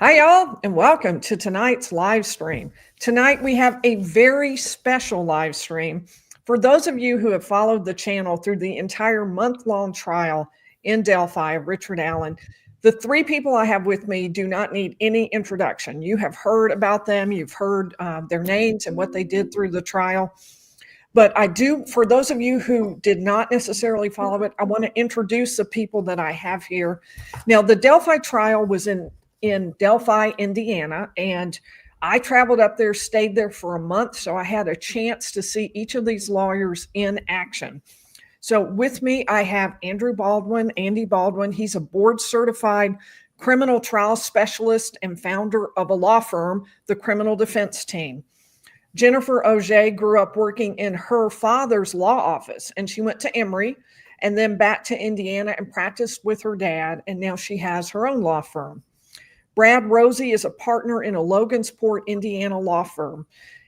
Hi, y'all, and welcome to tonight's live stream. Tonight, we have a very special live stream. For those of you who have followed the channel through the entire month-long trial in Delphi of Richard Allen, the three people I have with me do not need any introduction. You have heard about them. You've heard their names and what they did through the trial. But I do, for those of you who did not necessarily follow it, I want to introduce the people that I have here. Now, the Delphi trial was in Delphi, Indiana, and I traveled up there, stayed there for a month, so I had a chance to see each of these lawyers in action. So with me, I have Andy Baldwin. He's a board-certified criminal trial specialist and founder of a law firm, the Criminal Defense Team. Jennifer Auger grew up working in her father's law office, and she went to Emory and then back to Indiana and practiced with her dad, and now she has her own law firm. Brad Rozzi is a partner in a Logansport, Indiana law firm.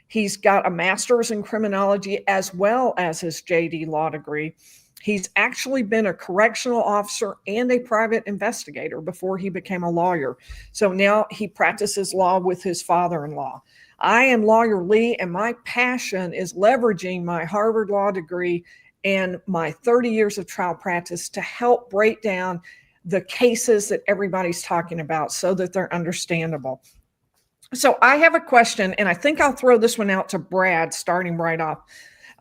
He's got a master's in criminology as well as his JD law degree. He's actually been a correctional officer and a private investigator before he became a lawyer. So now he practices law with his father-in-law. I am Lawyer Lee, and my passion is leveraging my Harvard law degree and my 30 years of trial practice to help break down the cases that everybody's talking about so that they're understandable. So I have a question, and I think I'll throw this one out to Brad starting right off.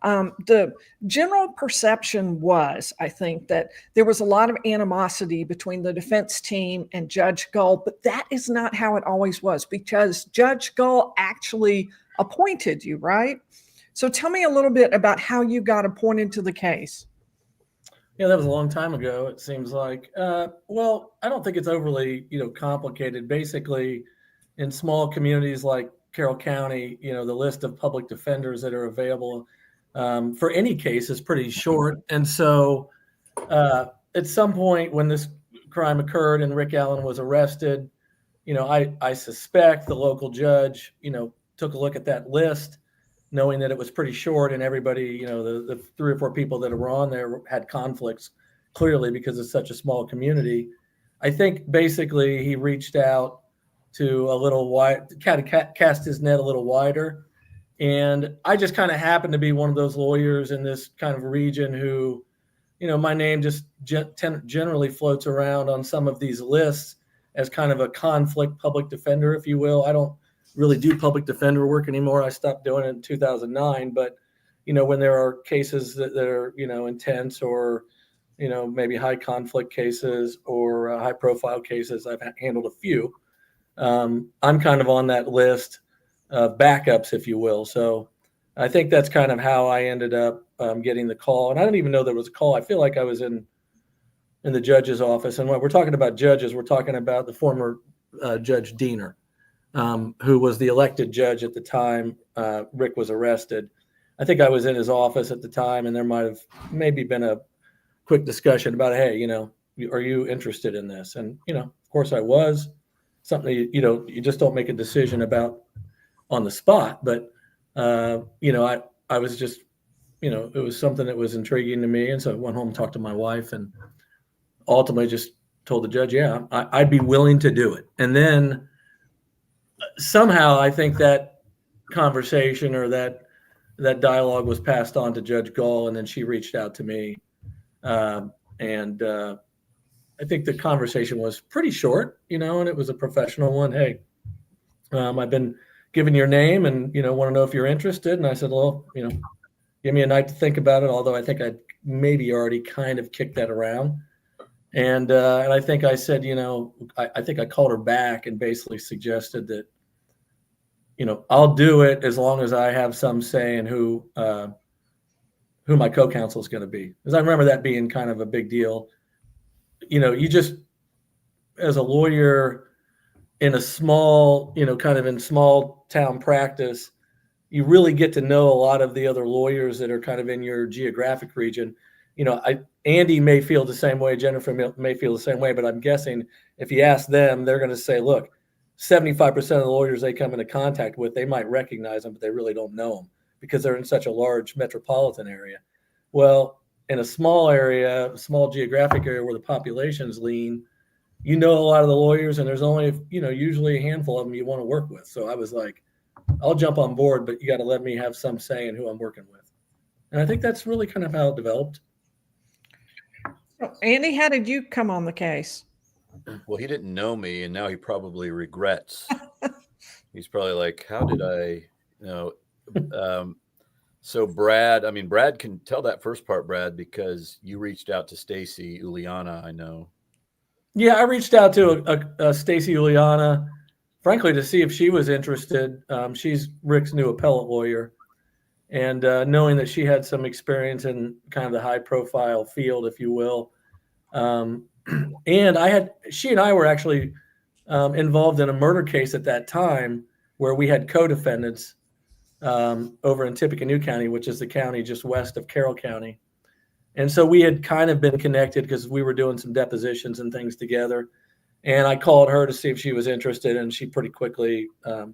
The general perception was, I think, that there was a lot of animosity between the defense team and Judge Gull, but that is not how it always was, because Judge Gull actually appointed you, right? So tell me a little bit about how you got appointed to the case. Yeah, that was a long time ago, it seems like. Well, I don't think it's overly, complicated. Basically, in small communities like Carroll County, the list of public defenders that are available for any case is pretty short. And so at some point when this crime occurred and Rick Allen was arrested, I suspect the local judge, took a look at that list, knowing that it was pretty short, and everybody, the 3 or 4 people that were on there had conflicts, clearly, because it's such a small community. I think basically he reached out to a little wide, kind of cast his net a little wider. And I just kind of happened to be one of those lawyers in this kind of region who, my name just generally floats around on some of these lists as kind of a conflict public defender, if you will. I don't really do public defender work anymore. I stopped doing it in 2009. But, when there are cases that are, intense or, maybe high conflict cases or high profile cases, I've handled a few. I'm kind of on that list of backups, if you will. So I think that's kind of how I ended up getting the call. And I didn't even know there was a call. I feel like I was in the judge's office. And when we're talking about judges, we're talking about the former Judge Diener. Who was the elected judge at the time Rick was arrested. I think I was in his office at the time, and there might have maybe been a quick discussion about, hey, are you interested in this? And, of course I was. Something, you just don't make a decision about on the spot. But, I was just, it was something that was intriguing to me. And so I went home and talked to my wife and ultimately just told the judge, yeah, I'd be willing to do it. And then somehow I think that conversation or that dialogue was passed on to Judge Gull, and then she reached out to me. And I think the conversation was pretty short, and it was a professional one. Hey, I've been given your name and, want to know if you're interested. And I said, well, give me a night to think about it. Although I think I'd maybe already kind of kicked that around. And I think I said, I think I called her back and basically suggested that, I'll do it as long as I have some say in who my co-counsel is going to be. Because I remember that being kind of a big deal. You just, as a lawyer in a small, kind of in small town practice, you really get to know a lot of the other lawyers that are kind of in your geographic region. Andy may feel the same way, Jennifer may feel the same way, but I'm guessing if you ask them, they're going to say, look, 75% of the lawyers they come into contact with, they might recognize them, but they really don't know them because they're in such a large metropolitan area. Well, in a small area, a small geographic area where the population is lean, you know a lot of the lawyers, and there's only, usually a handful of them you want to work with. So I was like, I'll jump on board, but you got to let me have some say in who I'm working with. And I think that's really kind of how it developed. So, Andy, how did you come on the case? Well, he didn't know me, and now he probably regrets. He's probably like, how did I, so Brad can tell that first part, Brad, because you reached out to Stacy Uliana, I know. Yeah, I reached out to a Stacy Uliana, frankly, to see if she was interested. She's Rick's new appellate lawyer. And knowing that she had some experience in kind of the high profile field, if you will. And she and I were actually involved in a murder case at that time where we had co-defendants over in Tippecanoe County, which is the county just west of Carroll County. And so we had kind of been connected because we were doing some depositions and things together. And I called her to see if she was interested. And she pretty quickly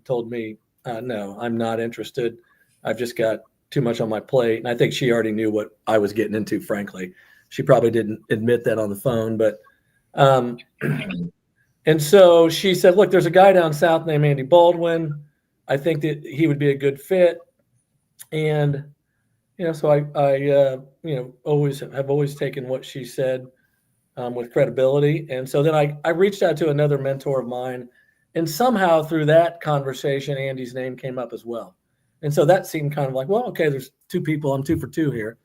told me, no, I'm not interested. I've just got too much on my plate. And I think she already knew what I was getting into, frankly. She probably didn't admit that on the phone. But and so she said, look, there's a guy down south named Andy Baldwin. I think that he would be a good fit. And so I always taken what she said with credibility. And so then I reached out to another mentor of mine, and somehow through that conversation, Andy's name came up as well. And so that seemed kind of like, well, okay, there's two people, I'm 2 for 2 here.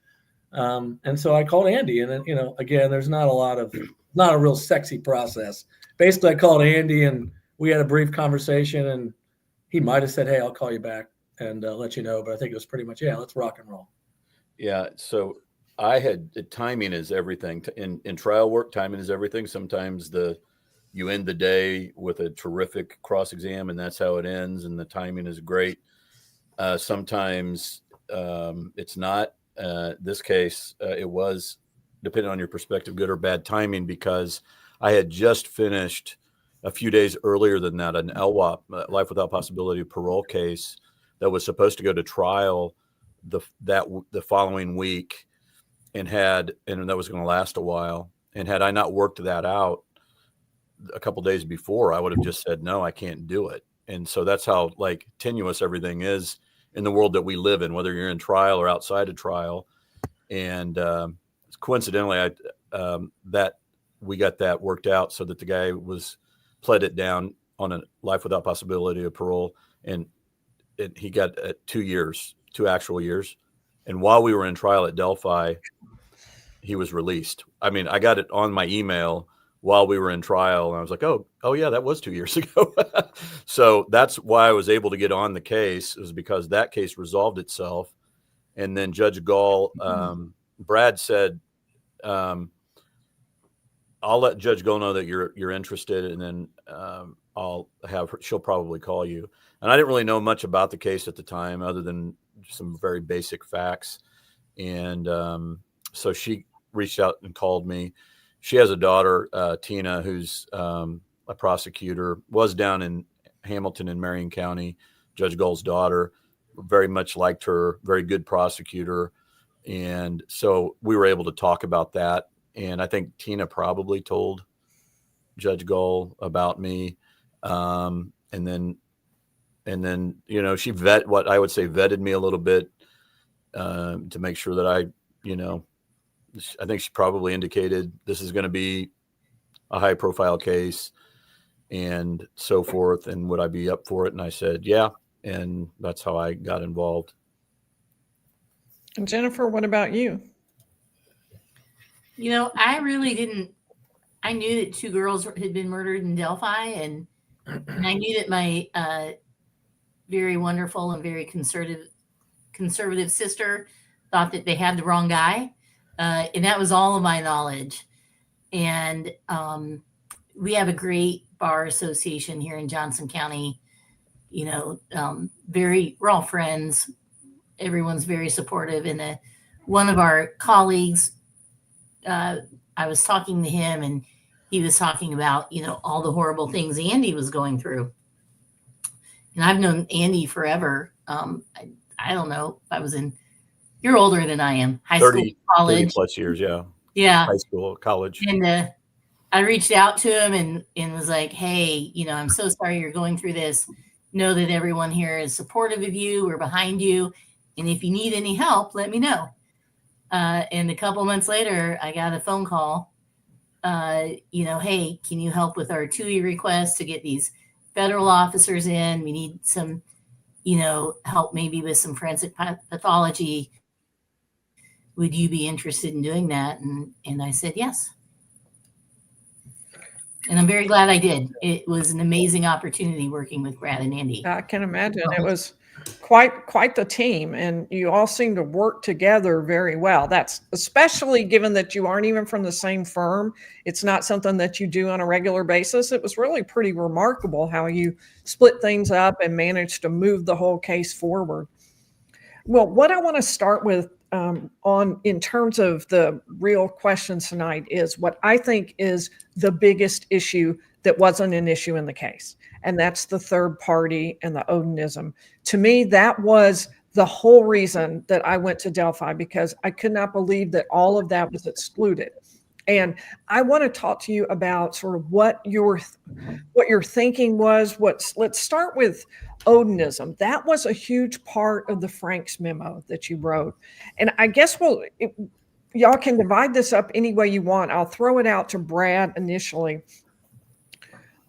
And so I called Andy, and then, again, there's not a real sexy process. Basically, I called Andy, and we had a brief conversation, and he might've said, hey, I'll call you back and let you know. But I think it was pretty much, yeah, let's rock and roll. Yeah. So timing is everything in trial work. Timing is everything. Sometimes you end the day with a terrific cross exam, and that's how it ends. And the timing is great. Sometimes it's not. This case, it was, depending on your perspective, good or bad timing, because I had just finished a few days earlier than that an LWOP, life without possibility of parole case, that was supposed to go to trial the following week, and that was going to last a while. And had I not worked that out a couple days before, I would have just said, no, I can't do it. And so that's how tenuous everything is in the world that we live in, whether you're in trial or outside of trial. And coincidentally, that we got that worked out so that the guy pled it down on a life without possibility of parole, and he got 2 years, 2 actual years. And while we were in trial at Delphi, he was released. I mean, I got it on my email while we were in trial, and I was like, oh yeah, that was 2 years ago. So that's why I was able to get on the case, is because that case resolved itself. And then Judge Gall, Brad said, I'll let Judge Gall know that you're interested, and then she'll probably call you. And I didn't really know much about the case at the time, other than some very basic facts. And so she reached out and called me. She has a daughter, Tina, who's a prosecutor, was down in Hamilton and Marion County, Judge Gall's daughter. Very much liked her, very good prosecutor. And so we were able to talk about that. And I think Tina probably told Judge Gall about me. And then, she vetted me a little bit to make sure that I think she probably indicated this is going to be a high profile case and so forth. And would I be up for it? And I said, yeah. And that's how I got involved. And Jennifer, what about you? I really didn't. I knew that 2 girls had been murdered in Delphi, and I knew that my very wonderful and very conservative sister thought that they had the wrong guy, and that was all of my knowledge. And we have a great bar association here in Johnson County. We're all friends. Everyone's very supportive. And one of our colleagues, I was talking to him, and he was talking about, all the horrible things Andy was going through. And I've known Andy forever. I don't know if you're older than I am. High 30, school, college. 30 plus years. Yeah. Yeah. High school, college. And I reached out to him and was like, hey, I'm so sorry you're going through this. Know that everyone here is supportive of you. We're behind you. And if you need any help, let me know. And a couple months later, I got a phone call. Hey, can you help with our TUI request to get these federal officers in? We need some, help maybe with some forensic pathology. Would you be interested in doing that? And I said yes. And I'm very glad I did. It was an amazing opportunity working with Brad and Andy. I can imagine. It was quite the team, and you all seem to work together very well. That's especially given that you aren't even from the same firm. It's not something that you do on a regular basis. It was really pretty remarkable how you split things up and managed to move the whole case forward. Well, what I want to start with in terms of the real questions tonight is what I think is the biggest issue that wasn't an issue in the case. And that's the third party and the Odinism. To me, that was the whole reason that I went to Delphi, because I could not believe that all of that was excluded. And I want to talk to you about sort of what your thinking was. Let's start with Odinism. That was a huge part of the Frank's memo that you wrote. And I guess y'all can divide this up any way you want. I'll throw it out to Brad initially.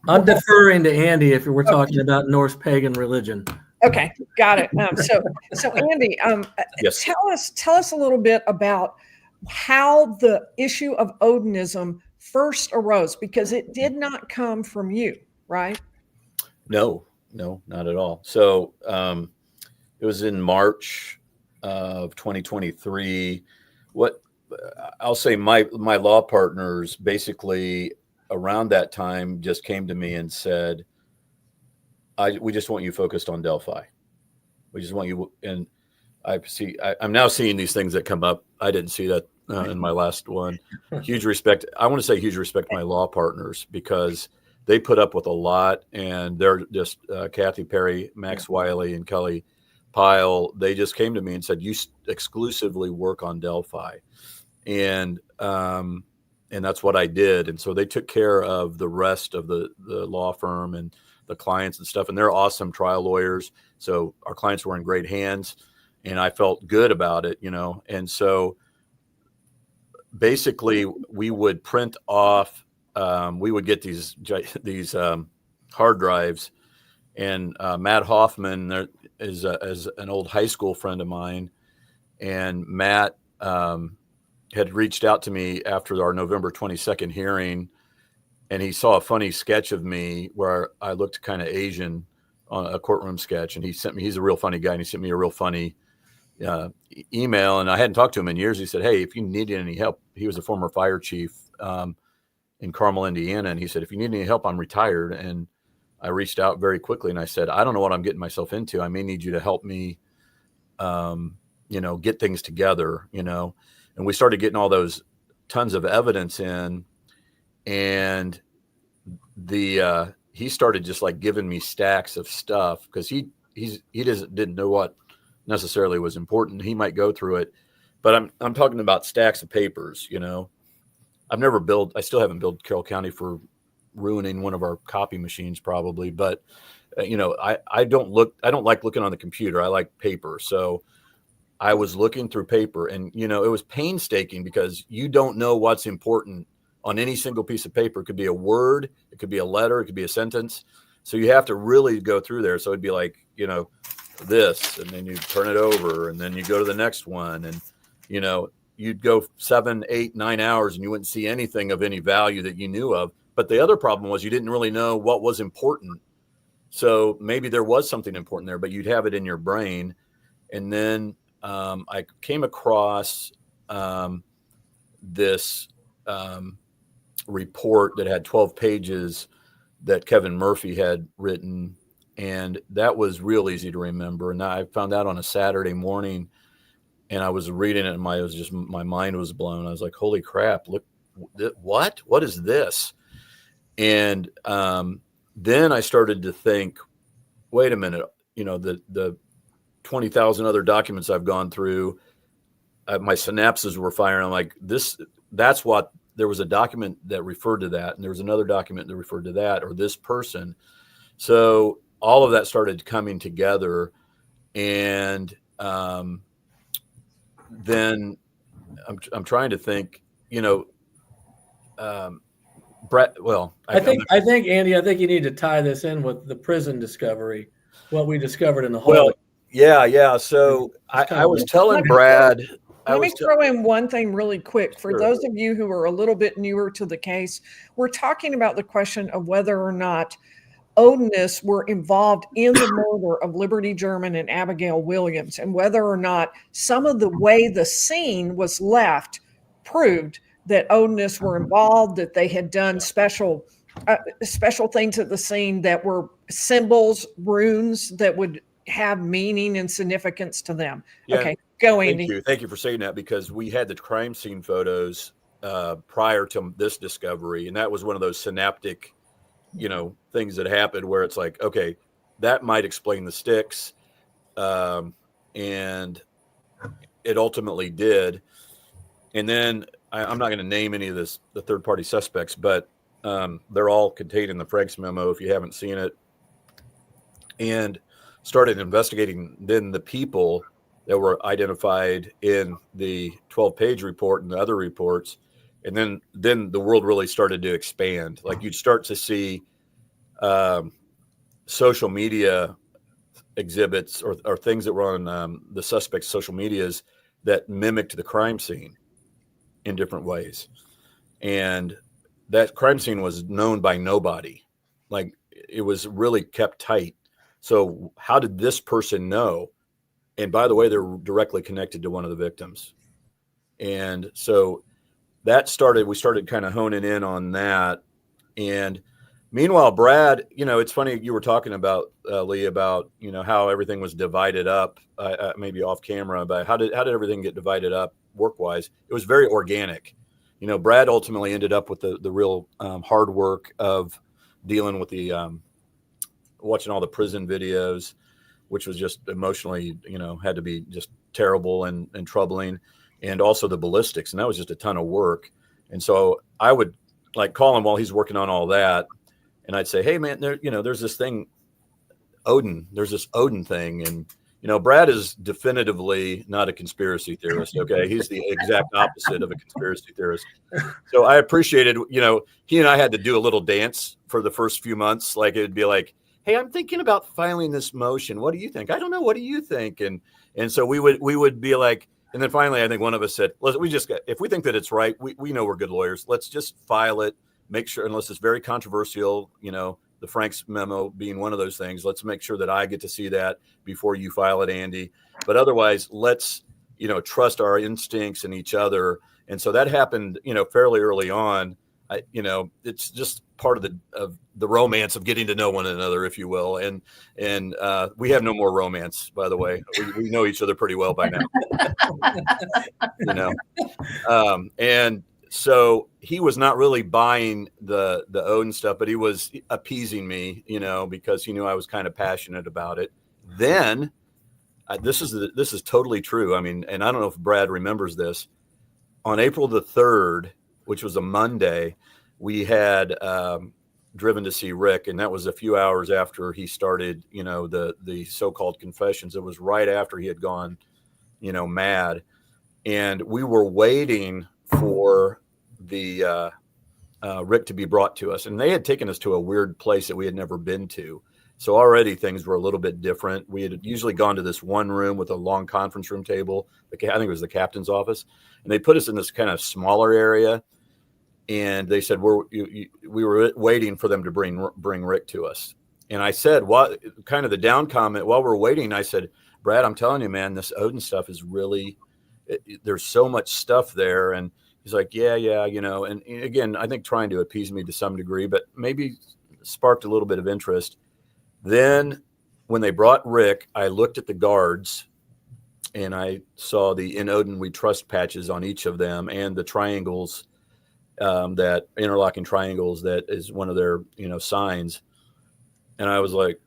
I'm deferring to Andy if we're talking about Norse pagan religion. Okay, got it. So Andy, yes. Tell us a little bit about how the issue of Odinism first arose, because it did not come from you, right? No, not at all. So it was in March of 2023. What I'll say, my law partners basically around that time just came to me and said, we just want you focused on Delphi. We just want you. And I'm now seeing these things that come up. I didn't see that in my last one. Huge respect. I want to say huge respect to my law partners, because they put up with a lot, and they're just Kathy Perry, Max Wiley, and Kelly Pyle. They just came to me and said, you exclusively work on Delphi. And that's what I did. And so they took care of the rest of the law firm and the clients and stuff. And they're awesome trial lawyers. So our clients were in great hands, and I felt good about it, And so basically we would print off, we would get these hard drives, and Matt Hoffman there is an old high school friend of mine. And Matt had reached out to me after our November 22nd hearing, and he saw a funny sketch of me where I looked kind of Asian on a courtroom sketch. And he's a real funny guy, and he sent me a real funny email. And I hadn't talked to him in years. He said, hey, if you needed any help, he was a former fire chief in Carmel, Indiana. And he said, if you need any help, I'm retired. And I reached out very quickly, and I said, I don't know what I'm getting myself into. I may need you to help me, get things together, And we started getting all those tons of evidence in, and he started just like giving me stacks of stuff, because he didn't know what necessarily was important. He might go through it, but I'm talking about stacks of papers. I still haven't billed Carroll County for ruining one of our copy machines probably, but I don't like looking on the computer. I like paper. So I was looking through paper, and it was painstaking, because you don't know what's important on any single piece of paper. It could be a word, it could be a letter, it could be a sentence. So you have to really go through there. So it'd be like, this, and then you turn it over, and then you go to the next one, and you'd go 7, 8, 9 hours, and you wouldn't see anything of any value that you knew of. But the other problem was you didn't really know what was important. So maybe there was something important there, but you'd have it in your brain. And then I came across this report that had 12 pages that Kevin Murphy had written, and that was real easy to remember. And I found out on a Saturday morning, and I was reading it, and my mind was blown. I was like, holy crap, look, what is this? And then I started to think, wait a minute, the 20,000 other documents I've gone through, my synapses were firing. I'm like, that's what there was a document that referred to that, and there was another document that referred to that or this person. So all of that started coming together, and then I'm trying to think, Brett. Well, I think Andy, you need to tie this in with the prison discovery, what we discovered in the hall. Well, yeah. So I was telling Brad. Let me throw in one thing really quick. For Sure. those of you who are a little bit newer to the case, we're talking about the question of whether or not Odinists were involved in the murder of Liberty German and Abigail Williams, and whether or not some of the way the scene was left proved that Odinists were involved, that they had done special things at the scene that were symbols, runes that would have meaning and significance to them. Yeah. Okay, go Andy. Thank you for saying that, because we had the crime scene photos prior to this discovery, and that was one of those synaptic, things that happened where it's like, okay, that might explain the sticks, and it ultimately did. And then I'm not going to name any of the third-party suspects, but they're all contained in the Frank's memo if you haven't seen it, and started investigating then the people that were identified in the 12-page report and the other reports. And then the world really started to expand. Like, you'd start to see social media exhibits or things that were on the suspect's social medias that mimicked the crime scene in different ways. And that crime scene was known by nobody. Like, it was really kept tight. So how did this person know? And by the way, they're directly connected to one of the victims. And so we started kind of honing in on that. And meanwhile, Brad, it's funny, you were talking about, Lee, about, how everything was divided up, maybe off camera, but how did everything get divided up work-wise? It was very organic. Brad ultimately ended up with the real hard work of dealing with the watching all the prison videos, which was just emotionally, had to be just terrible and troubling, and also the ballistics. And that was just a ton of work. And so I would call him while he's working on all that. And I'd say, hey man, there's this thing, there's this Odin thing. And, Brad is definitively not a conspiracy theorist. Okay. He's the exact opposite of a conspiracy theorist. So I appreciated, he and I had to do a little dance for the first few months. Like, it'd be like, hey, I'm thinking about filing this motion. What do you think? I don't know. What do you think? And so we would be like, and then finally, I think one of us said, if we think that it's right, we know we're good lawyers. Let's just file it, make sure, unless it's very controversial, the Frank's memo being one of those things, let's make sure that I get to see that before you file it, Andy. But otherwise, let's, trust our instincts and each other. And so that happened, fairly early on. It's just part of the romance of getting to know one another, if you will. And we have no more romance, by the way. We know each other pretty well by now. And so he was not really buying the Odin stuff, but he was appeasing me, because he knew I was kind of passionate about it. Then this is totally true. I mean, and I don't know if Brad remembers this. On April the 3rd, which was a Monday, we had driven to see Rick, and that was a few hours after he started, the so-called confessions. It was right after he had gone, mad, and we were waiting for the Rick to be brought to us, and they had taken us to a weird place that we had never been to. So already things were a little bit different. We had usually gone to this one room with a long conference room table. I think it was the captain's office, and they put us in this kind of smaller area. And they said, we were waiting for them to bring Rick to us. And I said, what kind of the down comment while we're waiting, I said, Brad, I'm telling you, man, this Odin stuff is really, there's so much stuff there. And he's like, yeah. And again, I think trying to appease me to some degree, but maybe sparked a little bit of interest. Then when they brought Rick, I looked at the guards and I saw the "In Odin We Trust" patches on each of them, and the triangles, that interlocking triangles, that is one of their, signs. And I was like,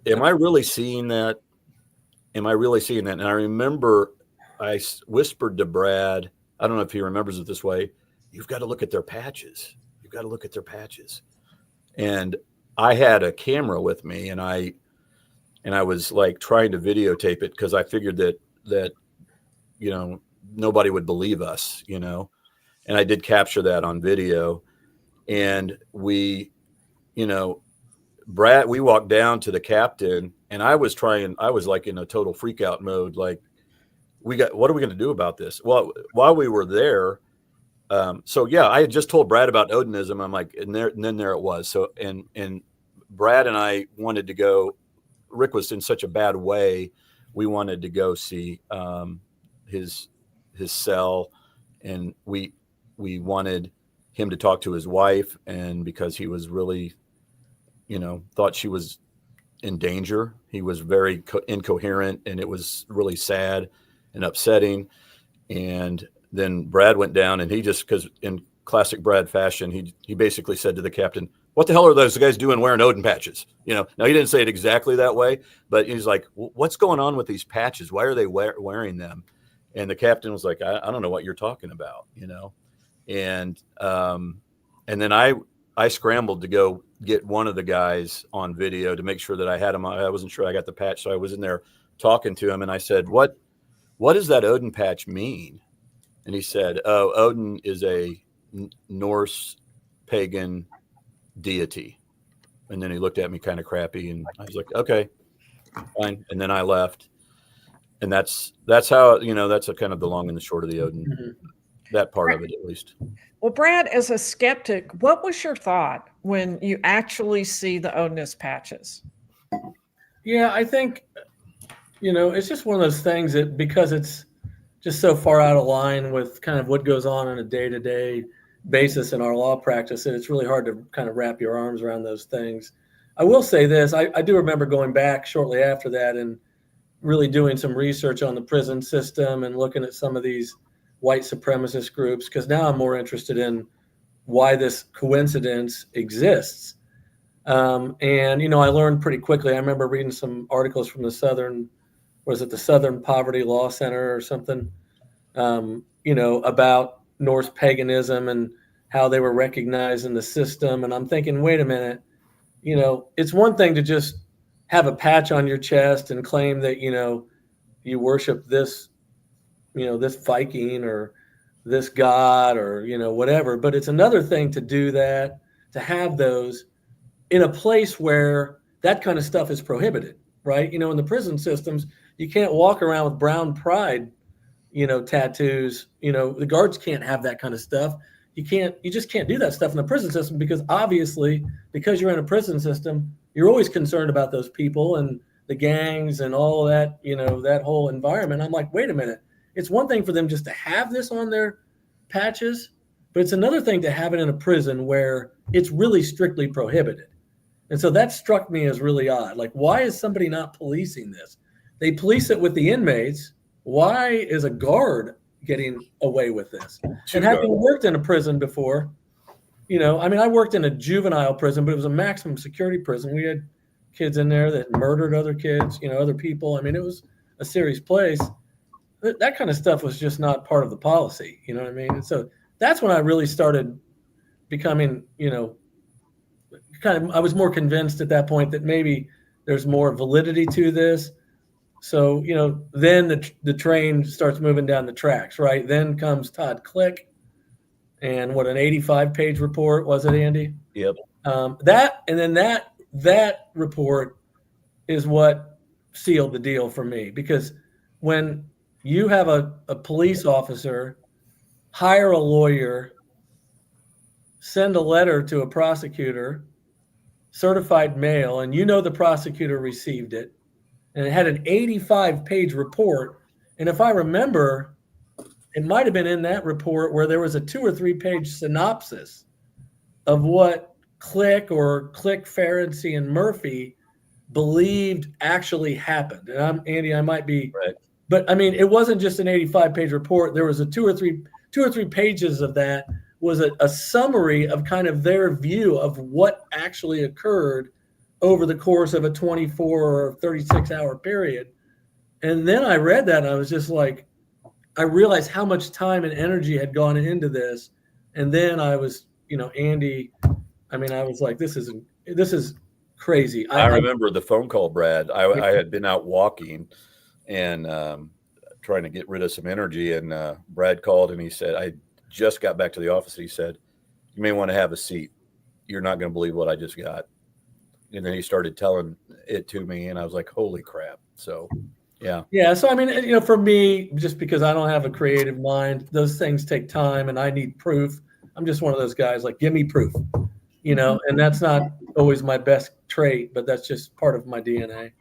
am I really seeing that? And I remember I whispered to Brad, I don't know if he remembers it this way. You've got to look at their patches. You've got to look at their patches. And I had a camera with me, and I was like trying to videotape it because I figured that, you know, nobody would believe us, you know, and I did capture that on video. And we, you know, Brad, we walked down to the captain, and I was like in a total freak out mode. Like, what are we going to do about this? Well, while we were there, so yeah, I had just told Brad about Odinism. I'm like, and then there it was. So, and Brad and I wanted to go. Rick was in such a bad way. We wanted to go see his cell, and we wanted him to talk to his wife, and because he was really, you know, thought she was in danger. He was very incoherent, and it was really sad and upsetting. And then Brad went down, and he just, because in classic Brad fashion, he basically said to the captain, "What the hell are those guys doing wearing Odin patches?" You know, now he didn't say it exactly that way, but he's like, "What's going on with these patches? Why are they wearing them?" And the captain was like, I don't know what you're talking about, you know? And then I scrambled to go get one of the guys on video to make sure that I had him. I wasn't sure I got the patch. So I was in there talking to him, and I said, what does that Odin patch mean? And he said, "Oh, Odin is a Norse pagan deity." And then he looked at me kind of crappy, and I was like, "Okay, fine." And then I left. And that's how, you know, that's a kind of the long and the short of the Odin, that part of it, at least. Well, Brad, as a skeptic, what was your thought when you actually see the Odinist patches? Yeah, I think, you know, it's just one of those things that, because it's just so far out of line with kind of what goes on a day-to-day basis in our law practice, that it's really hard to kind of wrap your arms around those things. I will say this, I do remember going back shortly after that and really doing some research on the prison system and looking at some of these white supremacist groups, because now I'm more interested in why this coincidence exists. And, you know, I learned pretty quickly. I remember reading some articles from the Southern Poverty Law Center or something, you know, about Norse paganism and how they were recognized in the system. And I'm thinking, wait a minute, you know, it's one thing to just have a patch on your chest and claim that, you know, you worship this, you know, this Viking or this god or, you know, whatever. But it's another thing to do that, to have those in a place where that kind of stuff is prohibited, right? You know, in the prison systems, you can't walk around with brown pride, you know, tattoos. You know, the guards can't have that kind of stuff. You just can't do that stuff in the prison system, because obviously, because you're in a prison system, you're always concerned about those people and the gangs and all that, you know, that whole environment. I'm like, wait a minute. It's one thing for them just to have this on their patches, but it's another thing to have it in a prison where it's really strictly prohibited. And so that struck me as really odd. Like, why is somebody not policing this? They police it with the inmates. Why is a guard getting away with this? And having worked in a prison before, you know, I mean, I worked in a juvenile prison, but it was a maximum security prison. We had kids in there that murdered other kids, you know, other people. I mean, it was a serious place. That kind of stuff was just not part of the policy. You know what I mean? And so that's when I really started becoming, you know, I was more convinced at that point that maybe there's more validity to this. So, you know, then the train starts moving down the tracks, right? Then comes Todd Click. And what, an 85-page report, was it, Andy? Yep. That report is what sealed the deal for me, because when you have a police officer hire a lawyer, send a letter to a prosecutor, certified mail, and you know the prosecutor received it, and it had an 85-page report, and if I remember, it might have been in that report where there was a 2 or 3 page synopsis of what Click, Ferenczi, and Murphy believed actually happened. And Andy, I might be, right, but I mean, it wasn't just an 85-page report. There was a 2 or 3 pages of that was a summary of kind of their view of what actually occurred over the course of a 24 or 36-hour period. And then I read that and I was just like, I realized how much time and energy had gone into this. And then I was, Andy, I mean, I was like, this is crazy. I remember the phone call, Brad. I had been out walking and trying to get rid of some energy. And Brad called and he said, I just got back to the office. He said, you may want to have a seat. You're not going to believe what I just got. And then he started telling it to me. And I was like, holy crap. So, yeah. Yeah. So, I mean, for me, just because I don't have a creative mind, those things take time and I need proof. I'm just one of those guys like, give me proof, and that's not always my best trait, but that's just part of my DNA.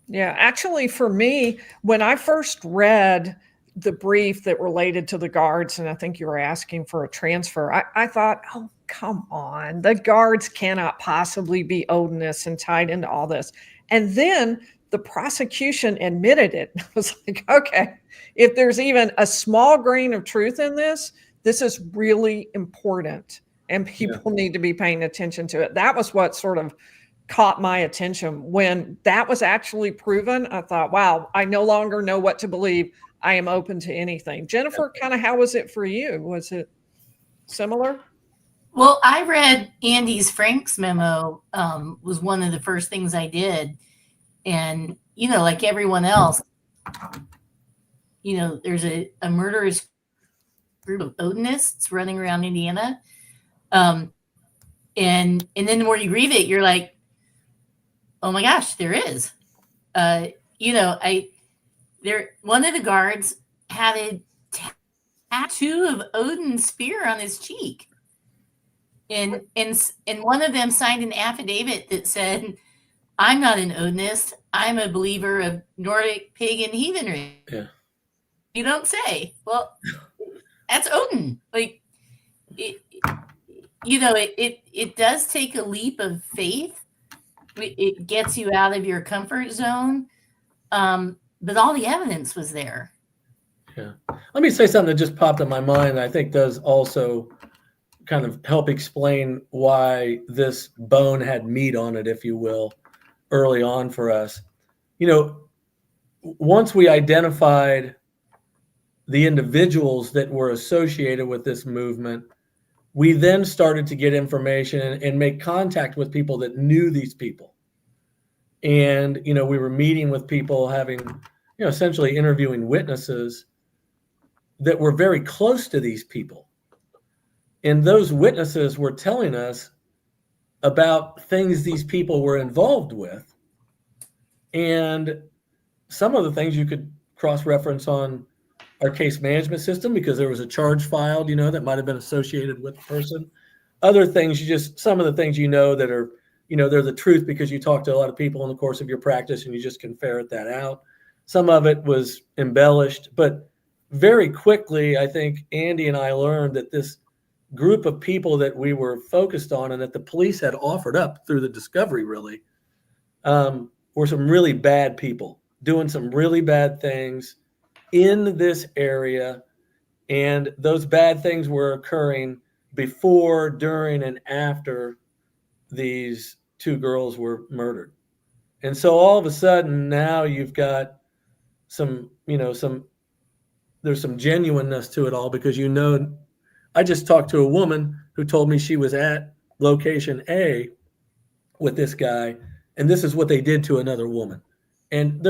Yeah, actually, for me, when I first read the brief that related to the guards, and I think you were asking for a transfer, I thought, oh, come on, the guards cannot possibly be Odinists and tied into all this. And then the prosecution admitted it. I was like, okay, if there's even a small grain of truth in this, this is really important and people need to be paying attention to it. That was what sort of caught my attention when that was actually proven. I thought, wow, I no longer know what to believe. I am open to anything. Jennifer, kind of how was it for you? Was it similar? Well, I read Andy's Frank's memo, was one of the first things I did. And, like everyone else, there's a murderous group of Odinists running around Indiana. And then the more you read it, you're like, oh my gosh, there is. One of the guards had a tattoo of Odin's spear on his cheek. And one of them signed an affidavit that said, I'm not an Odinist. I'm a believer of Nordic pagan heathenry. Yeah. You don't say. Well, that's Odin. Like, it does take a leap of faith. It gets you out of your comfort zone. But all the evidence was there. Yeah. Let me say something that just popped in my mind. I think does also kind of help explain why this bone had meat on it, if you will, early on for us. Once we identified the individuals that were associated with this movement, we then started to get information and make contact with people that knew these people. And, we were meeting with people, having, essentially interviewing witnesses that were very close to these people. And those witnesses were telling us about things these people were involved with. And some of the things you could cross-reference on our case management system because there was a charge filed, that might have been associated with the person. Other things, some of the things that are, they're the truth because you talk to a lot of people in the course of your practice and you just can ferret that out. Some of it was embellished, but very quickly, I think Andy and I learned that this group of people that we were focused on and that the police had offered up through the discovery really were some really bad people doing some really bad things in this area. And those bad things were occurring before, during, and after these two girls were murdered. And so all of a sudden now you've got there's some genuineness to it all because I just talked to a woman who told me she was at location A with this guy, and this is what they did to another woman. And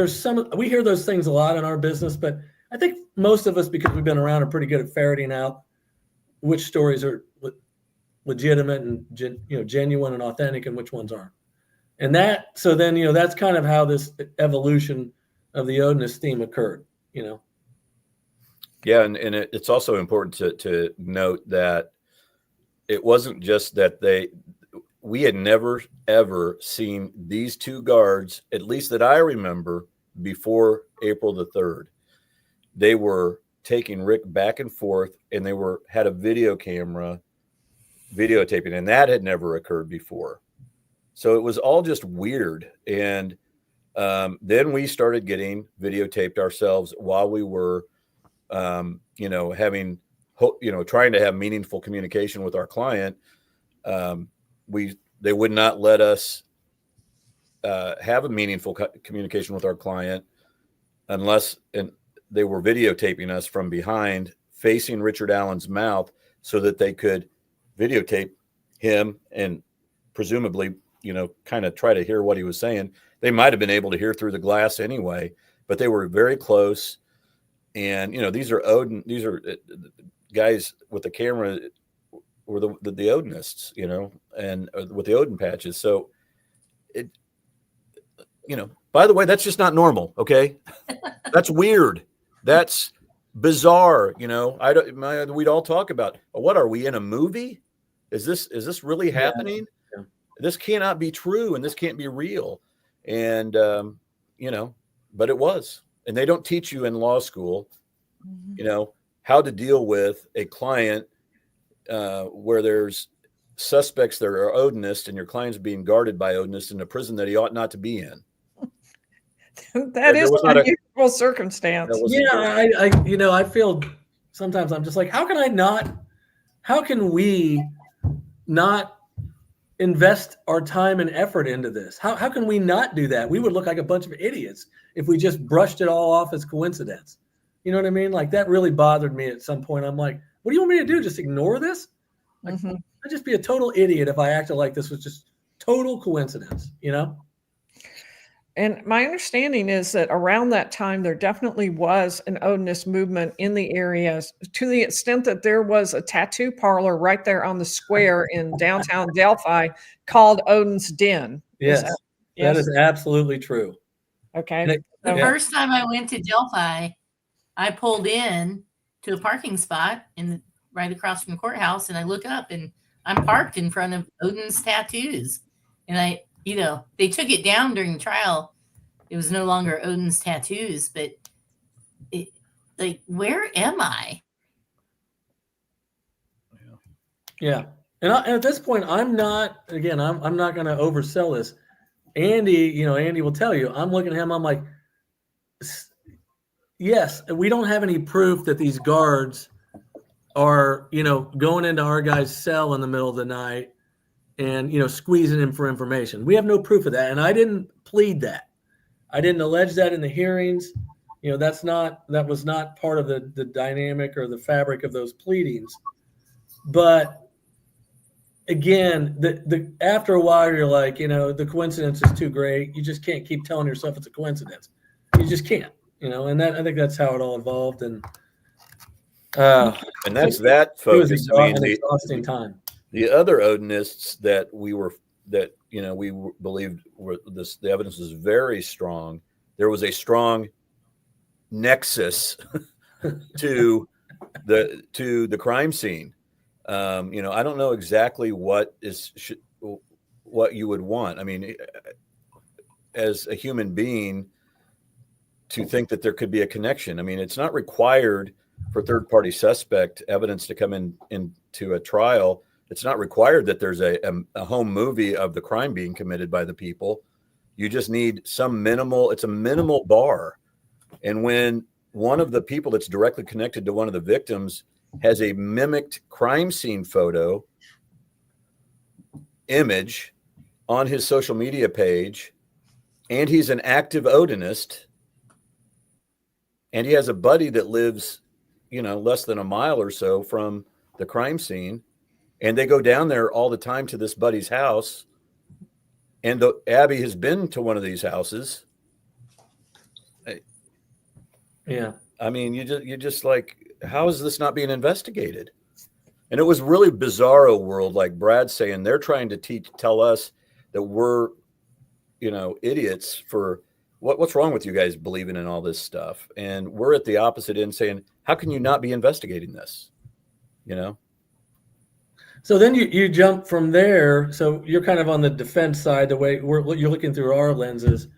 we hear those things a lot in our business, but I think most of us, because we've been around, are pretty good at ferreting out which stories are legitimate and genuine and authentic and which ones aren't. And that's kind of how this evolution of the Odinist theme occurred, Yeah, and it's also important to note that it wasn't just that we had never, ever seen these two guards, at least that I remember, before April the 3rd. They were taking Rick back and forth, and they had a video camera videotaping, and that had never occurred before. So it was all just weird. And then we started getting videotaped ourselves while we were trying to have meaningful communication with our client. They would not let us have a meaningful communication with our client unless they were videotaping us from behind, facing Richard Allen's mouth, so that they could videotape him and presumably, kind of try to hear what he was saying. They might have been able to hear through the glass anyway, but they were very close. And, these are guys with the camera were the Odinists, and with the Odin patches. So by the way, that's just not normal. Okay. That's weird. That's bizarre. We'd all talk about, what are we in a movie? Is this really happening? Yeah. This cannot be true. And this can't be real. And, but it was, and they don't teach you in law school, how to deal with a client where there's suspects that are Odinists and your client's being guarded by Odinists in a prison that he ought not to be in. That is an unusual circumstance. I feel sometimes I'm just like, how can we not invest our time and effort into this? How can we not do that? We would look like a bunch of idiots if we just brushed it all off as coincidence. You know what I mean? Like, that really bothered me at some point. I'm like, what do you want me to do? Just ignore this? Like, I'd just be a total idiot if I acted like this was just total coincidence, And my understanding is that around that time, there definitely was an Odinist movement in the area, to the extent that there was a tattoo parlor right there on the square in downtown Delphi called Odin's Den. Yes, that is absolutely true. Okay. The first time I went to Delphi, I pulled in to a parking spot right across from the courthouse, and I look up and I'm parked in front of Odin's Tattoos. And they took it down during the trial. It was no longer Odin's Tattoos, but where am I? Yeah. And at this point, I'm not going to oversell this. Andy will tell you, I'm looking at him. I'm like, yes, we don't have any proof that these guards are, going into our guy's cell in the middle of the night and, squeezing him for information. We have no proof of that. And I didn't plead that. I didn't allege that in the hearings. That was not part of the dynamic or the fabric of those pleadings. But again, the after a while, you're like, the coincidence is too great. You just can't keep telling yourself it's a coincidence. You just can't, and I think that's how it all evolved. And that's that, folks. It was an exhausting time. The other Odinists that we believed the evidence was very strong. There was a strong nexus to the crime scene. I don't know exactly what you would want. I mean, as a human being, to think that there could be a connection. I mean, it's not required for third-party suspect evidence to come into a trial. It's not required that there's a home movie of the crime being committed by the people. You just need it's a minimal bar. And when one of the people that's directly connected to one of the victims has a mimicked crime scene photo image on his social media page, and he's an active Odinist, and he has a buddy that lives, less than a mile or so from the crime scene, and they go down there all the time to this buddy's house, and Abby has been to one of these houses. Yeah. I mean, you're just like, how is this not being investigated? And it was really bizarro world, like Brad's saying. They're trying to tell us that we're, idiots for what's wrong with you guys believing in all this stuff. And we're at the opposite end saying, how can you not be investigating this? So then you jump from there. So you're kind of on the defense side, the way you're looking through our lenses.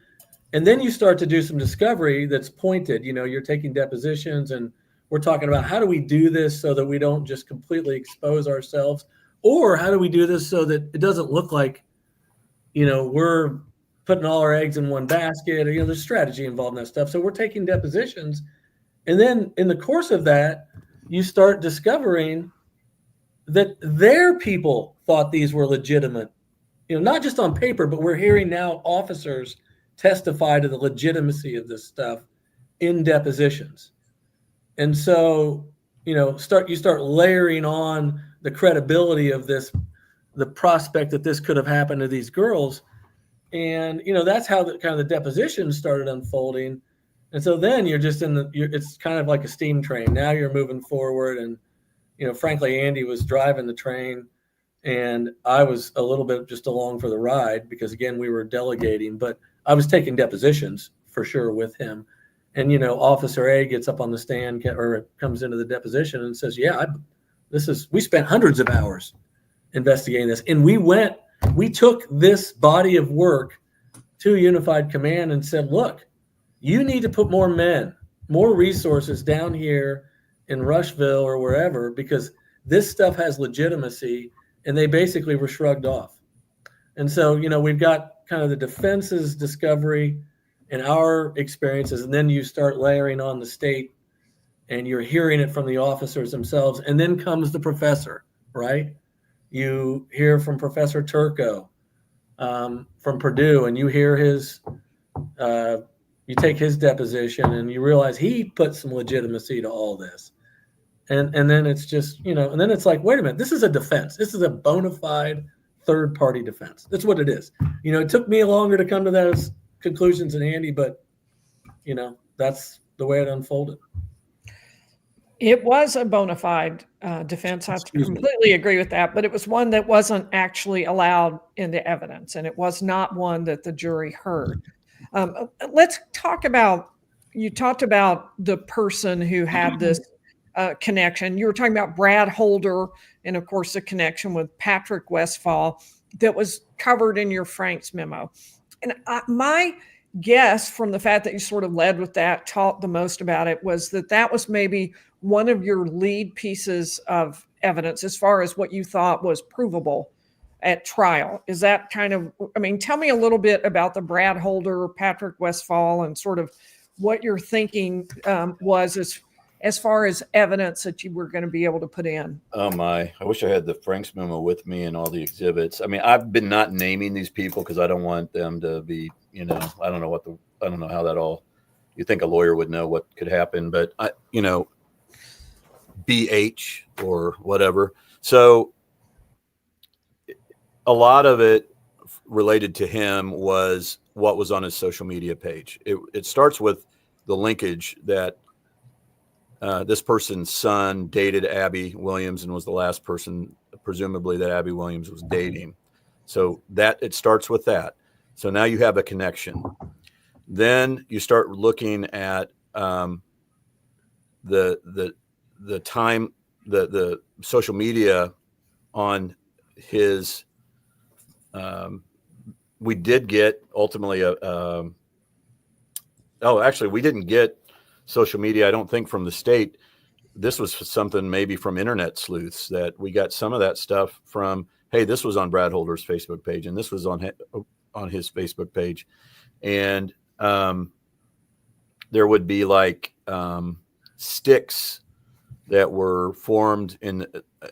And then you start to do some discovery that's pointed. You're taking depositions, and we're talking about, how do we do this so that we don't just completely expose ourselves? Or how do we do this so that it doesn't look like, we're putting all our eggs in one basket, or, there's strategy involved in that stuff. So we're taking depositions. And then in the course of that, you start discovering that their people thought these were legitimate, not just on paper, but we're hearing now officers testify to the legitimacy of this stuff in depositions. And so, you start layering on the credibility of this, the prospect that this could have happened to these girls. And, that's how the deposition started unfolding. And so then you're just it's kind of like a steam train. Now you're moving forward. And, frankly, Andy was driving the train and I was a little bit just along for the ride because, again, we were delegating, but I was taking depositions for sure with him. And, Officer A gets up on the stand or comes into the deposition and says, yeah, we spent hundreds of hours investigating this. And we took this body of work to Unified Command and said, look, you need to put more men, more resources down here in Rushville or wherever, because this stuff has legitimacy. And they basically were shrugged off. And so, we've got kind of the defense's discovery and our experiences, and then you start layering on the state and you're hearing it from the officers themselves. And then comes the professor, right? You hear from Professor Turco from Purdue, and you hear you take his deposition and you realize he put some legitimacy to all this. And then it's just, and then it's like, wait a minute, this is a defense. This is a bona fide third-party defense. That's what it is. It took me longer to come to those conclusions than Andy, but, that's the way it unfolded. It was a bona fide defense. I completely agree with that, but it was one that wasn't actually allowed into evidence, and it was not one that the jury heard. Let's talk about, you talked about the person who had this connection. You were talking about Brad Holder and, of course, the connection with Patrick Westphal that was covered in your Frank's memo. And my guess from the fact that you sort of led with that, talked the most about it, was that was maybe one of your lead pieces of evidence as far as what you thought was provable at trial. Is that kind of, tell me a little bit about the Brad Holder, Patrick Westphal, and sort of what your thinking was as far as evidence that you were going to be able to put in. Oh my, I wish I had the Frank's memo with me and all the exhibits. I've been not naming these people because I don't want them to be, I don't know how that all, you think a lawyer would know what could happen, but BH or whatever. So a lot of it related to him was what was on his social media page. It starts with the linkage that this person's son dated Abby Williams and was the last person, presumably, that Abby Williams was dating. So that it starts with that. So now you have a connection. Then you start looking at the time, the social media on his. We did get ultimately we didn't get social media, I don't think, from the state. This was something maybe from internet sleuths that we got some of that stuff from. Hey, this was on Brad Holder's Facebook page, and this was on his Facebook page, and there would be like sticks that were formed in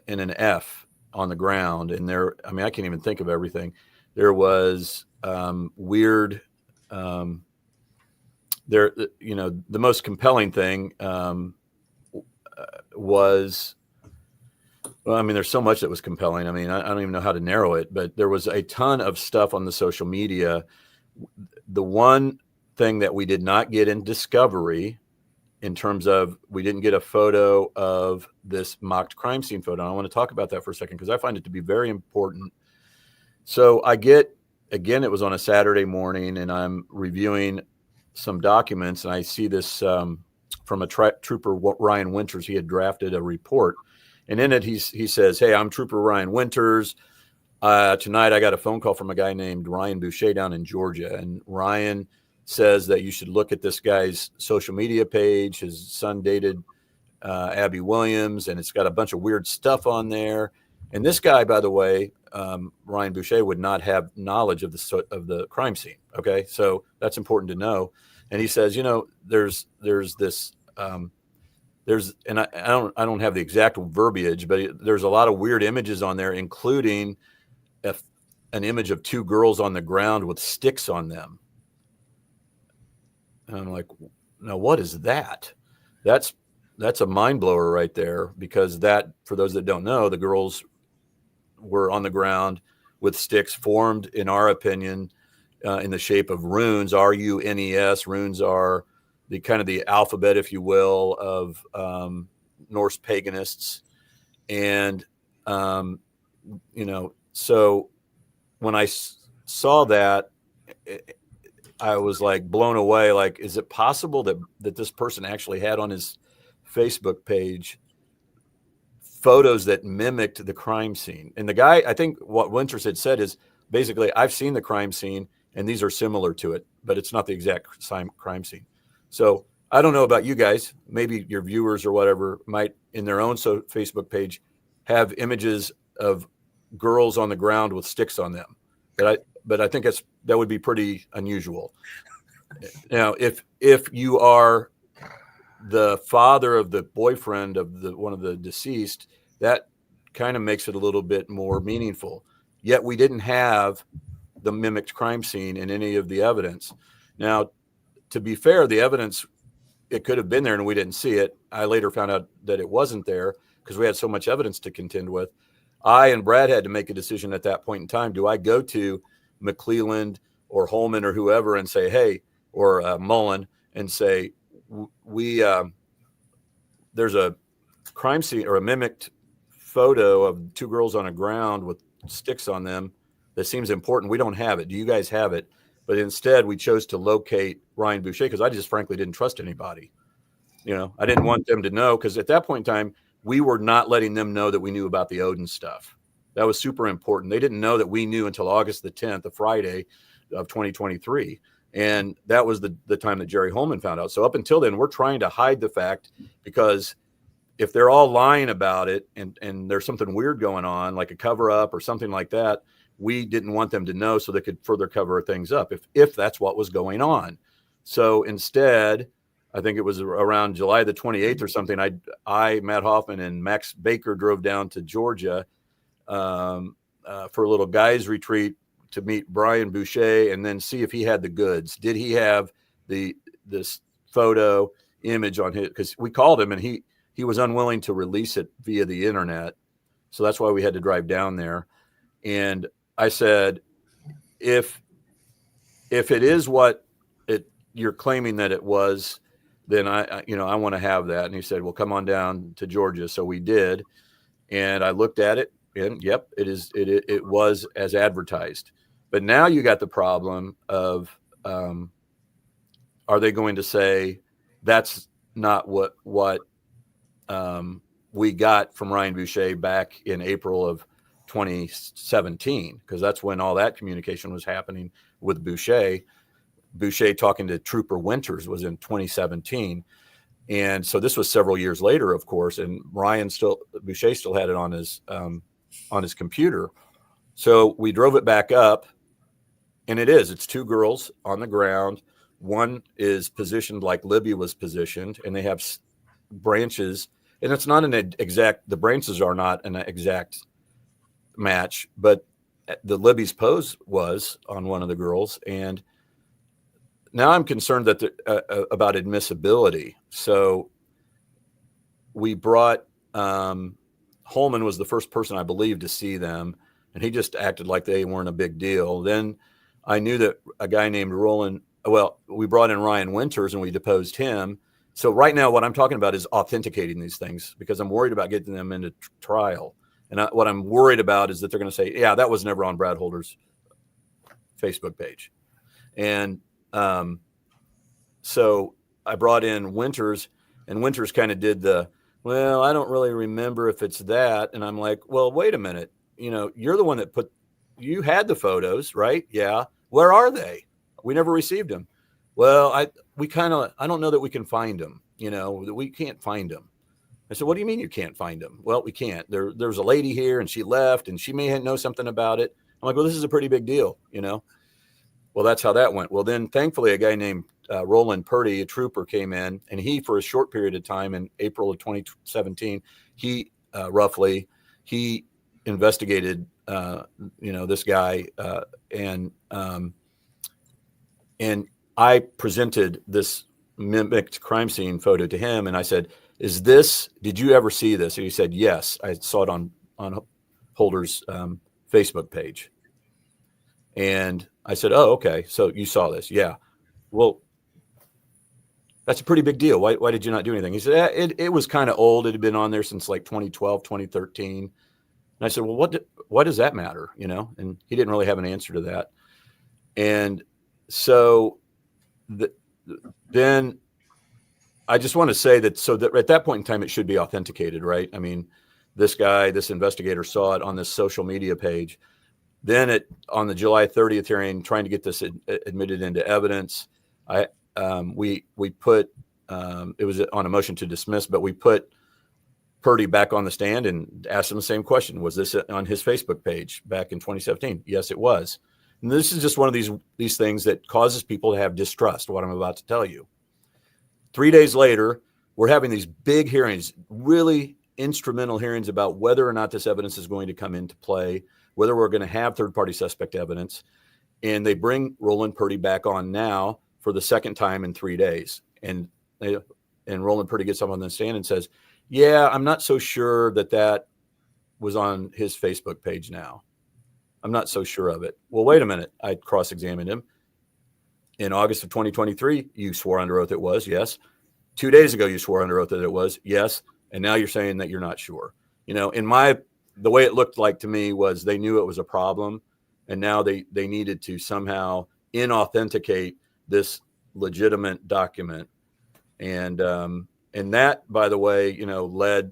an F on the ground, and there. I can't even think of everything. There was weird. The most compelling thing was, there's so much that was compelling. I don't even know how to narrow it, but there was a ton of stuff on the social media. The one thing that we did not get in discovery, in terms of, we didn't get a photo of this mocked crime scene photo. And I want to talk about that for a second, because I find it to be very important. So it was on a Saturday morning, and I'm reviewing some documents, and I see this from a trooper, Ryan Winters. He had drafted a report, and in it he says, "Hey, I'm Trooper Ryan Winters. Tonight I got a phone call from a guy named Ryan Boucher down in Georgia, and Ryan says that you should look at this guy's social media page. His son dated Abby Williams, and it's got a bunch of weird stuff on there. And this guy, by the way, Ryan Boucher, would not have knowledge of the crime scene. Okay, so that's important to know." And he says, there's this, and I don't have the exact verbiage, but there's a lot of weird images on there, including an image of two girls on the ground with sticks on them. And I'm like, now what is that? That's that's a mind blower right there, because that, for those that don't know, the girls were on the ground with sticks formed, in our opinion, in the shape of runes. RUNES. Runes are the kind of the alphabet, if you will, of Norse paganists. And so when I saw that, I was like blown away. Like, is it possible that this person actually had on his Facebook page photos that mimicked the crime scene? And the guy, I think what Winters had said is basically, I've seen the crime scene and these are similar to it, but it's not the exact crime scene. So I don't know about you guys. Maybe your viewers or whatever might, in their own Facebook page, have images of girls on the ground with sticks on them. But I think that would be pretty unusual. Now, if you are the father of the boyfriend of one of the deceased, that kind of makes it a little bit more meaningful. Yet we didn't have the mimicked crime scene in any of the evidence. Now, to be fair, the evidence, it could have been there and we didn't see it. I later found out that it wasn't there because we had so much evidence to contend with. I and Brad had to make a decision at that point in time. Do I go to McClelland or Holman or whoever and say, hey, or Mullen, and say, there's a crime scene or a mimicked photo of two girls on a ground with sticks on them that seems important. We don't have it. Do you guys have it? But instead, we chose to locate Ryan Boucher because I just frankly didn't trust anybody. I didn't want them to know, because at that point in time, we were not letting them know that we knew about the Odin stuff. That was super important. They didn't know that we knew until August the 10th, a Friday of 2023. And that was the time that Jerry Holman found out. So up until then, we're trying to hide the fact, because if they're all lying about it and there's something weird going on, like a cover up or something like that, we didn't want them to know so they could further cover things up if that's what was going on. So instead, I think it was around July the 28th or something, I, Matt Hoffman and Max Baker drove down to Georgia for a little guys retreat to meet Brian Boucher and then see if he had the goods. Did he have this photo image on his, because we called him and he was unwilling to release it via the internet. So that's why we had to drive down there. And I said, if it is what you're claiming that it was, then I want to have that. And he said, well, come on down to Georgia. So we did. And I looked at it and yep, it was as advertised. But now you got the problem of, are they going to say that's not what we got from Ryan Boucher back in April of 2017? Because that's when all that communication was happening with Boucher. Boucher talking to Trooper Winters was in 2017. And so this was several years later, of course, and Boucher still had it on his computer. So we drove it back up, and it's two girls on the ground. One is positioned like Libby was positioned, and they have branches, and it's not the branches are not an exact match, but the Libby's pose was on one of the girls. And now I'm concerned that about admissibility. So we brought Holman was the first person I believe to see them, and he just acted like they weren't a big deal. Then I knew that a guy named Roland. Well, we brought in Ryan Winters and we deposed him. So right now, what I'm talking about is authenticating these things, because I'm worried about getting them into trial. And what I'm worried about is that they're going to say, yeah, that was never on Brad Holder's Facebook page. And so I brought in Winters, and Winters kind of did well, I don't really remember if it's that. And I'm like, well, wait a minute. You're the one that you had the photos, right? Yeah. Where are they? We never received them. Well, I don't know that we can find them. We can't find them. I said, what do you mean you can't find them? Well, we can't. There's a lady here and she left and she may know something about it. I'm like, well, this is a pretty big deal, Well, that's how that went. Well, then thankfully a guy named Roland Purdy, a trooper, came in, and he, for a short period of time in April of 2017, he investigated, this guy, and I presented this mimicked crime scene photo to him, and I said, did you ever see this? And he said, yes, I saw it on Holder's Facebook page. And I said, oh, okay. So you saw this. Yeah. Well, that's a pretty big deal. Why did you not do anything? He said, it was kind of old. It had been on there since like 2012, 2013. And I said, well, what does that matter? You know? And he didn't really have an answer to that. And so then I just want to say that, so that at that point in time, it should be authenticated, right? I mean, this investigator saw it on this social media page. Then on the July 30th hearing, trying to get this admitted into evidence, we put, it was on a motion to dismiss, but we put Purdy back on the stand and asked him the same question. Was this on his Facebook page back in 2017? Yes, it was. And this is just one of these things that causes people to have distrust, what I'm about to tell you. 3 days later, we're having these big hearings, really instrumental hearings about whether or not this evidence is going to come into play, whether we're going to have third-party suspect evidence. And they bring Roland Purdy back on now for the second time in 3 days. And Roland Purdy gets up on the stand and says, yeah, I'm not so sure that was on his Facebook page now. I'm not so sure of it. Well, wait a minute. I cross-examined him. In August of 2023, you swore under oath it was, yes. 2 days ago, you swore under oath that it was, yes. And now you're saying that you're not sure. You know, the way it looked like to me was they knew it was a problem, and now they needed to somehow inauthenticate this legitimate document. And that, by the way, you know,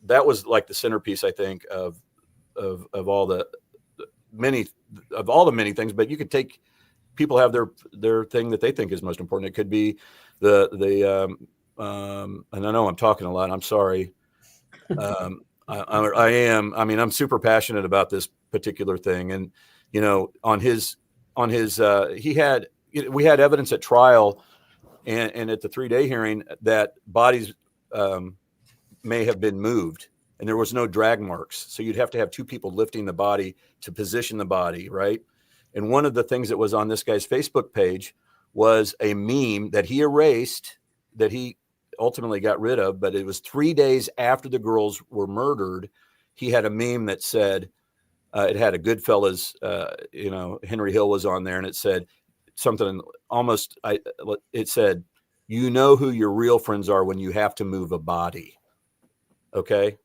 that was like the centerpiece, I think, of all the many things. But you could take, people have their thing that they think is most important. It could be and I know I'm talking a lot. I'm sorry. I am. I mean, I'm super passionate about this particular thing. And, you know, we had evidence at trial and at the 3-day hearing that bodies may have been moved, and there was no drag marks. So you'd have to have two people lifting the body to position the body, right? And one of the things that was on this guy's Facebook page was a meme that he erased, that he ultimately got rid of, but it was 3 days after the girls were murdered. He had a meme that said, it had a Goodfellas, you know, Henry Hill was on there, and it said something almost, it said, you know who your real friends are when you have to move a body. Okay.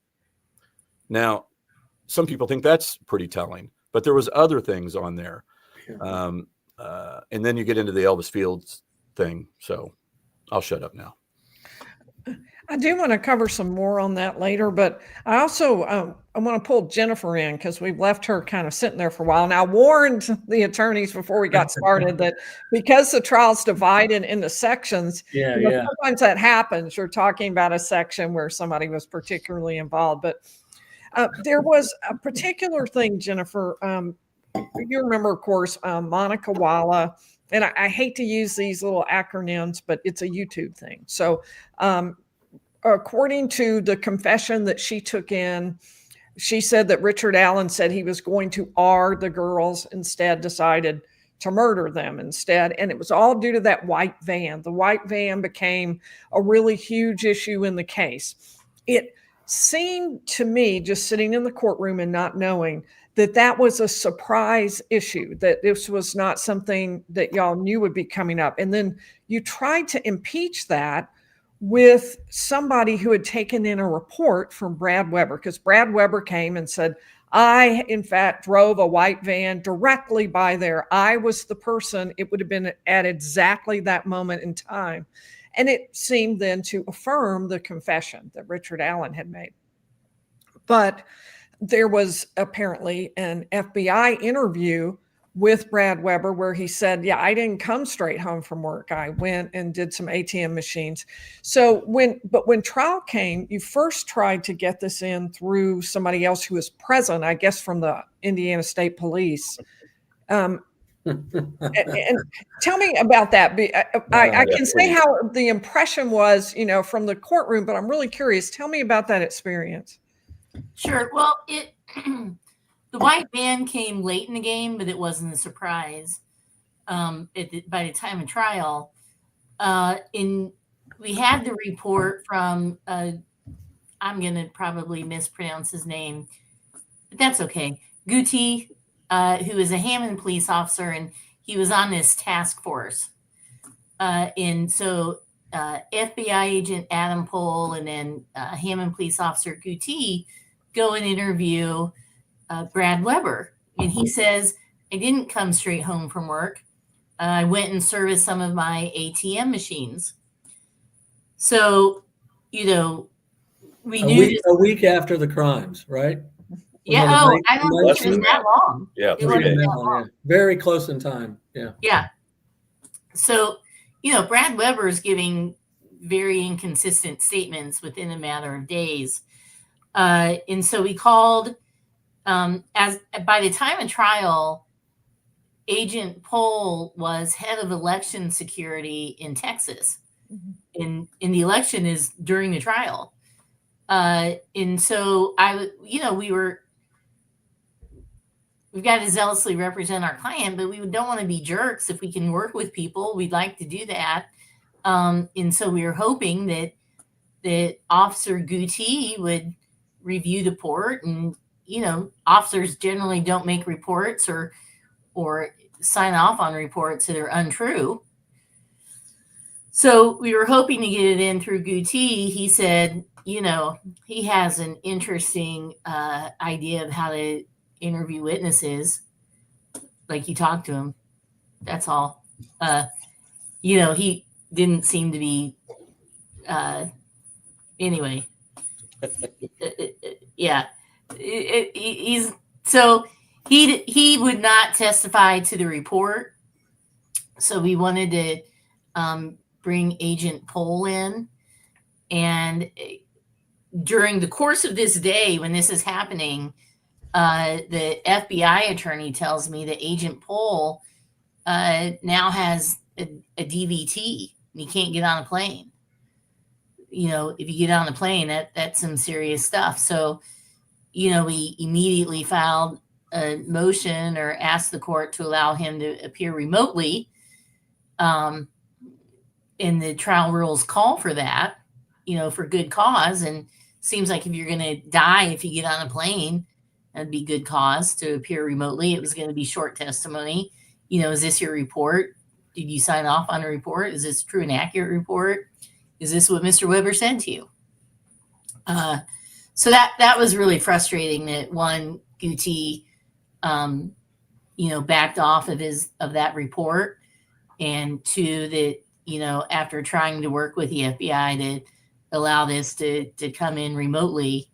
Now, some people think that's pretty telling, but there was other things on there. And then you get into the Elvis Fields thing. So I'll shut up now. I do want to cover some more on that later, but I also I want to pull Jennifer in because we've left her kind of sitting there for a while. And I warned the attorneys before we got started that because the trial's divided into sections, sometimes that happens. You're talking about a section where somebody was particularly involved, but there was a particular thing, Jennifer. You remember, of course, Monica Walla, and I hate to use these little acronyms, but it's a YouTube thing. So according to the confession that she took in, she said that Richard Allen said he was going to R the girls, instead decided to murder them instead. And it was all due to that white van. The white van became a really huge issue in the case. It seemed to me, just sitting in the courtroom and not knowing, that was a surprise issue, that this was not something that y'all knew would be coming up. And then you tried to impeach that with somebody who had taken in a report from Brad Weber, because Brad Weber came and said, I, in fact, drove a white van directly by there. I was the person. It would have been at exactly that moment in time. And it seemed then to affirm the confession that Richard Allen had made. But there was apparently an FBI interview with Brad Weber where he said, yeah, I didn't come straight home from work. I went and did some ATM machines. So when trial came, you first tried to get this in through somebody else who was present, I guess from the Indiana State Police. And tell me about that. I can say how the impression was, you know, from the courtroom, but I'm really curious. Tell me about that experience. Sure. Well, the white van came late in the game, but it wasn't a surprise by the time of trial. In we had the report from, I'm going to probably mispronounce his name, but that's okay. Guti, who is a Hammond police officer, and he was on this task force. And so FBI agent Adam Pohl and then Hammond police officer Guti go and interview Brad Weber. And he says, I didn't come straight home from work. I went and serviced some of my ATM machines. So, we knew a week after the crimes, right? Yeah. Oh, I don't think it was that long. Yeah. It wasn't that long. Yeah. Very close in time. Yeah. Yeah. So, Brad Weber is giving very inconsistent statements within a matter of days. And so we called, as by the time of trial, Agent Pohl was head of election security in Texas. Mm-hmm. And the election is during the trial. And so we've got to zealously represent our client, but we don't want to be jerks. If we can work with people, we'd like to do that. And so we were hoping that Officer Guti would review the report, and officers generally don't make reports or sign off on reports that are untrue. So we were hoping to get it in through Guti. He said, he has an interesting idea of how to interview witnesses. Like, you talk to him. That's all. He didn't seem to be. Anyway. Yeah. He's so he would not testify to the report. So we wanted to bring Agent Pohl in, and during the course of this day, when this is happening, the FBI attorney tells me that Agent Pohl now has a DVT and he can't get on a plane. If you get on a plane, that's some serious stuff. So, we immediately filed a motion or asked the court to allow him to appear remotely. And the trial rules call for that, for good cause. And seems like if you're going to die if you get on a plane, that'd be good cause to appear remotely. It was going to be short testimony. Is this your report? Did you sign off on a report? Is this true and accurate report? Is this what Mr. Weber said to you? So that was really frustrating that one, Guti, backed off of that report, and two, that, after trying to work with the FBI to allow this to come in remotely.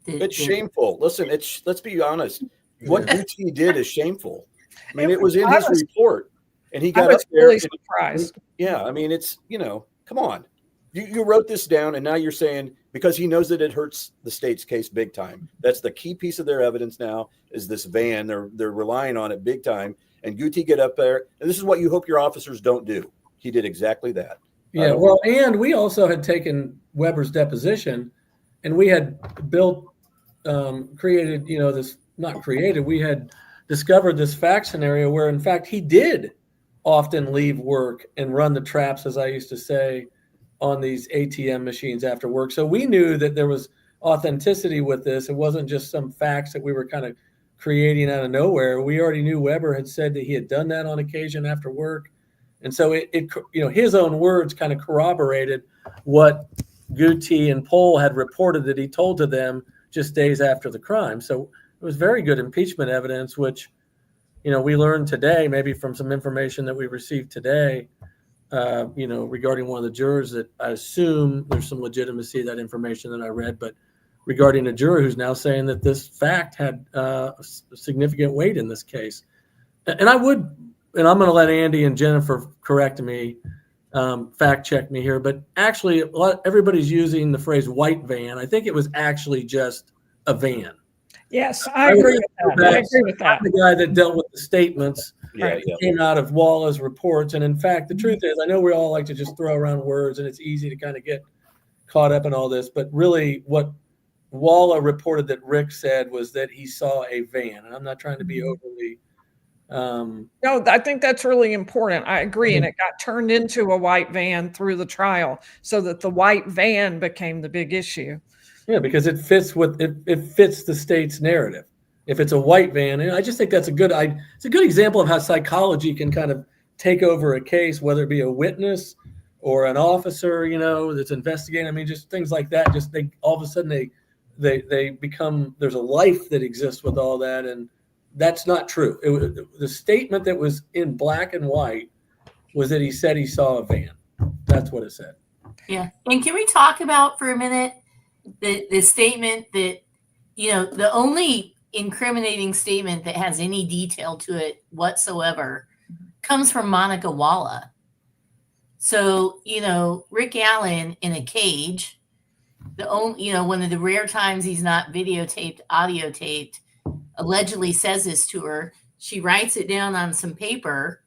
It's shameful. Listen, let's be honest. What Guti did is shameful. I mean, it was in his report, and he got up there. Really surprised. Yeah, I mean, it's come on. You wrote this down, and now you're saying because he knows that it hurts the state's case big time. That's the key piece of their evidence now is this van. They're relying on it big time. And Guti get up there, and this is what you hope your officers don't do. He did exactly that. Yeah, well, and we also had taken Weber's deposition, and we had created, we had discovered this fact scenario where, in fact, he did often leave work and run the traps, as I used to say, on these ATM machines after work. So we knew that there was authenticity with this. It wasn't just some facts that we were kind of creating out of nowhere. We already knew Weber had said that he had done that on occasion after work. And so it his own words kind of corroborated what Guti and Pohl had reported that he told to them just days after the crime. So it was very good impeachment evidence, which, we learned today, maybe from some information that we received today, regarding one of the jurors that I assume there's some legitimacy to that information that I read, but regarding a juror who's now saying that this fact had significant weight in this case. And I'm going to let Andy and Jennifer correct me, fact check me here, but actually everybody's using the phrase white van. I think it was actually just a van. Yes, I agree with that. I agree with that. The guy that dealt with the statements Yeah. came out of Walla's reports. And in fact, the truth is, I know we all like to just throw around words and it's easy to kind of get caught up in all this, but really what Walla reported that Rick said was that he saw a van. And I'm not trying to be overly No, I think that's really important. I agree. And it got turned into a white van through the trial so that the white van became the big issue. Yeah, because it fits it fits the state's narrative. If it's a white van, and I just think that's it's a good example of how psychology can kind of take over a case, whether it be a witness or an officer, that's investigating. I mean, just things like that. Just they all of a sudden they become, there's a life that exists with all that, and that's not true. The statement that was in black and white was that he said he saw a van. That's what it said. Yeah. And can we talk about for a minute the statement that, the only incriminating statement that has any detail to it whatsoever comes from Monica Walla. So, Rick Allen in a cage, one of the rare times he's not videotaped, audio taped, allegedly says this to her. She writes it down on some paper,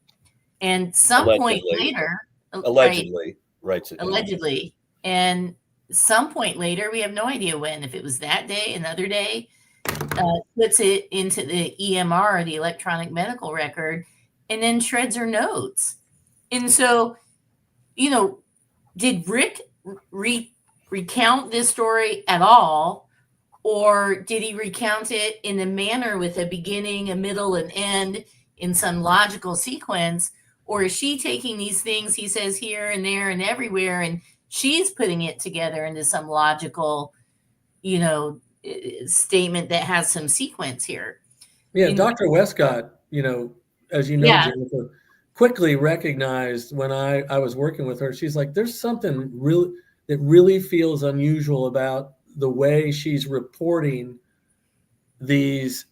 and point later, allegedly writes it down. Allegedly. And some point later, we have no idea when, if it was that day, another day, puts it into the EMR, the electronic medical record, and then shreds her notes. And so, did Rick recount this story at all? Or did he recount it in a manner with a beginning, a middle, and end in some logical sequence? Or is she taking these things he says here and there and everywhere, and she's putting it together into some logical, statement that has some sequence here? Yeah, Dr. Westcott, as Jennifer, quickly recognized when I was working with her, she's like, there's something that really feels unusual about the way she's reporting these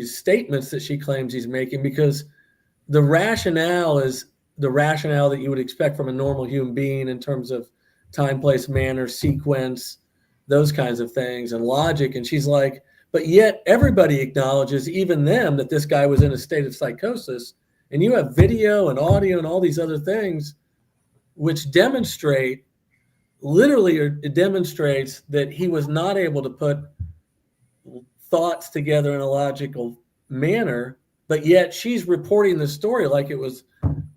statements that she claims he's making, because the rationale is the rationale that you would expect from a normal human being in terms of time, place, manner, sequence, those kinds of things, and logic. And she's like, but yet everybody acknowledges, even them, that this guy was in a state of psychosis. And you have video and audio and all these other things which demonstrates that he was not able to put thoughts together in a logical manner, but yet she's reporting the story like it was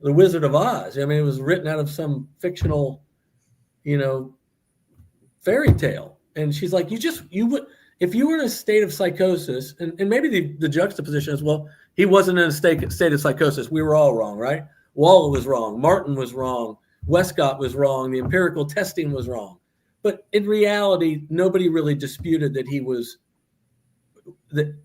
the Wizard of Oz. I mean, it was written out of some fictional, fairy tale. And she's like, you would, if you were in a state of psychosis, and maybe the juxtaposition is, well, he wasn't in a state of psychosis. We were all wrong, right? Walla was wrong. Martin was wrong. Westcott was wrong. The empirical testing was wrong. But in reality, nobody really disputed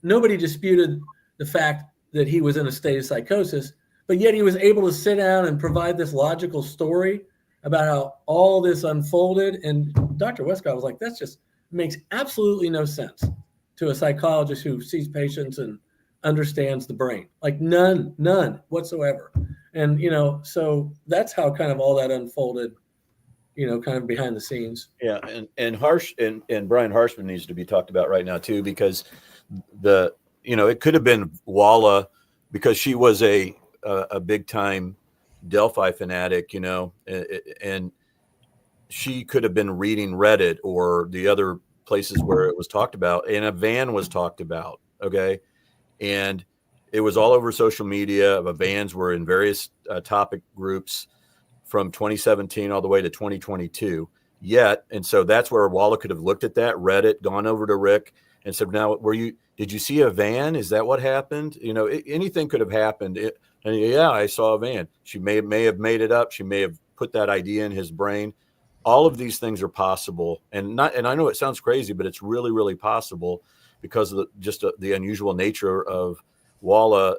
nobody disputed the fact that he was in a state of psychosis, but yet he was able to sit down and provide this logical story about how all this unfolded. And Dr. Westcott was like, that just makes absolutely no sense to a psychologist who sees patients and understands the brain. Like none whatsoever. And, so that's how kind of all that unfolded, kind of behind the scenes. Yeah. And Brian Harshman needs to be talked about right now too, because it could have been Walla, because she was a big time Delphi fanatic, and she could have been reading Reddit or the other places where it was talked about, and a van was talked about. Okay. And it was all over social media. The vans were in various topic groups from 2017 all the way to 2022 yet. And so that's where Walla could have looked at that, read it, gone over to Rick and said, now, did you see a van? Is that what happened? Anything could have happened. And yeah, I saw a van. She may have made it up. She may have put that idea in his brain. All of these things are possible. And I know it sounds crazy, but it's really, really possible because of the unusual nature of Walla,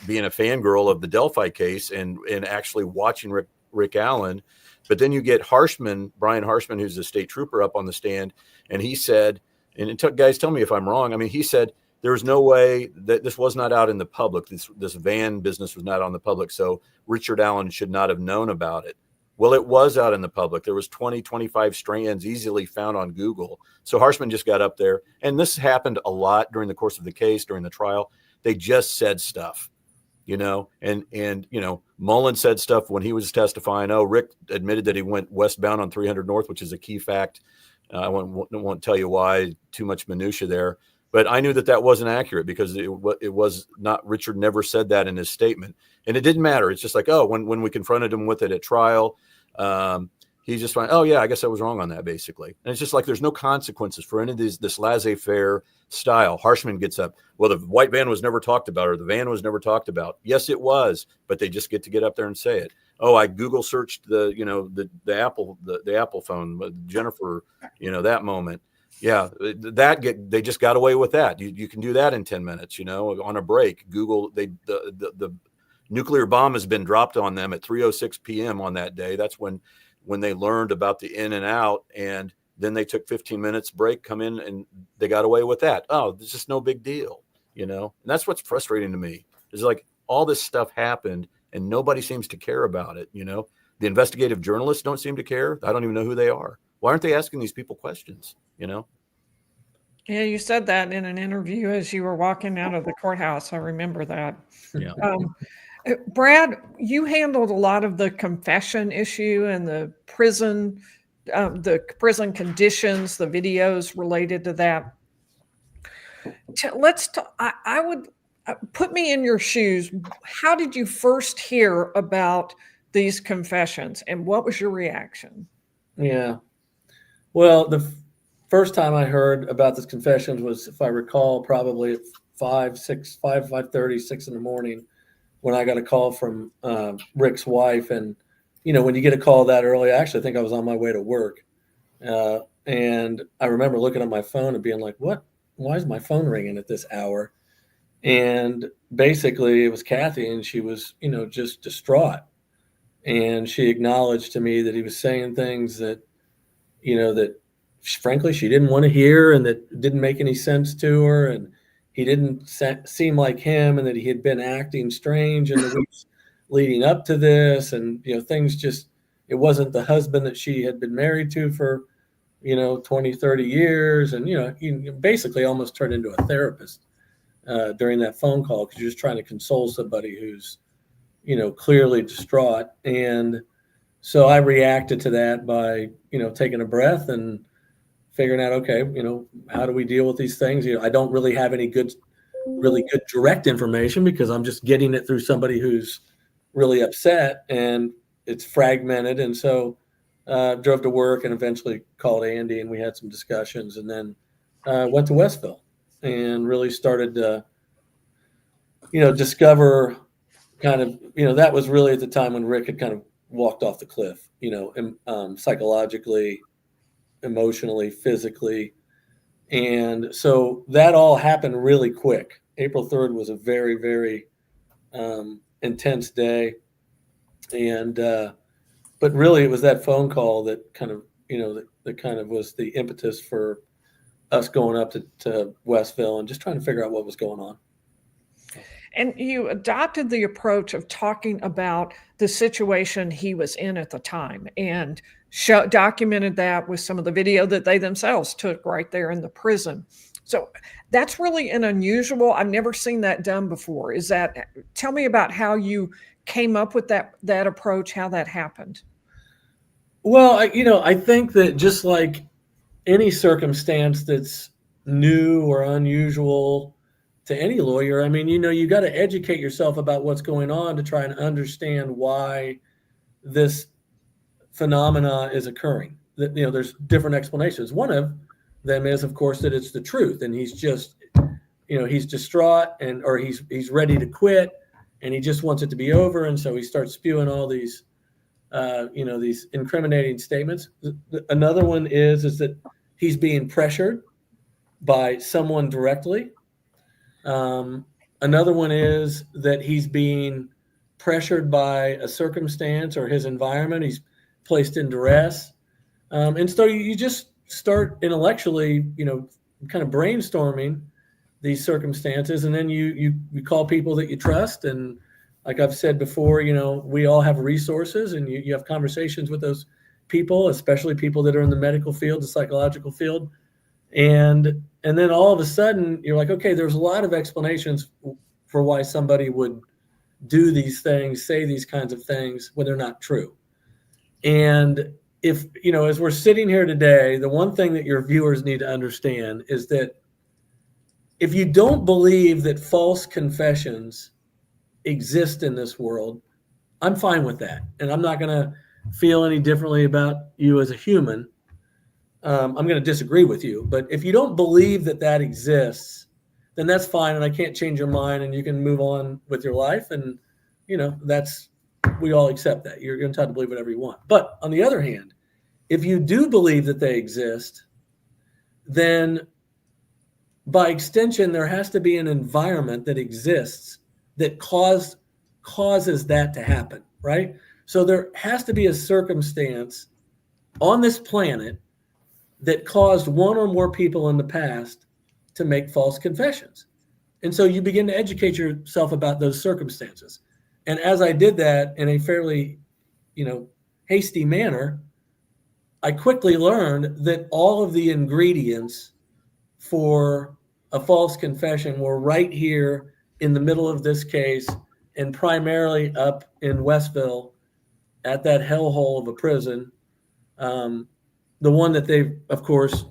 being a fangirl of the Delphi case and actually watching Rick Allen. But then you get Brian Harshman, who's a state trooper, up on the stand, and he said, guys, tell me if I'm wrong. I mean, he said there was no way that this was not out in the public. This van business was not on the public. So Richard Allen should not have known about it. Well, it was out in the public. There was 25 strands easily found on Google. So Harshman just got up there, and this happened a lot during the course of the case, during the trial. They just said stuff, and Mullen said stuff when he was testifying. Oh, Rick admitted that he went westbound on 300 North, which is a key fact. I won't tell you why, too much minutia there. But I knew that that wasn't accurate because it was not. Richard never said that in his statement, and it didn't matter. It's just like, oh, when we confronted him with it at trial, he's just like, oh yeah, I guess I was wrong on that, basically. And it's just like there's no consequences for any of this laissez-faire style. Harshman gets up. Well, the white van was never talked about, or the van was never talked about. Yes, it was, but they just get up there and say it. Oh, I Google searched the Apple phone, Jennifer, that moment. Yeah, they just got away with that. You can do that in 10 minutes, on a break. Google, the nuclear bomb has been dropped on them at 3:06 p.m. on that day. That's when they learned about the in and out, and then they took 15 minutes break, come in, and they got away with that. Oh, it's just no big deal, And that's what's frustrating to me. Is like all this stuff happened and nobody seems to care about it. The investigative journalists don't seem to care. I don't even know who they are. Why aren't they asking these people questions? Yeah, you said that in an interview as you were walking out of the courthouse. I remember that. Yeah. Brad, you handled a lot of the confession issue and the prison conditions, the videos related to that. Let's talk. I would put me in your shoes. How did you first hear about these confessions, and what was your reaction? Yeah. Well, the first time I heard about this confessions was, if I recall, probably at 5:30, 6 in the morning, when I got a call from Rick's wife. And, when you get a call that early, I actually think I was on my way to work. And I remember looking at my phone and being like, what? Why is my phone ringing at this hour? And basically it was Kathy, and she was, just distraught. And she acknowledged to me that he was saying things that, that frankly she didn't want to hear, and that didn't make any sense to her. And he didn't seem like him, and that he had been acting strange in the weeks leading up to this. And, things just, it wasn't the husband that she had been married to for, 20, 30 years. And, he basically almost turned into a therapist during that phone call, because you're just trying to console somebody who's, clearly distraught. And so I reacted to that by, taking a breath and figuring out, okay, how do we deal with these things? I don't really have any really good direct information, because I'm just getting it through somebody who's really upset, and it's fragmented. And so drove to work and eventually called Andy, and we had some discussions, and then went to Westville and really started to, discover kind of, that was really at the time when Rick had kind of walked off the cliff, psychologically, emotionally, physically. And so that all happened really quick. April 3rd was a very, very intense day. And, but really it was that phone call that kind of, that kind of was the impetus for us going up to Westville and just trying to figure out what was going on. And you adopted the approach of talking about the situation he was in at the time, and documented that with some of the video that they themselves took right there in the prison. So that's really an unusual, I've never seen that done before. Tell me about how you came up with that approach, how that happened. Well, I think that just like any circumstance that's new or unusual to any lawyer, I mean, you got to educate yourself about what's going on to try and understand why this phenomena is occurring. That, there's different explanations. One of them is, of course, that it's the truth, and he's just, he's distraught, or he's ready to quit, and he just wants it to be over, and so he starts spewing all these, these incriminating statements. Another one is that he's being pressured by someone directly. Another one is that he's being pressured by a circumstance or his environment. He's placed in duress. And so you just start intellectually, kind of brainstorming these circumstances. And then you call people that you trust. And like I've said before, we all have resources, and you have conversations with those people, especially people that are in the medical field, the psychological field. And then all of a sudden you're like, okay, there's a lot of explanations for why somebody would do these things, say these kinds of things when they're not true. And if, as we're sitting here today, the one thing that your viewers need to understand is that if you don't believe that false confessions exist in this world, I'm fine with that. And I'm not going to feel any differently about you as a human. I'm going to disagree with you. But if you don't believe that that exists, then that's fine. And I can't change your mind, and you can move on with your life. And, we all accept that. You're entitled to believe whatever you want. But on the other hand, if you do believe that they exist, then by extension, there has to be an environment that exists that causes that to happen, right? So there has to be a circumstance on this planet that caused one or more people in the past to make false confessions. And so you begin to educate yourself about those circumstances. And as I did that in a fairly, hasty manner, I quickly learned that all of the ingredients for a false confession were right here in the middle of this case, and primarily up in Westville at that hellhole of a prison. The one that they've, of course,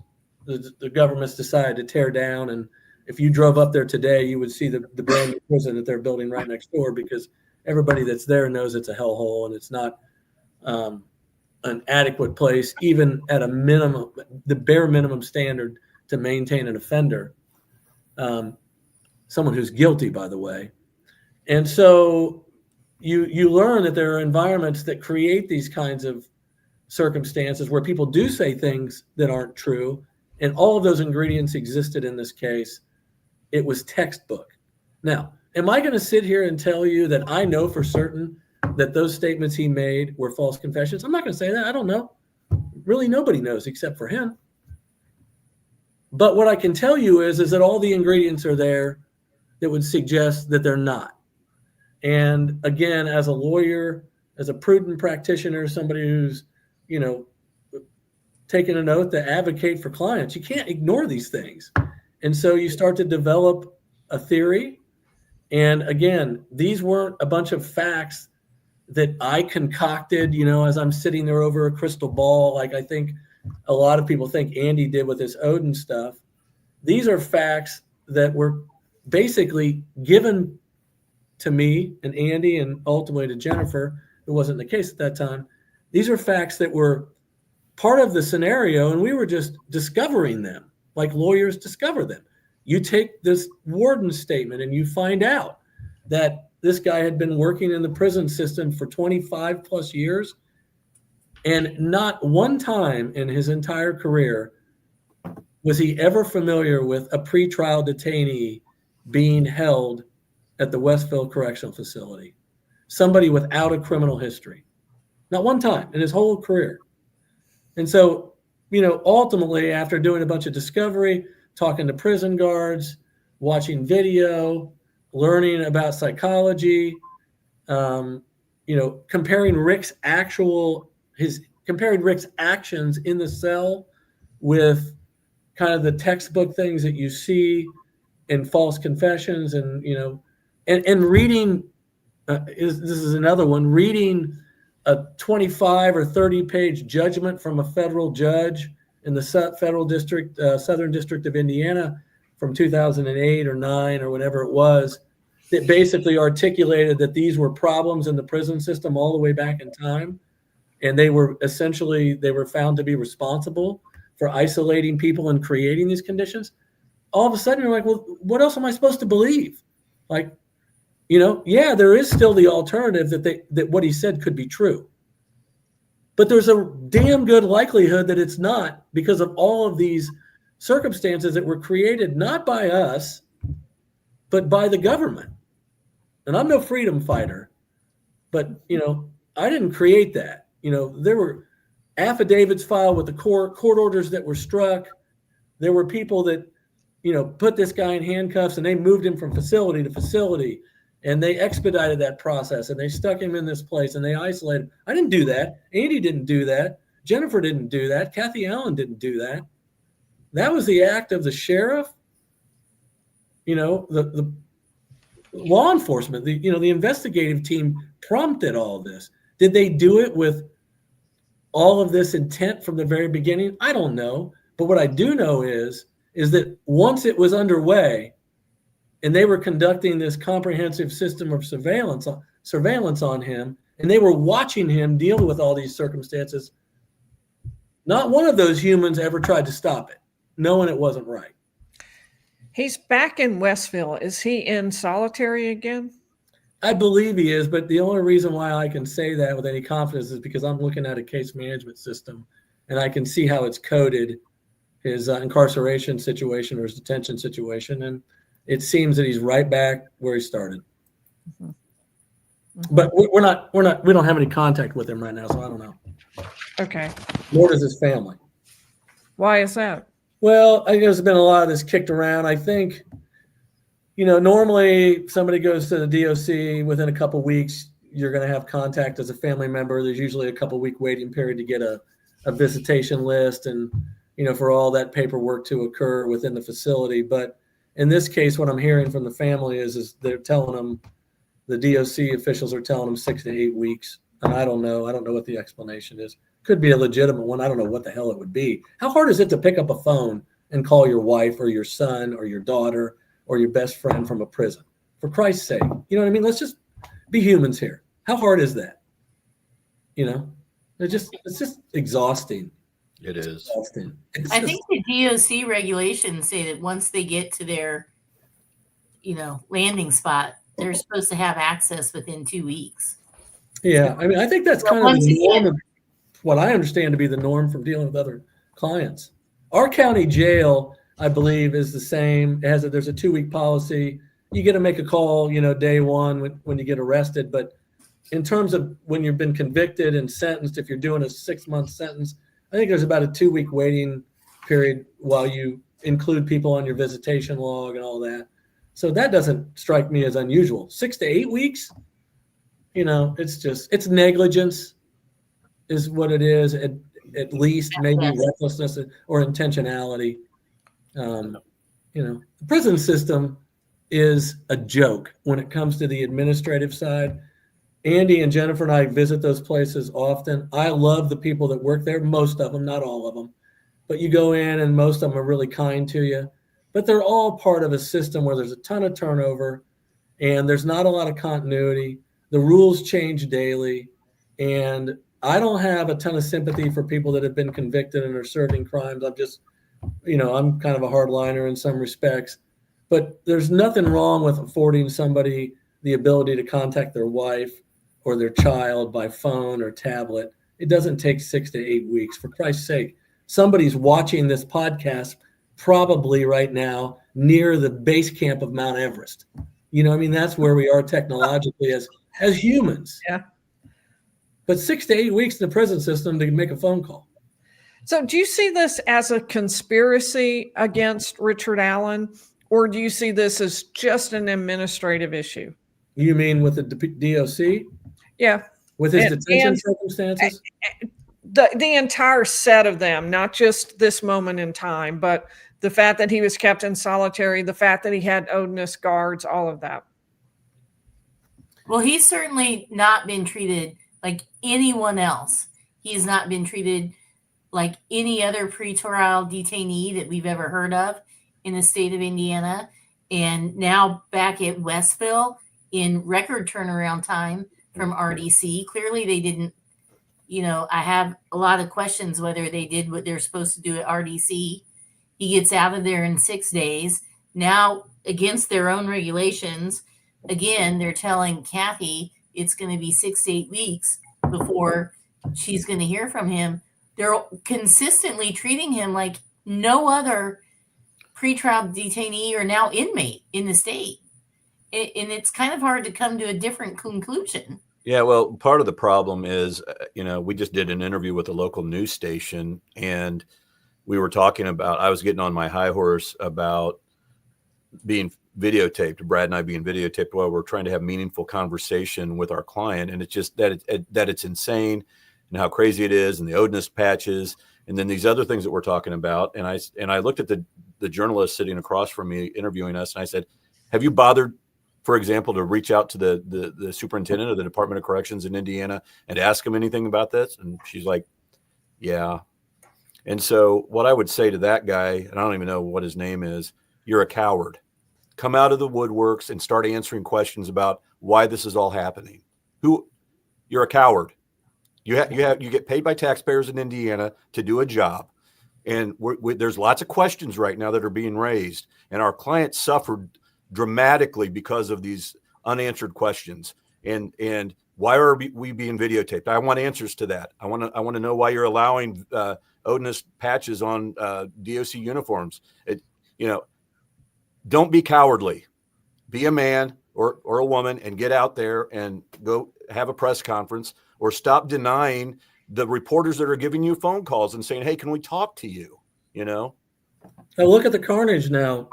the government's decided to tear down. And if you drove up there today, you would see the brand new prison that they're building right next door, because everybody that's there knows it's a hellhole and it's not an adequate place, even at a minimum, the bare minimum standard to maintain an offender, someone who's guilty, by the way. And so you learn that there are environments that create these kinds of circumstances where people do say things that aren't true, and all of those ingredients existed in this case. It was textbook. Now, am I going to sit here and tell you that I know for certain that those statements he made were false confessions? I'm not going to say that. I don't know. Really, nobody knows except for him. But what I can tell you is that all the ingredients are there that would suggest that they're not. And again, as a lawyer, as a prudent practitioner, somebody who's, taken an oath to advocate for clients, you can't ignore these things. And so you start to develop a theory. And again, these weren't a bunch of facts that I concocted, as I'm sitting there over a crystal ball, like I think a lot of people think Andy did with his Odin stuff. These are facts that were basically given to me and Andy, and ultimately to Jennifer, who wasn't the case at that time. These are facts that were part of the scenario, and we were just discovering them, like lawyers discover them. You take this warden statement and you find out that this guy had been working in the prison system for 25 plus years, and not one time in his entire career was he ever familiar with a pretrial detainee being held at the Westville Correctional Facility, somebody without a criminal history. Not one time in his whole career. And so, ultimately, after doing a bunch of discovery, talking to prison guards, watching video, learning about psychology, comparing Rick's actions in the cell with kind of the textbook things that you see in false confessions, and reading, this is another one, reading a 25 or 30 page judgment from a federal judge in the federal district, Southern District of Indiana from 2008 or 9 or whatever it was, that basically articulated that these were problems in the prison system all the way back in time. And they were found to be responsible for isolating people and creating these conditions. All of a sudden you're like, well, what else am I supposed to believe? Like, there is still the alternative that what he said could be true. But there's a damn good likelihood that it's not, because of all of these circumstances that were created not by us, but by the government. And I'm no freedom fighter, but, I didn't create that. There were affidavits filed with the court orders that were struck. There were people that, put this guy in handcuffs, and they moved him from facility to facility. And they expedited that process, and they stuck him in this place, and they isolated him. I didn't do that. Andy didn't do that. Jennifer didn't do that. Kathy Allen didn't do that. That was the act of the sheriff, the law enforcement, the investigative team prompted all of this. Did they do it with all of this intent from the very beginning? I don't know. But what I do know is that once it was underway, and they were conducting this comprehensive system of surveillance on him, and they were watching him deal with all these circumstances. Not one of those humans ever tried to stop it, knowing it wasn't right. He's back in Westville. Is he in solitary again? I believe he is, but the only reason why I can say that with any confidence is because I'm looking at a case management system, and I can see how it's coded, his incarceration situation or his detention situation, and it seems that he's right back where he started. Mm-hmm. Mm-hmm. But we don't have any contact with him right now, so I don't know. Okay. Nor does his family. Why is that? Well, I think there's been a lot of this kicked around. I think, normally somebody goes to the DOC within a couple of weeks, you're going to have contact as a family member. There's usually a couple week waiting period to get a visitation list and, for all that paperwork to occur within the facility. But in this case, what I'm hearing from the family is they're telling them, the DOC officials are telling them 6 to 8 weeks. And I don't know. I don't know what the explanation is. Could be a legitimate one. I don't know what the hell it would be. How hard is it to pick up a phone and call your wife or your son or your daughter or your best friend from a prison? For Christ's sake, you know what I mean? Let's just be humans here. How hard is that? It's just exhausting. It is. Exhausting. I think the DOC regulations say that once they get to their, landing spot, they're supposed to have access within 2 weeks. Yeah, I mean, I think that's kind of the norm of what I understand to be the norm from dealing with other clients. Our county jail, I believe, is the same. There's a 2-week policy. You get to make a call, day one when you get arrested. But in terms of when you've been convicted and sentenced, if you're doing a 6-month sentence, I think there's about a 2-week waiting period while you include people on your visitation log and all that. So that doesn't strike me as unusual. 6 to 8 weeks, it's negligence is what it is. At least maybe recklessness or intentionality. The prison system is a joke when it comes to the administrative side. Andy and Jennifer and I visit those places often. I love the people that work there, most of them, not all of them. But you go in and most of them are really kind to you. But they're all part of a system where there's a ton of turnover and there's not a lot of continuity. The rules change daily. And I don't have a ton of sympathy for people that have been convicted and are serving crimes. I'm just, I'm kind of a hardliner in some respects. But there's nothing wrong with affording somebody the ability to contact their wife or their child by phone or tablet. It doesn't take 6 to 8 weeks. For Christ's sake, somebody's watching this podcast probably right now near the base camp of Mount Everest. That's where we are technologically as humans. Yeah. But 6 to 8 weeks in the prison system to make a phone call. So do you see this as a conspiracy against Richard Allen, or do you see this as just an administrative issue? You mean with the DOC? Yeah. With his detention circumstances? The entire set of them, not just this moment in time, but the fact that he was kept in solitary, the fact that he had Odinist guards, all of that. Well, he's certainly not been treated like anyone else. He has not been treated like any other pretrial detainee that we've ever heard of in the state of Indiana. And now back at Westville in record turnaround time from RDC. Clearly they didn't, I have a lot of questions whether they did what they're supposed to do at RDC. He gets out of there in 6 days. Now, against their own regulations, again, they're telling Kathy it's going to be 6 to 8 weeks before she's going to hear from him. They're consistently treating him like no other pretrial detainee or now inmate in the state. And it's kind of hard to come to a different conclusion. Yeah, well, part of the problem is, we just did an interview with a local news station, and we were talking about, I was getting on my high horse about being videotaped, Brad and I being videotaped while we're trying to have meaningful conversation with our client. And it's just that it's insane and how crazy it is, and the Odinist patches, and then these other things that we're talking about. And I looked at the journalist sitting across from me interviewing us, and I said, have you bothered, for example, to reach out to the superintendent of the Department of Corrections in Indiana and ask him anything about this? And she's like, yeah. And so what I would say to that guy, and I don't even know what his name is, you're a coward. come out of the woodworks and start answering questions about why this is all happening. You're a coward. You get paid by taxpayers in Indiana to do a job. And there's lots of questions right now that are being raised, and our clients suffered dramatically because of these unanswered questions. And why are we being videotaped? I want answers to that. I want to know why you're allowing Odinist patches on DOC uniforms. Don't be cowardly. Be a man or a woman and get out there and go have a press conference, or stop denying the reporters that are giving you phone calls and saying, hey, can we talk to you? Now look at the carnage now.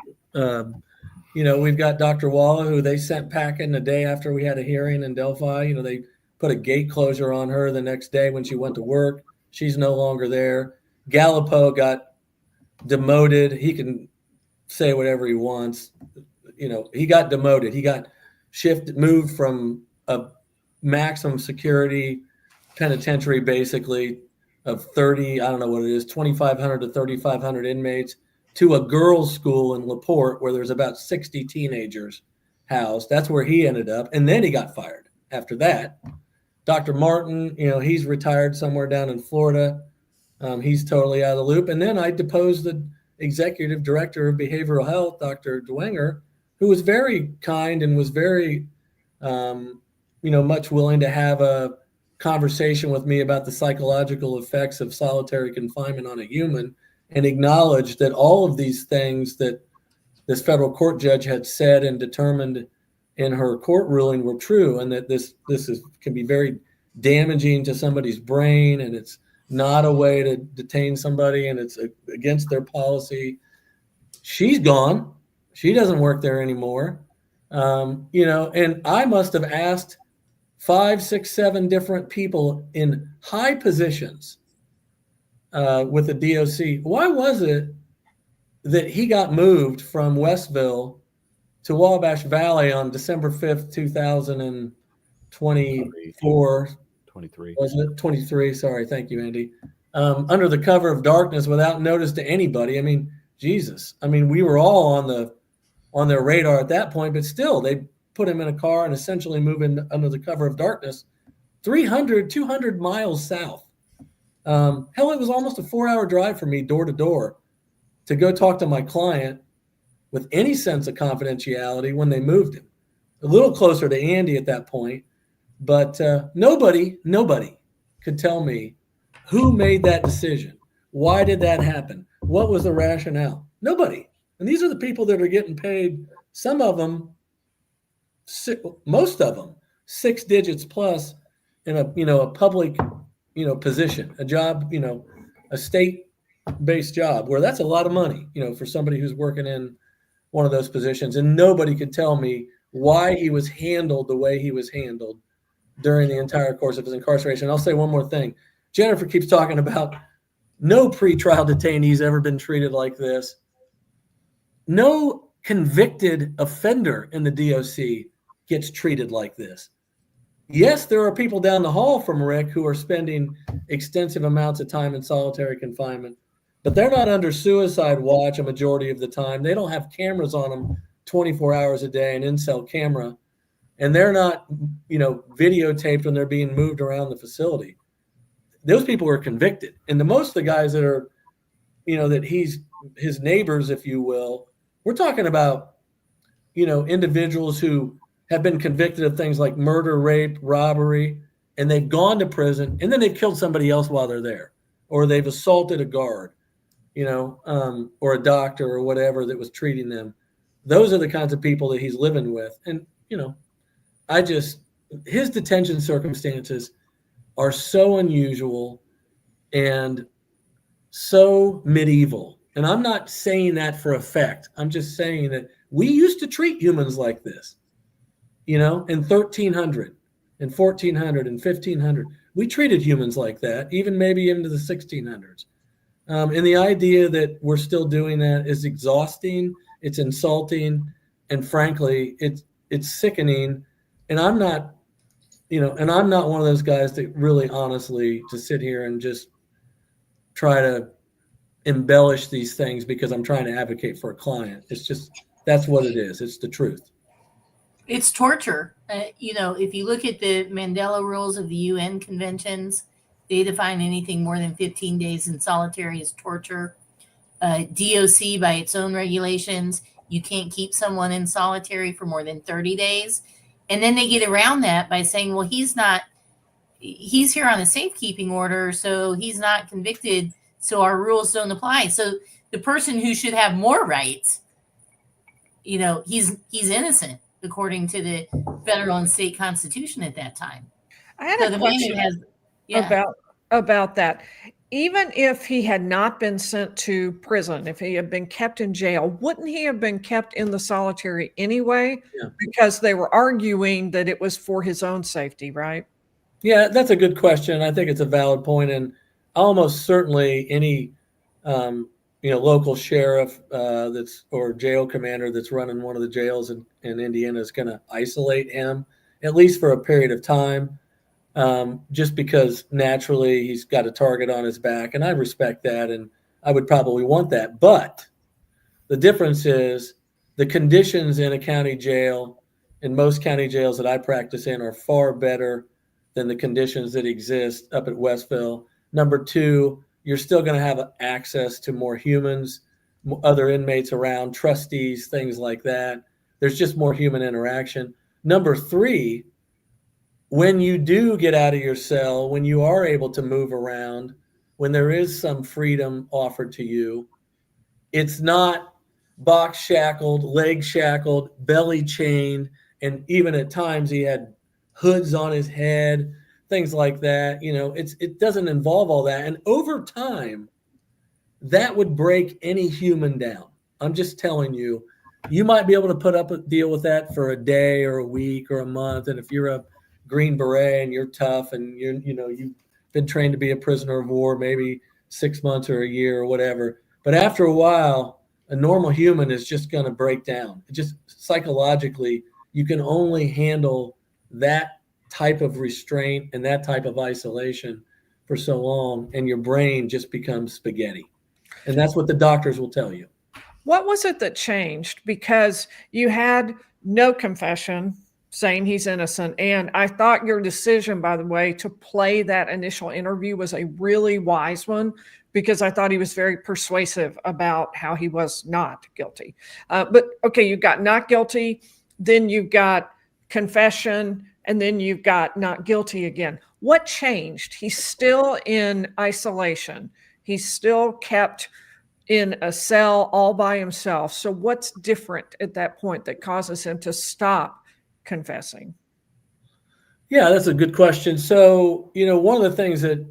We've got Dr. Walla, who they sent packing the day after we had a hearing in Delphi. They put a gate closure on her the next day when she went to work. She's no longer there. Gallipo got demoted. He can say whatever he wants. He got demoted. He got moved from a maximum security penitentiary, basically, of 30, I don't know what it is, 2,500 to 3,500 inmates, to a girls' school in LaPorte where there's about 60 teenagers housed. That's where he ended up. And then he got fired after that. Dr. Martin, he's retired somewhere down in Florida. He's totally out of the loop. And then I deposed the executive director of behavioral health, Dr. Dwenger, who was very kind and was very, much willing to have a conversation with me about the psychological effects of solitary confinement on a human, and acknowledged that all of these things that this federal court judge had said and determined in her court ruling were true, and that this can be very damaging to somebody's brain, and it's not a way to detain somebody, and it's against their policy. She's gone. She doesn't work there anymore. And I must have asked 5, 6, 7 different people in high positions with the DOC, why was it that he got moved from Westville to Wabash Valley on December 5th, 2024? 23. Was it 23? Sorry. Thank you, Andy. Under the cover of darkness, without notice to anybody. I mean, Jesus. I mean, we were all on their radar at that point, but still, they put him in a car and essentially move in under the cover of darkness, 200 miles south. Hell, it was almost a 4-hour drive for me door to door to go talk to my client with any sense of confidentiality when they moved him. A little closer to Andy at that point, but nobody could tell me who made that decision. Why did that happen? What was the rationale? Nobody. And these are the people that are getting paid, some of them, most of them, 6 digits plus in a public, position, a job, a state-based job where that's a lot of money, for somebody who's working in one of those positions. And nobody could tell me why he was handled the way he was handled during the entire course of his incarceration. I'll say one more thing. Jennifer keeps talking about no pretrial detainees ever been treated like this. No convicted offender in the DOC gets treated like this. Yes, there are people down the hall from Rick who are spending extensive amounts of time in solitary confinement, but they're not under suicide watch a majority of the time. They don't have cameras on them 24 hours a day, an in-cell camera, and they're not, videotaped when they're being moved around the facility. Those people are convicted. And most of the guys that are, that he's his neighbors, if you will, we're talking about, individuals who have been convicted of things like murder, rape, robbery, and they've gone to prison, and then they've killed somebody else while they're there, or they've assaulted a guard, or a doctor or whatever that was treating them. Those are the kinds of people that he's living with. And, his detention circumstances are so unusual and so medieval. And I'm not saying that for effect. I'm just saying that we used to treat humans like this. In 1300 and 1400 and 1500, we treated humans like that, even maybe into the 1600s. And the idea that we're still doing that is exhausting, it's insulting, and frankly, it's sickening. And I'm not, I'm not one of those guys that really honestly to sit here and just try to embellish these things because I'm trying to advocate for a client. It's just, That's what it is. It's the truth. It's torture. If you look at the Mandela rules of the UN conventions, they define anything more than 15 days in solitary as torture. DOC, by its own regulations, you can't keep someone in solitary for more than 30 days. And then they get around that by saying, well, he's here on a safekeeping order, so he's not convicted, so our rules don't apply. So the person who should have more rights, he's innocent according to the federal and state constitution at that time. I had a question about that. Even if he had not been sent to prison, if he had been kept in jail, wouldn't he have been kept in the solitary anyway? Yeah. Because they were arguing that it was for his own safety, right? Yeah, that's a good question. I think it's a valid point, and almost certainly any local sheriff or jail commander that's running one of the jails in Indiana is going to isolate him, at least for a period of time, just because naturally he's got a target on his back. And I respect that, and I would probably want that. But the difference is the conditions in a county jail, in most county jails that I practice in, are far better than the conditions that exist up at Westville. Number two, you're still going to have access to more humans, other inmates around, trustees, things like that. There's just more human interaction. Number three, when you do get out of your cell, when you are able to move around, when there is some freedom offered to you, it's not box shackled, leg shackled, belly chained, and even at times he had hoods on his head, things like that. It doesn't involve all that. And over time, that would break any human down. I'm just telling you, you might be able to put up a deal with that for a day or a week or a month. And if you're a Green Beret and you're tough and you've been trained to be a prisoner of war, maybe 6 months or a year or whatever. But after a while, a normal human is just going to break down. It just psychologically, you can only handle that type of restraint and that type of isolation for so long, and your brain just becomes spaghetti. And that's what the doctors will tell you. What was it that changed? Because you had no confession saying he's innocent. And I thought your decision, by the way, to play that initial interview was a really wise one, because I thought he was very persuasive about how he was not guilty. But okay, you've got not guilty, then you've got confession, and then you've got not guilty again. What changed? He's still in isolation. He's still kept in a cell all by himself. So what's different at that point that causes him to stop confessing? Yeah, that's a good question. So, one of the things that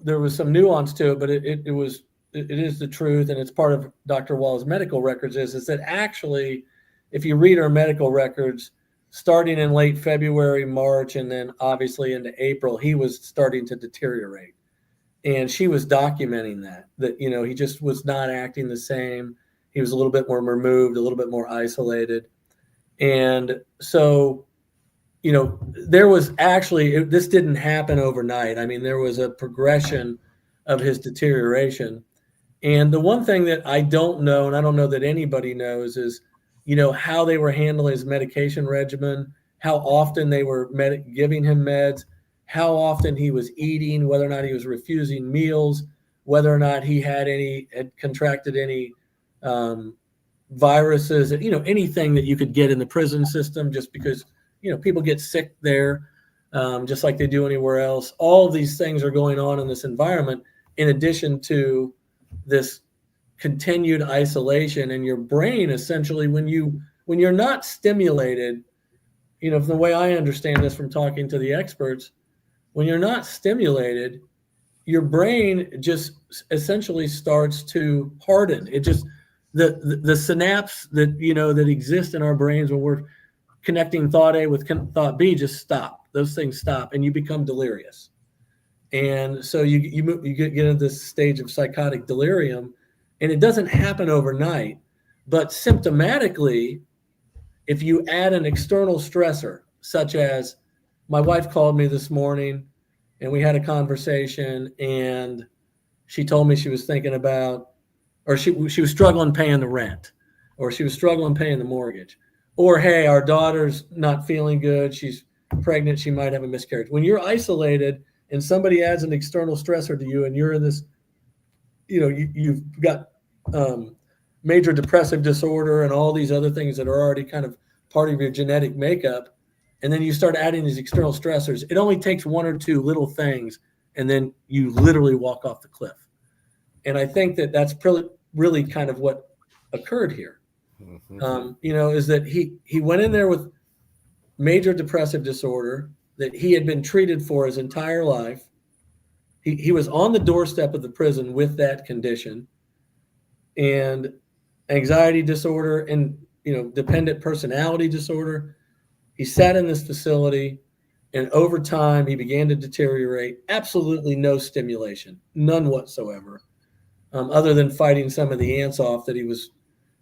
there was some nuance to it, but it is the truth, and it's part of Dr. Wall's medical records is that actually, if you read our medical records, starting in late February, March, and then obviously into April, he was starting to deteriorate. And she was documenting that he just was not acting the same. He was a little bit more removed, a little bit more isolated. And so, there was actually, this didn't happen overnight. I mean, there was a progression of his deterioration. And the one thing that I don't know, and I don't know that anybody knows, is how they were handling his medication regimen, how often they were giving him meds, how often he was eating, whether or not he was refusing meals, whether or not he had contracted any viruses, anything that you could get in the prison system, just because, people get sick there, just like they do anywhere else. All of these things are going on in this environment, in addition to this continued isolation. And your brain, essentially, when you're not stimulated, from the way I understand this from talking to the experts, when you're not stimulated, your brain just essentially starts to harden. It just, the synapse that exist in our brains when we're connecting thought A with thought B just stop. Those things stop, and you become delirious. And so you get into this stage of psychotic delirium, and it doesn't happen overnight. But symptomatically, if you add an external stressor, such as my wife called me this morning and we had a conversation, and she told me she was thinking about, or she was struggling paying the rent. or she was struggling paying the mortgage, or, hey, our daughter's not feeling good. She's pregnant. She might have a miscarriage. When you're isolated and somebody adds an external stressor to you and you're in this, you've got major depressive disorder and all these other things that are already kind of part of your genetic makeup, and then you start adding these external stressors, it only takes one or two little things, and then you literally walk off the cliff. And I think that that's really kind of what occurred here. Is that he went in there with major depressive disorder that he had been treated for his entire life. He was on the doorstep of the prison with that condition, and anxiety disorder and dependent personality disorder. He sat in this facility, and over time he began to deteriorate. Absolutely no stimulation, none whatsoever, other than fighting some of the ants off that he was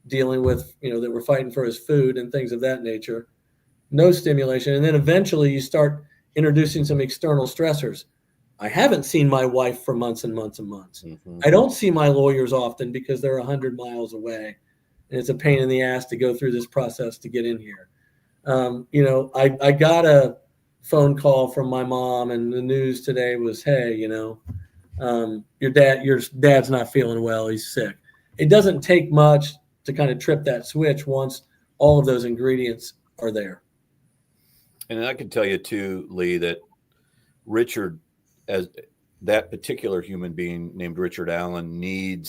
dealing with, that were fighting for his food and things of that nature. No stimulation. And then eventually you start introducing some external stressors. I haven't seen my wife for months and months and months. I don't see my lawyers often because they're 100 miles away. And it's a pain in the ass to go through this process to get in here. I got a phone call from my mom, and the news today was, hey, your dad's not feeling well. He's sick. It doesn't take much to kind of trip that switch once all of those ingredients are there. And I can tell you too, Lee, that Richard, as that particular human being named Richard Allen, he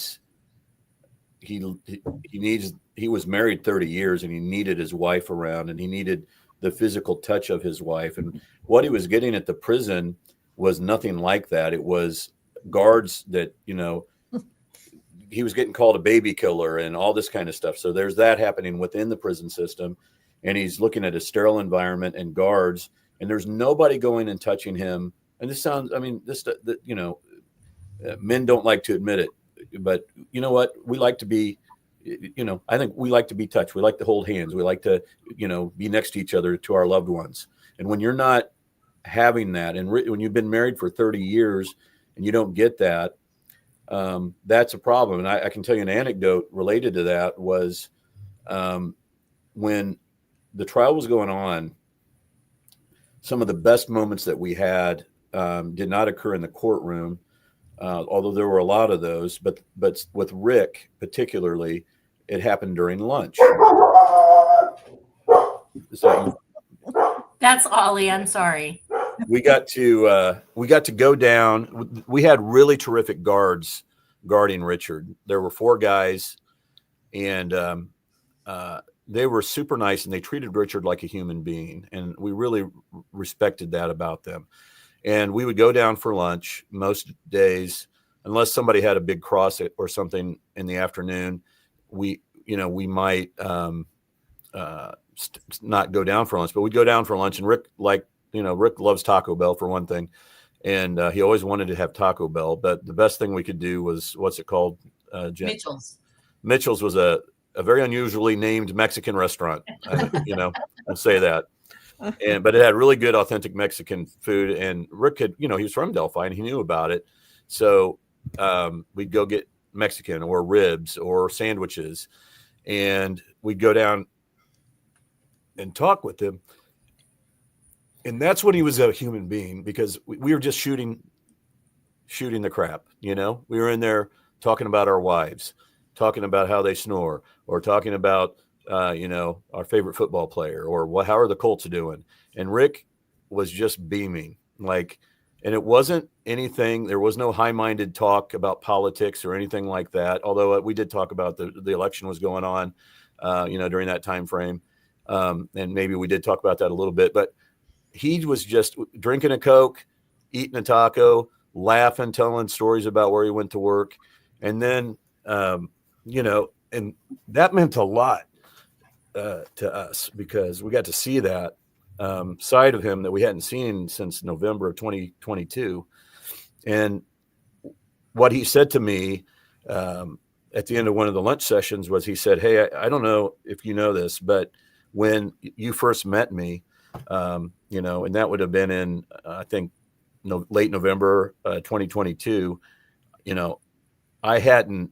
was married 30 years, and he needed his wife around, and he needed the physical touch of his wife. And what he was getting at the prison was nothing like that. It was guards that, he was getting called a baby killer and all this kind of stuff. So there's that happening within the prison system, and he's looking at a sterile environment and guards, and there's nobody going and touching him. And this sounds, men don't like to admit it, but you know what? We like to be, I think we like to be touched. We like to hold hands. We like to, be next to each other, to our loved ones. And when you're not having that, and when you've been married for 30 years and you don't get that, that's a problem. And I can tell you an anecdote related to that was when the trial was going on, some of the best moments that we had did not occur in the courtroom, although there were a lot of those. But with Rick particularly, it happened during lunch. That's Ollie. I'm sorry. We got to go down. We had really terrific guards guarding Richard. There were 4 guys, and they were super nice, and they treated Richard like a human being, and we really respected that about them. And we would go down for lunch most days, unless somebody had a big cross or something in the afternoon. We might not go down for lunch, but we'd go down for lunch. And Rick loves Taco Bell for one thing, and he always wanted to have Taco Bell. But the best thing we could do was, what's it called? Mitchell's. Mitchell's was a very unusually named Mexican restaurant. I'll say that. But it had really good, authentic Mexican food. And Rick he was from Delphi, and he knew about it. So we'd go get Mexican or ribs or sandwiches, and we'd go down and talk with him. And that's when he was a human being, because we were just shooting the crap. We were in there talking about our wives, talking about how they snore, or talking about our favorite football player, or how are the Colts doing. And Rick was just beaming, and it wasn't anything. There was no high-minded talk about politics or anything like that. Although we did talk about the election was going on, during that time frame, and maybe we did talk about that a little bit. But he was just drinking a Coke, eating a taco, laughing, telling stories about where he went to work, and then and that meant a lot to us, because we got to see that side of him that we hadn't seen since November of 2022. And what he said to me at the end of one of the lunch sessions was, he said, "Hey, I don't know if you know this, but when you first met me, and that would have been in, I think, late November 2022, I hadn't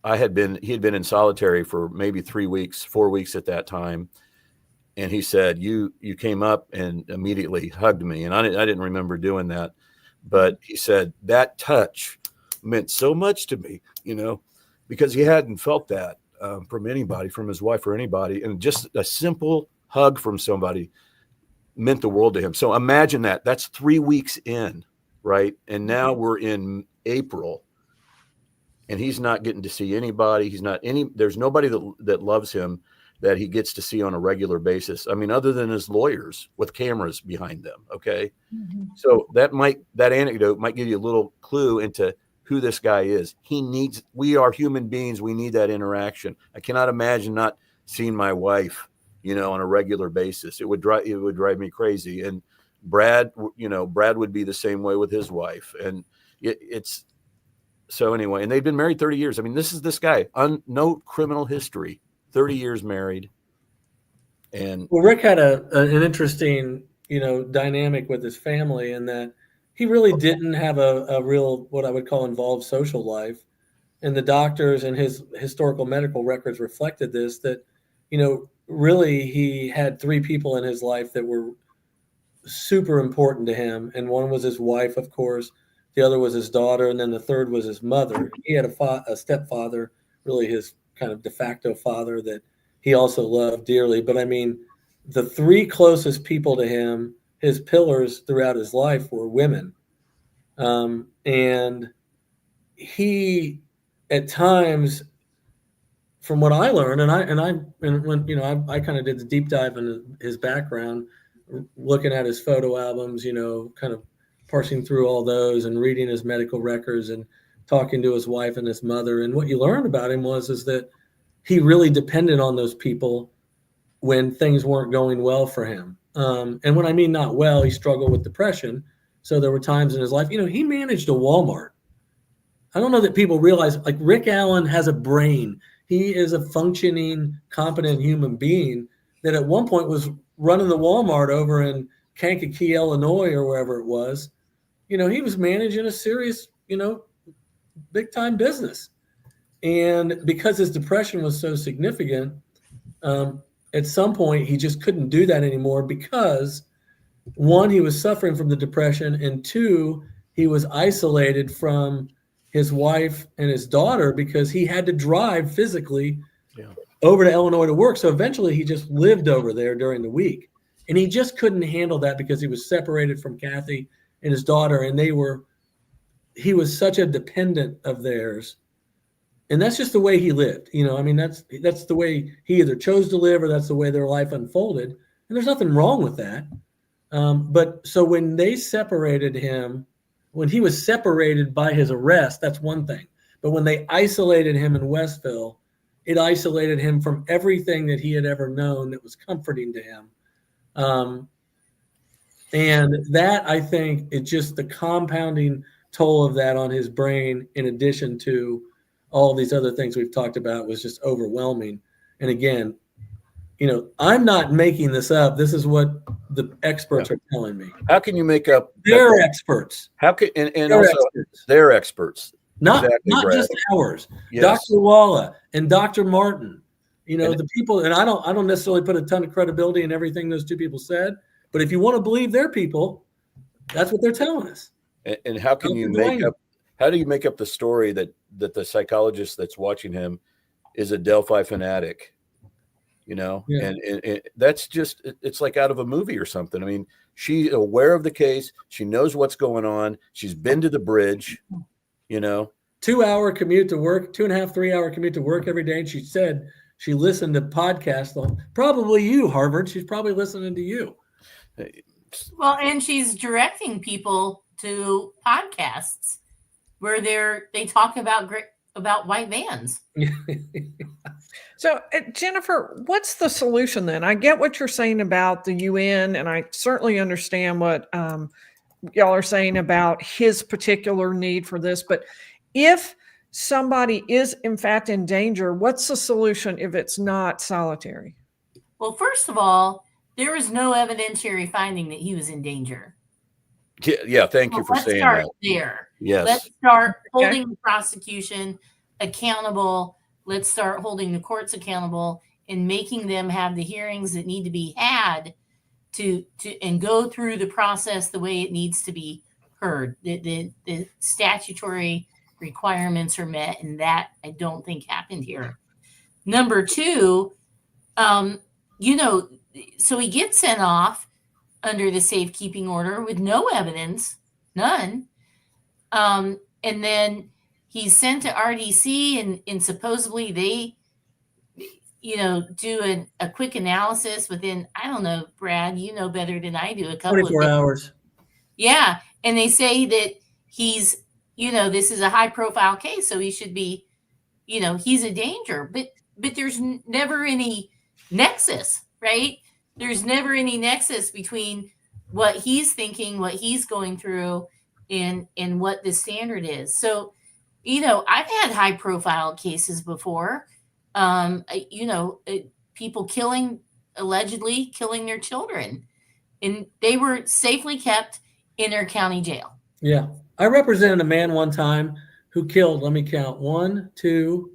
he had been in solitary for maybe 3 weeks, 4 weeks at that time. And he said, you came up and immediately hugged me. And I didn't remember doing that. But he said that touch meant so much to me, because he hadn't felt that from anybody, from his wife or anybody. And just a simple hug from somebody meant the world to him. So imagine that. That's 3 weeks in, right? And now we're in April. And he's not getting to see anybody. There's nobody that loves him that he gets to see on a regular basis. I mean, other than his lawyers with cameras behind them. Okay. Mm-hmm. So that anecdote might give you a little clue into who this guy is. We are human beings. We need that interaction. I cannot imagine not seeing my wife, on a regular basis. It would drive me crazy. And Brad would be the same way with his wife. And it's, so anyway, and they've been married 30 years. I mean, this guy, no criminal history, 30 years married. And well, Rick had an interesting, dynamic with his family in that he really didn't have a real, what I would call involved social life. And the doctors and his historical medical records reflected this, that, really he had 3 people in his life that were super important to him. And one was his wife, of course. The other was his daughter, and then the third was his mother. He had a stepfather, really his kind of de facto father, that he also loved dearly. But I mean, the 3 closest people to him, his pillars throughout his life, were women. And he, at times, from what I learned, I kind of did the deep dive into his background, looking at his photo albums, kind of parsing through all those and reading his medical records and talking to his wife and his mother. And what you learned about him is that he really depended on those people when things weren't going well for him. And when I mean not well, he struggled with depression. So there were times in his life, he managed a Walmart. I don't know that people realize, like, Rick Allen has a brain. He is a functioning, competent human being that at one point was running the Walmart over in Kankakee, Illinois, or wherever it was. He was managing a serious, big time business. And because his depression was so significant, at some point he just couldn't do that anymore because, 1, he was suffering from the depression, and 2, he was isolated from his wife and his daughter because he had to drive physically over to Illinois to work. So eventually he just lived over there during the week. And he just couldn't handle that because he was separated from Kathy and his daughter, and he was such a dependent of theirs. And that's just the way he lived. That's the way he either chose to live or that's the way their life unfolded. And there's nothing wrong with that. But so when they separated him, when he was separated by his arrest, that's one thing. But when they isolated him in Westville, it isolated him from everything that he had ever known that was comforting to him. And that, I think, it's just the compounding toll of that on his brain, in addition to all these other things we've talked about, was just overwhelming. And again, I'm not making this up. This is what the experts are telling me. How can you make up? They're experts. How can and also experts. They're experts. Not Brad. just ours. Yes. Dr. Walla and Dr. Martin. The people, and I don't necessarily put a ton of credibility in everything those 2 people said, but if you want to believe their people, that's what they're telling us. And how can you how do you make up the story that the psychologist that's watching him is a Delphi fanatic? And that's just, it's like out of a movie or something. I mean, she's aware of the case. She knows what's going on. She's been to the bridge, 2-hour commute to work, 2.5, 3-hour commute to work every day. And she said she listened to podcasts. Probably you, Harvard. She's probably listening to you. Well, and she's directing people to podcasts where they talk about white vans. So, Jennifer, what's the solution then? I get what you're saying about the UN, and I certainly understand what y'all are saying about his particular need for this. But if somebody is, in fact, in danger, what's the solution if it's not solitary? Well, first of all, there was no evidentiary finding that he was in danger. Yeah, thank you for saying that. Let's start there. Yes. Let's start holding the prosecution accountable. Let's start holding the courts accountable and making them have the hearings that need to be had to and go through the process the way it needs to be heard. The statutory requirements are met, and that I don't think happened here. Number two, you know, so he gets sent off under the safekeeping order with no evidence, none. And then he's sent to RDC, and supposedly they, you know, do a quick analysis within, I don't know, Brad, you know better than I do, a couple 24 of hours. Yeah. And they say that he's, you know, this is a high profile case, so he should be, you know, he's a danger. But there's never any nexus, right? There's never any nexus between what he's thinking, what he's going through, and what the standard is. So, you know, I've had high profile cases before, you know, people allegedly killing their children, and they were safely kept in their county jail. Yeah. I represented a man one time who killed, let me count, 1, 2,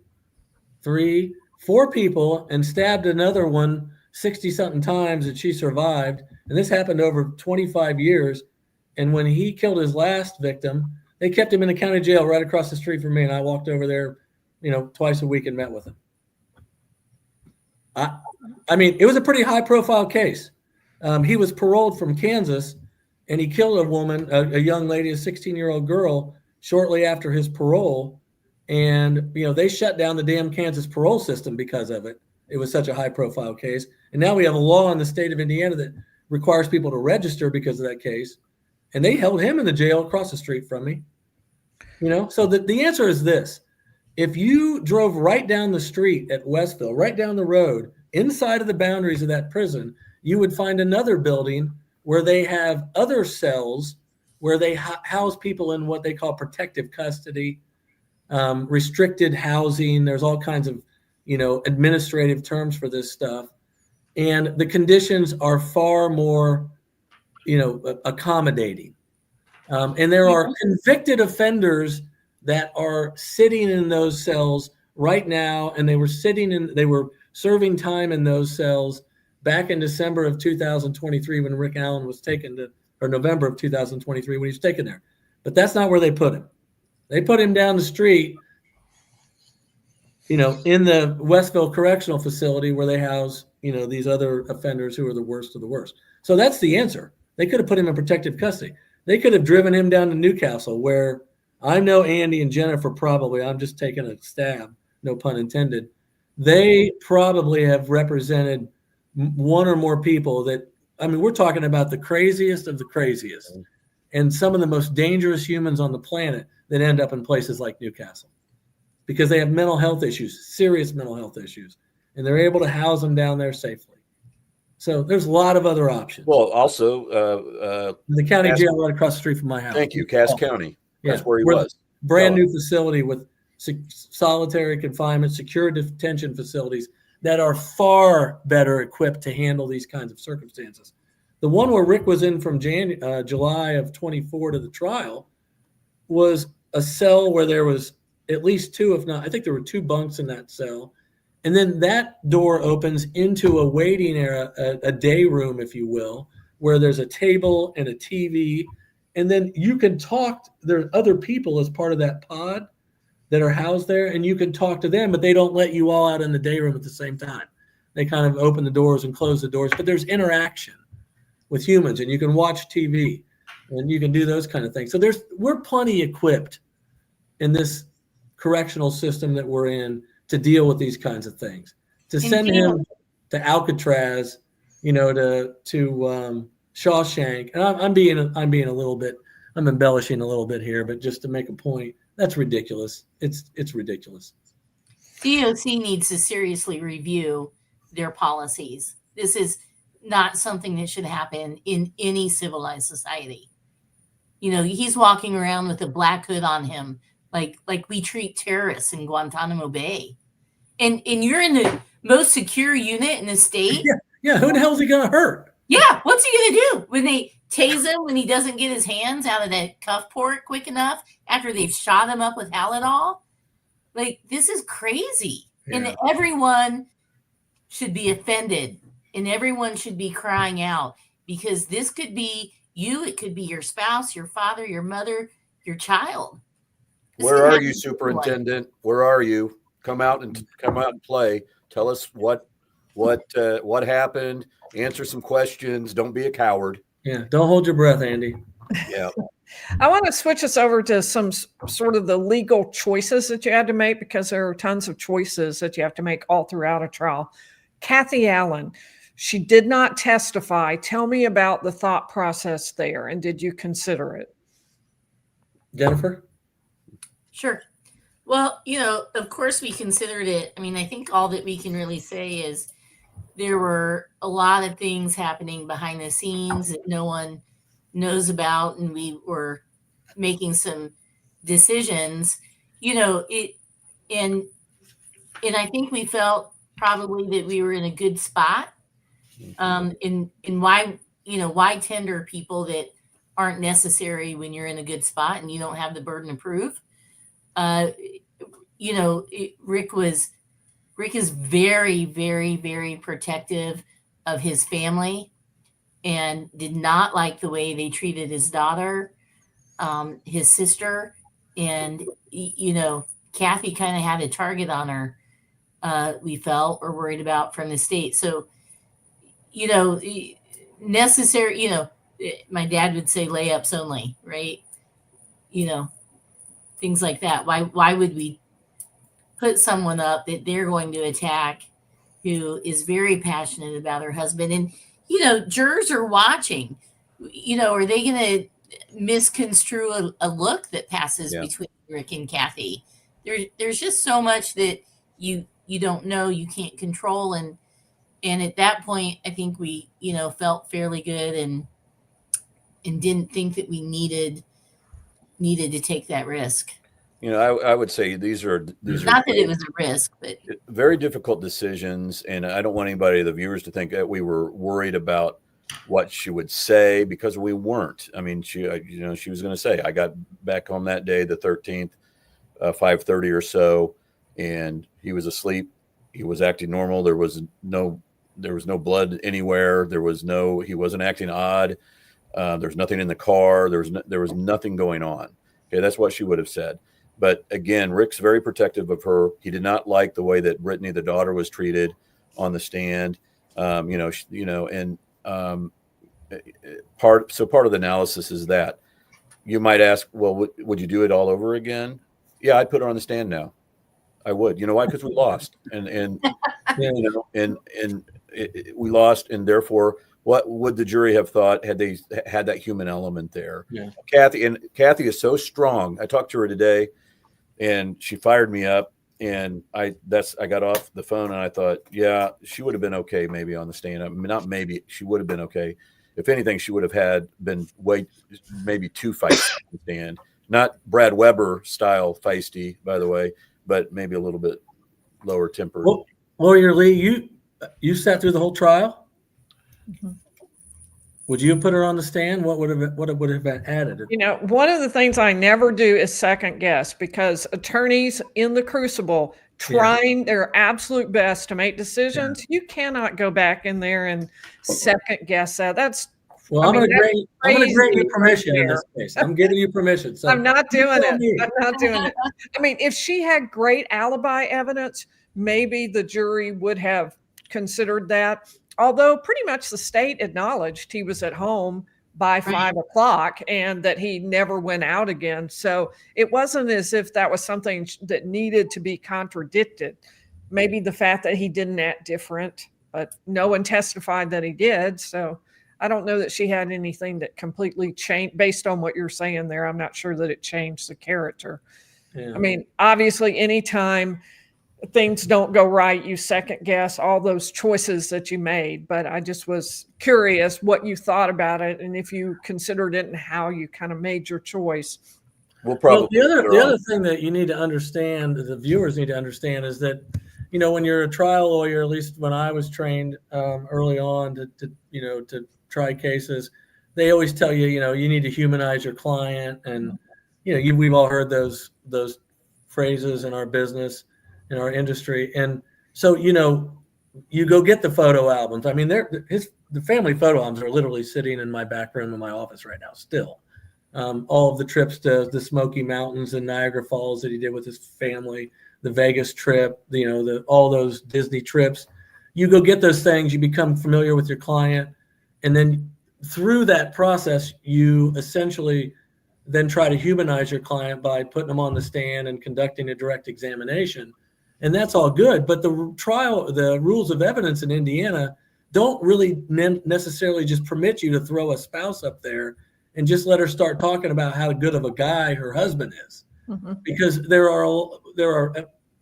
3, 4 people and stabbed another one 60-something times that she survived. And this happened over 25 years. And when he killed his last victim, they kept him in the county jail right across the street from me. And I walked over there, you know, twice a week and met with him. I mean, it was a pretty high profile case. He was paroled from Kansas, and he killed a woman, a young lady, a 16-year-old girl, shortly after his parole. And, you know, they shut down the damn Kansas parole system because of it. It was such a high profile case. And now we have a law in the state of Indiana that requires people to register because of that case. And they held him in the jail across the street from me. You know, so the answer is this. If you drove right down the street at Westville, right down the road, inside of the boundaries of that prison, you would find another building where they have other cells where they house people in what they call protective custody, restricted housing. There's all kinds of, you know, administrative terms for this stuff. And the conditions are far more, you know, accommodating. And there are convicted offenders that are sitting in those cells right now. And they were serving time in those cells back in December of 2023 when Rick Allen was taken to, or November of 2023 when he was taken there. But that's not where they put him. They put him down the street, you know, in the Westville Correctional Facility where they house, you know, these other offenders who are the worst of the worst. So that's the answer. They could have put him in protective custody. They could have driven him down to Newcastle, where I know Andy and Jennifer probably, I'm just taking a stab, no pun intended. They probably have represented one or more people that, I mean, we're talking about the craziest of the craziest and some of the most dangerous humans on the planet that end up in places like Newcastle because they have mental health issues, serious mental health issues, and they're able to house them down there safely. So there's a lot of other options. Well, also the county jail right across the street from my house. Thank you, Cass County. That's where he was. Brand new facility with solitary confinement, secure detention facilities that are far better equipped to handle these kinds of circumstances. The one where Rick was in from July of 24 to the trial was a cell where there was at least 2, if not, I think there were 2 bunks in that cell. And then that door opens into a waiting area, a day room, if you will, where there's a table and a TV. And then you can talk. There are other people as part of that pod that are housed there, and you can talk to them, but they don't let you all out in the day room at the same time. They kind of open the doors and close the doors, but there's interaction with humans, and you can watch TV, and you can do those kind of things. So we're plenty equipped in this correctional system that we're in to deal with these kinds of things. To send him to Alcatraz, you know, to Shawshank, and I'm being a little bit, I'm embellishing a little bit here, but just to make a point, that's ridiculous. It's ridiculous. DOC needs to seriously review their policies. This is not something that should happen in any civilized society. You know, he's walking around with a black hood on him, like we treat terrorists in Guantanamo Bay. And you're in the most secure unit in the state. Yeah. Who the hell is he gonna hurt? Yeah, what's he gonna do when they tase him when he doesn't get his hands out of that cuff port quick enough after they've shot him up with Halidol? Like, this is crazy. Yeah. And everyone should be offended and everyone should be crying out, because this could be you, it could be your spouse, your father, your mother, your child. Where are you, superintendent? Where are you? Come out and play. Tell us what happened. Answer some questions. Don't be a coward. Yeah. Don't hold your breath, Andy. Yeah. I want to switch us over to some sort of the legal choices that you had to make, because there are tons of choices that you have to make all throughout a trial. Kathy Allen, she did not testify. Tell me about the thought process there, and did you consider it? Jennifer? Sure. Well, of course we considered it. I mean, I think all that we can really say is there were a lot of things happening behind the scenes that no one knows about, and we were making some decisions, and I think we felt probably that we were in a good spot, in why tender people that aren't necessary when you're in a good spot and you don't have the burden of proof. Rick is very, very, very protective of his family and did not like the way they treated his daughter, his sister, and Kathy kind of had a target on her. We felt or worried about from the state. So, necessary. My dad would say layups only, right? Things like that. Why would we put someone up that they're going to attack, who is very passionate about her husband? And jurors are watching. Are they going to misconstrue a look that passes between Rick and Kathy? There's just so much that you don't know, you can't control, and at that point, I think we felt fairly good and didn't think that we needed to take that risk. I would say these are not that it was a risk, but very difficult decisions, and I don't want anybody, the viewers, to think that we were worried about what she would say, because we weren't. I mean, she was going to say, I got back home that day, the 13th, 5:30 or so, and he was asleep. He was acting normal. There was no blood anywhere. He wasn't acting odd. There's nothing in the car. There was nothing going on. Okay, that's what she would have said. But again, Rick's very protective of her. He did not like the way that Brittany, the daughter, was treated on the stand. Part of the analysis is that you might ask, well, would you do it all over again? Yeah, I'd put her on the stand now. I would. You know why? Because we lost, and we lost, and therefore, what would the jury have thought had they had that human element there? Yeah. Kathy is so strong. I talked to her today, and she fired me up, and I got off the phone, and I thought, yeah, she would have been okay maybe on the stand. I mean, not maybe, she would have been okay. If anything, she would have been maybe too feisty on the stand. Not Brad Weber style feisty, by the way, but maybe a little bit lower tempered. Well, Lawyer Lee, you sat through the whole trial. Mm-hmm. Would you have put her on the stand? What would have been added? One of the things I never do is second guess, because attorneys in the crucible trying their absolute best to make decisions, you cannot go back in there and second guess that. I'm going to grant you permission in this case. I'm giving you permission. So I'm not doing it. I'm not doing it. I mean, if she had great alibi evidence, maybe the jury would have considered that. Although pretty much the state acknowledged he was at home by 5 o'clock and that he never went out again. So it wasn't as if that was something that needed to be contradicted. Maybe the fact that he didn't act different, but no one testified that he did. So I don't know that she had anything that completely changed based on what you're saying there. I'm not sure that it changed the character. Yeah. I mean, obviously, anytime things don't go right, you second guess all those choices that you made. But I just was curious what you thought about it and if you considered it and how you kind of made your choice. The other thing that you need to understand, the viewers need to understand, is that when you're a trial lawyer, at least when I was trained early on to try cases, they always tell you you need to humanize your client, and we've all heard those phrases in our business, in our industry. And so, you know, you go get the photo albums. I mean, the family photo albums are literally sitting in my back room in my office right now still. All of the trips to the Smoky Mountains and Niagara Falls that he did with his family, the Vegas trip, you know, all those Disney trips. You go get those things, you become familiar with your client, and then through that process, you essentially then try to humanize your client by putting them on the stand and conducting a direct examination. And that's all good. But the rules of evidence in Indiana don't really necessarily just permit you to throw a spouse up there and just let her start talking about how good of a guy her husband is. Mm-hmm. Because there are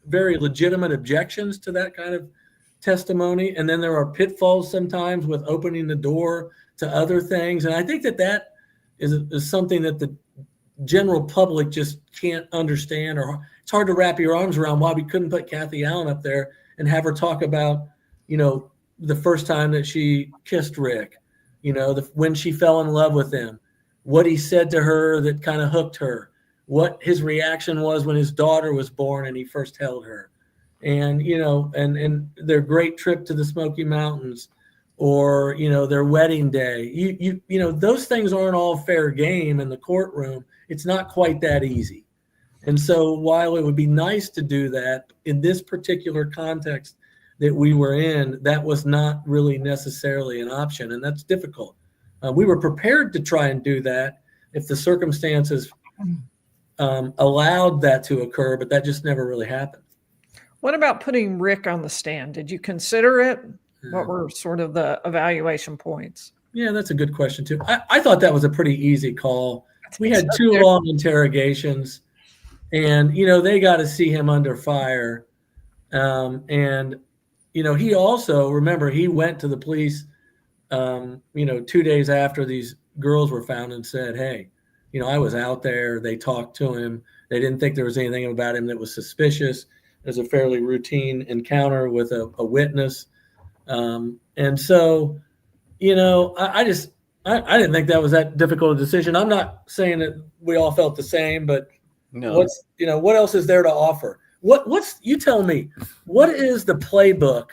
very legitimate objections to that kind of testimony. And then there are pitfalls sometimes with opening the door to other things. And I think that is something that the general public just can't understand, or it's hard to wrap your arms around why we couldn't put Kathy Allen up there and have her talk about, you know, the first time that she kissed Rick, you know, when she fell in love with him, what he said to her that kind of hooked her, what his reaction was when his daughter was born and he first held her, and, you know, and their great trip to the Smoky Mountains, or, you know, their wedding day. You know, those things aren't all fair game in the courtroom. It's not quite that easy. And so while it would be nice to do that in this particular context that we were in, that was not really necessarily an option. And that's difficult. We were prepared to try and do that if the circumstances allowed that to occur, but that just never really happened. What about putting Rick on the stand? Did you consider it? What were sort of the evaluation points? Yeah, that's a good question too. I thought that was a pretty easy call. We had 2 long interrogations, and, you know, they got to see him under fire. And, you know, he also, remember, he went to the police, you know, 2 days after these girls were found and said, hey, you know, I was out there. They talked to him. They didn't think there was anything about him that was suspicious. It was a fairly routine encounter with a witness. And so, you know, I didn't think that was that difficult a decision. I'm not saying that we all felt the same, but no. What else is there to offer? You tell me, what is the playbook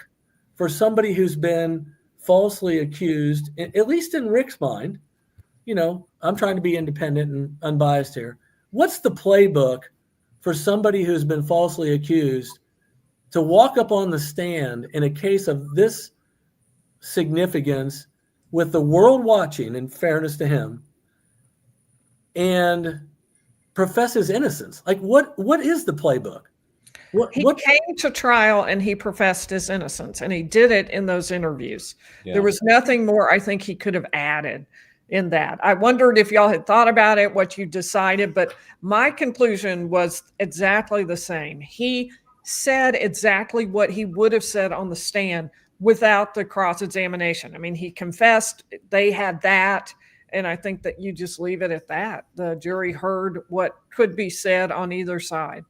for somebody who's been falsely accused, at least in Rick's mind? You know, I'm trying to be independent and unbiased here. What's the playbook for somebody who's been falsely accused to walk up on the stand in a case of this significance, with the world watching, in fairness to him, and profess his innocence? Like, what is the playbook? He came to trial and he professed his innocence, and he did it in those interviews. Yeah. There was nothing more I think he could have added in that. I wondered if y'all had thought about it, what you decided, but my conclusion was exactly the same. He said exactly what he would have said on the stand without the cross-examination. I mean, he confessed, they had that, and I think that you just leave it at that. The jury heard what could be said on either side.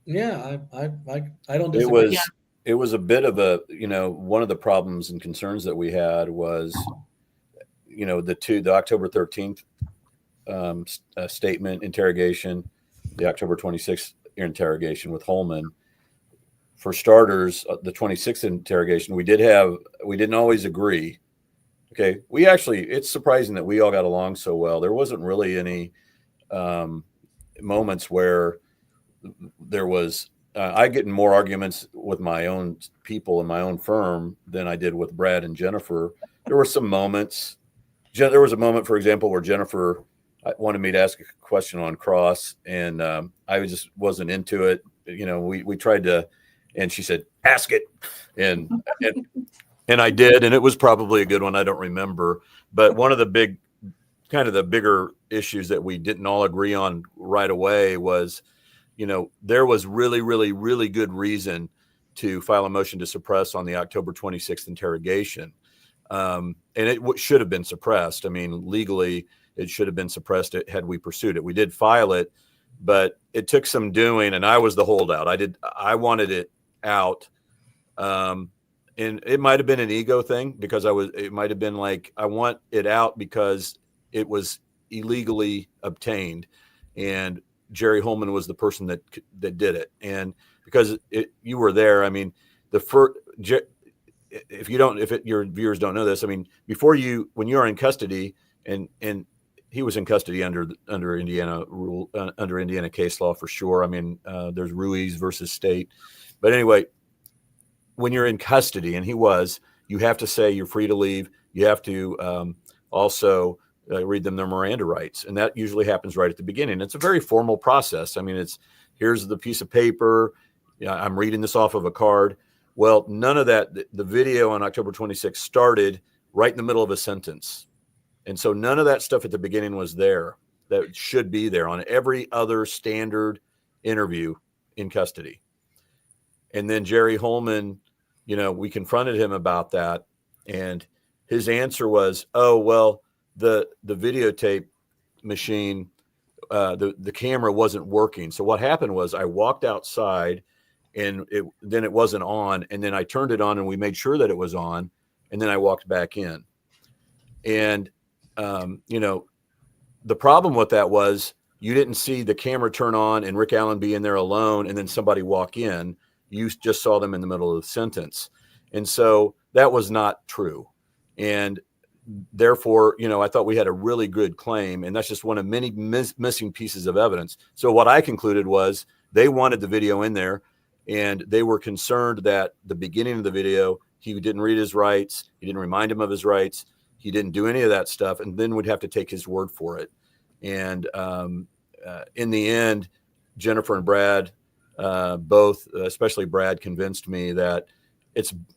Yeah, I don't disagree. It was a bit of a, you know, one of the problems and concerns that we had was, you know, the October 13th statement interrogation, the October 26th interrogation with Holman. For starters, the 26th interrogation, we didn't always agree. Okay. It's surprising that we all got along so well. There wasn't really any moments where there was, I get in more arguments with my own people in my own firm than I did with Brad and Jennifer. There were some moments. There was a moment, for example, where Jennifer wanted me to ask a question on cross, and I just wasn't into it. You know, we tried to, and she said, ask it. And I did. And it was probably a good one. I don't remember. But one of the bigger issues that we didn't all agree on right away was, you know, there was really, really, really good reason to file a motion to suppress on the October 26th interrogation. And it should have been suppressed. I mean, legally, it should have been suppressed had we pursued it. We did file it, but it took some doing, and I was the holdout. I wanted it out. And it might have been an ego thing, because it might have been like, I want it out because it was illegally obtained. And Jerry Holman was the person that did it. And because you were there, I mean, the first, if your viewers don't know this, I mean, when you are in custody, and he was in custody under Indiana rule, under Indiana case law for sure. I mean, there's Ruiz versus state, but anyway, when you're in custody, and you have to say you're free to leave. You have to also read them their Miranda rights, and that usually happens right at the beginning. It's a very formal process. I mean, here's the piece of paper. I'm reading this off of a card. Well, none of that. The video on October 26th started right in the middle of a sentence. And so none of that stuff at the beginning was there that should be there on every other standard interview in custody. And then Jerry Holman, we confronted him about that. And his answer was, oh, well, the videotape machine, the camera wasn't working. So what happened was I walked outside and then it wasn't on. And then I turned it on and we made sure that it was on. And then I walked back in. And, the problem with that was you didn't see the camera turn on and Rick Allen be in there alone and then somebody walk in. You just saw them in the middle of the sentence. And so that was not true. And therefore, I thought we had a really good claim, and that's just one of many missing pieces of evidence. So what I concluded was they wanted the video in there, and they were concerned that the beginning of the video, he didn't read his rights. He didn't remind him of his rights. He didn't do any of that stuff, and then we'd have to take his word for it. And in the end, Jennifer and Brad, both, especially Brad, convinced me that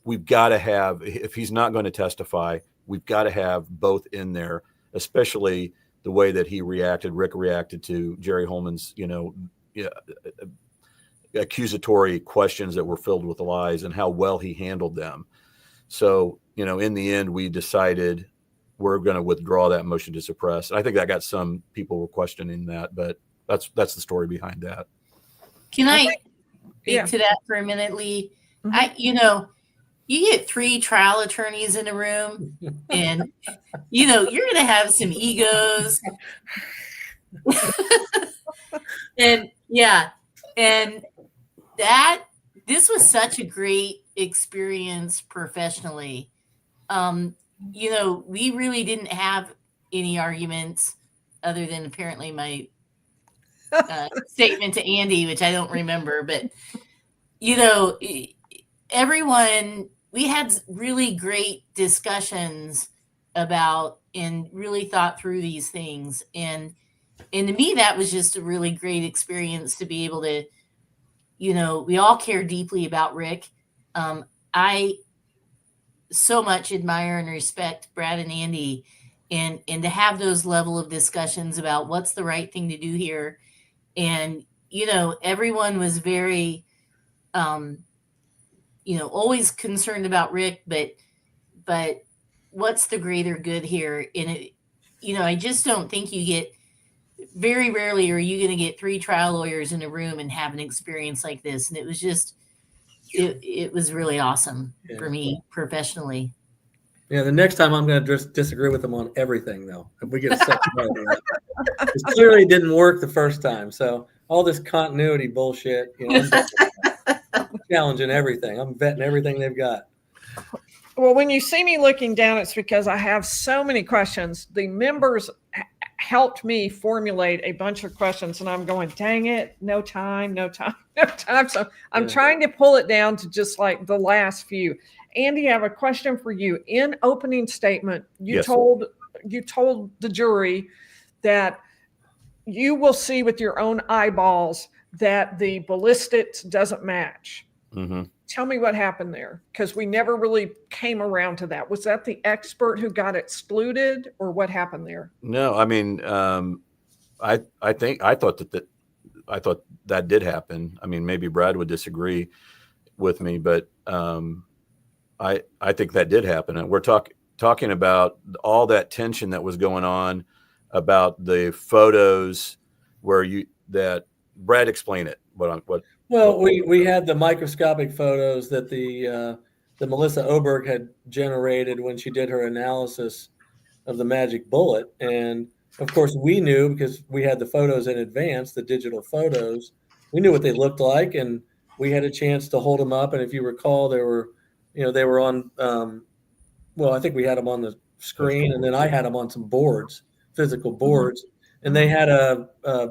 we've got to have, if he's not going to testify, we've got to have both in there, especially the way that Rick reacted to Jerry Holman's, accusatory questions that were filled with lies and how well he handled them. So, in the end, we decided we're going to withdraw that motion to suppress. I think that got some people were questioning that, but that's the story behind that. Can I speak to that for a minute, Lee? Mm-hmm. You get 3 trial attorneys in a room and, you're going to have some egos. And this was such a great experience professionally. We really didn't have any arguments other than apparently my statement to Andy, which I don't remember, but, everyone, we had really great discussions about and really thought through these things. And to me, that was just a really great experience to be able to, we all care deeply about Rick. I so much admire and respect Brad and Andy, and to have those level of discussions about what's the right thing to do here. And, everyone was very, always concerned about Rick, but what's the greater good here? And I just don't think very rarely are you going to get 3 trial lawyers in a room and have an experience like this. And it was just, it was really awesome for me professionally. Yeah, the next time I'm going to just disagree with them on everything, though. If we get a second it clearly didn't work the first time. So all this continuity bullshit, I'm challenging everything. I'm vetting everything they've got. Well, when you see me looking down, it's because I have so many questions. The members helped me formulate a bunch of questions, and I'm going, dang it, no time. So I'm trying to pull it down to just like the last few. Andy, I have a question for you. In opening statement, you told the jury that you will see with your own eyeballs that the ballistics doesn't match. Mm-hmm. Tell me what happened there, because we never really came around to that. Was that the expert who got excluded, or what happened there? No, I mean, I thought that did happen. I mean, maybe Brad would disagree with me, but I think that did happen. And we're talking about all that tension that was going on about the photos that Brad explain it. Well, we had the microscopic photos that the Melissa Oberg had generated when she did her analysis of the magic bullet, and of course, we knew because we had the photos in advance, the digital photos. We knew what they looked like, and we had a chance to hold them up. And if you recall, they were on. Well, I think we had them on the screen, and then I had them on some boards, physical boards, and they had a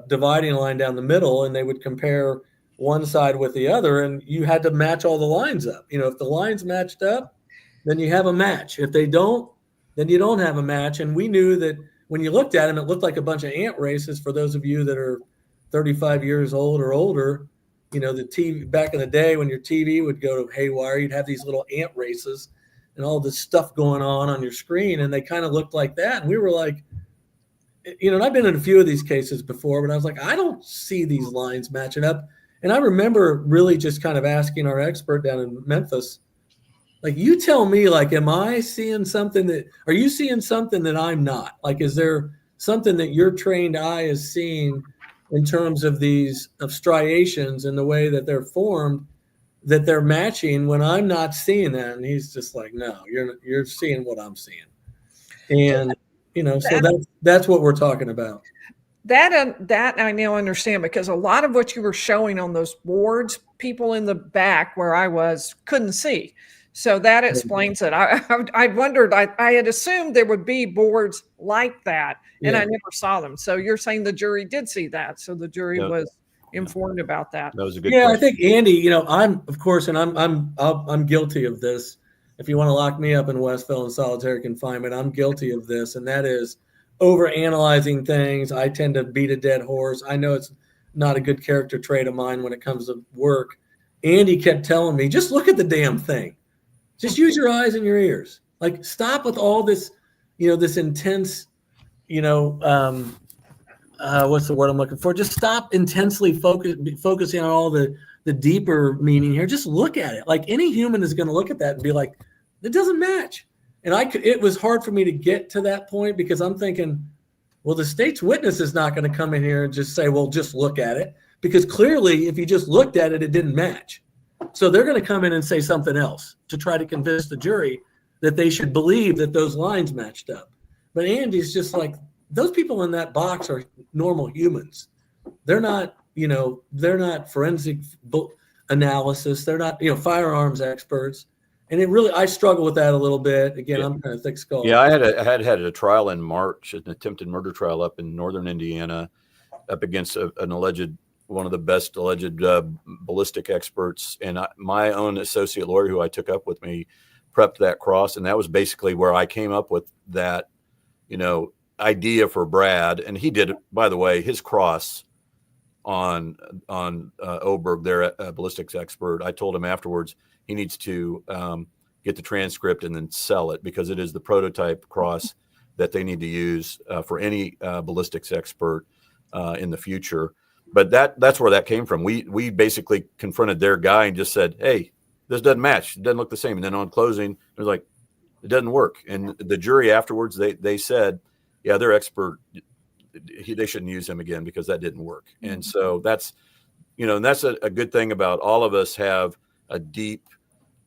dividing line down the middle, and they would compare one side with the other, and you had to match all the lines up. If the lines matched up, then you have a match. If they don't, then you don't have a match. And we knew that when you looked at them, it looked like a bunch of ant races. For those of you that are 35 years old or older, the TV back in the day when your TV would go haywire, you'd have these little ant races and all this stuff going on your screen, and they kind of looked like that. And we were like, and I've been in a few of these cases before, but I was like, I don't see these lines matching up. And I remember really just kind of asking our expert down in Memphis, like, you tell me, like, am I seeing something are you seeing something that I'm not? Like, is there something that your trained eye is seeing in terms of these striations and the way that they're formed, that they're matching when I'm not seeing that? And he's just like, no, you're seeing what I'm seeing. And, so that's what we're talking about. That I now understand, because a lot of what you were showing on those boards, people in the back where I was couldn't see. So that explains it. I wondered, I had assumed there would be boards like that, and I never saw them. So you're saying the jury did see that. So the jury was informed about that. That was a good question. I think, Andy, I'm, of course, and I'm guilty of this. If you want to lock me up in Westville in solitary confinement, I'm guilty of this. And that is over analyzing things. I tend to beat a dead horse. I know it's not a good character trait of mine when it comes to work. Andy kept telling me, just look at the damn thing. Just use your eyes and your ears. Like, stop with all this, this intense, what's the word I'm looking for? Just stop intensely focusing on all the deeper meaning here. Just look at it. Like, any human is going to look at that and be like, it doesn't match. And it was hard for me to get to that point, because I'm thinking, well, the state's witness is not going to come in here and just say, well, just look at it. Because clearly, if you just looked at it, it didn't match. So they're going to come in and say something else to try to convince the jury that they should believe that those lines matched up. But Andy's just like, those people in that box are normal humans. They're not, they're not forensic analysis. They're not, firearms experts. And I struggle with that a little bit. Again, I'm kind of thick-skulled. Yeah, I had a trial in March, an attempted murder trial up in northern Indiana, up against one of the best alleged ballistic experts. And my own associate lawyer, who I took up with me, prepped that cross. And that was basically where I came up with that, idea for Brad. And he did, by the way, his cross on Oberg, their ballistics expert. I told him afterwards he needs to get the transcript and then sell it, because it is the prototype cross that they need to use for any ballistics expert in the future. But that's where that came from. We basically confronted their guy and just said, hey, this doesn't match. It doesn't look the same. And then on closing, it was like, it doesn't work. And the jury afterwards, they said, yeah, their expert, they shouldn't use him again because that didn't work. Mm-hmm. And so that's, and that's a good thing about all of us have a deep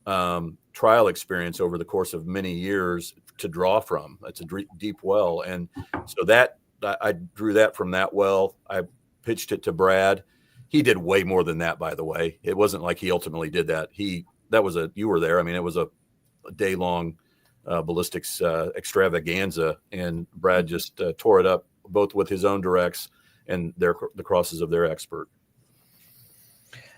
trial experience over the course of many years to draw from. That's a deep well. And so I drew that from that well. I pitched it to Brad. He did way more than that, by the way. It wasn't like he ultimately did that. You were there. I mean, it was a day-long ballistics extravaganza, and Brad just tore it up both with his own directs and the crosses of their expert.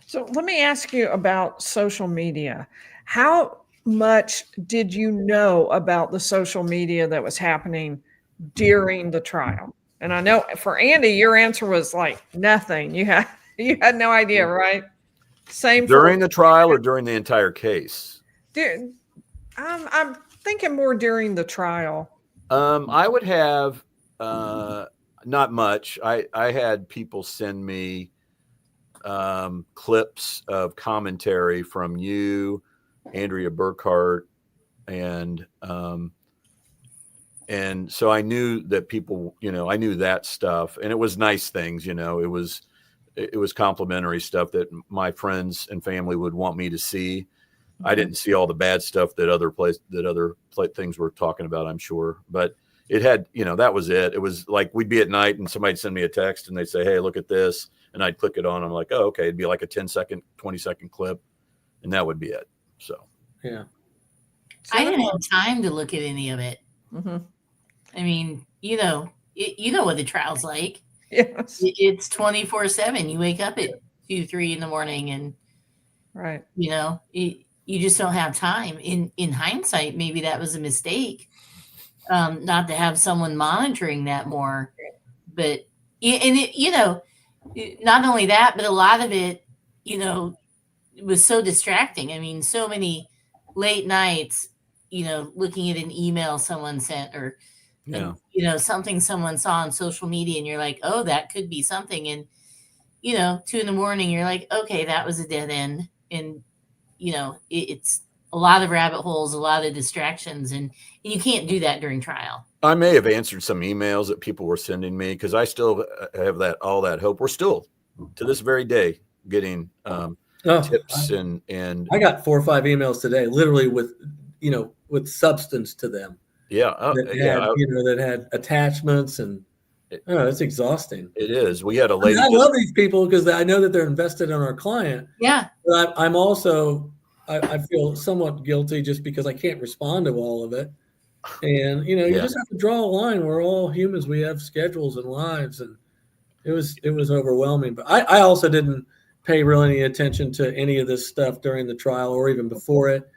So let me ask you about social media. How much did you know about the social media that was happening during the trial? And I know for Andy, your answer was like nothing. You had no idea, right? Same during the trial or during the entire case? I'm thinking more during the trial. I would have not much. I had people send me clips of commentary from you, Andrea Burkhart, and so I knew that people, I knew that stuff, and it was nice things, it was complimentary stuff that my friends and family would want me to see. I didn't see all the bad stuff that other things were talking about, I'm sure, but it had, that was it. It was like we'd be at night and somebody'd send me a text and they'd say, hey, look at this. And I'd click it on. I'm like, oh, okay. It'd be like a 10-second, 20-second clip. And that would be it. So, yeah. I didn't have time to look at any of it. Mm-hmm. I mean, you know what the trial's like. Yes. It's 24/7. You wake up at 2, 3 in the morning and, right. You just don't have time. In hindsight, maybe that was a mistake, not to have someone monitoring that more. But, not only that, but a lot of it, it was so distracting. I mean, so many late nights, looking at an email someone sent or, something someone saw on social media and you're like, oh, that could be something. And, 2 in the morning, you're like, okay, that was a dead end. And, it's a lot of rabbit holes, a lot of distractions, and you can't do that during trial. I may have answered some emails that people were sending me because I still have all that hope. We're still to this very day getting tips and I got 4 or 5 emails today, literally with substance to them. Yeah. That had attachments and it's exhausting. It is. We had a lady. I love these people because I know that they're invested in our client. Yeah. But I'm also, I feel somewhat guilty just because I can't respond to all of it. And, you just have to draw a line. We're all humans. We have schedules and lives. And it was overwhelming. But I also didn't pay really any attention to any of this stuff during the trial or even before it.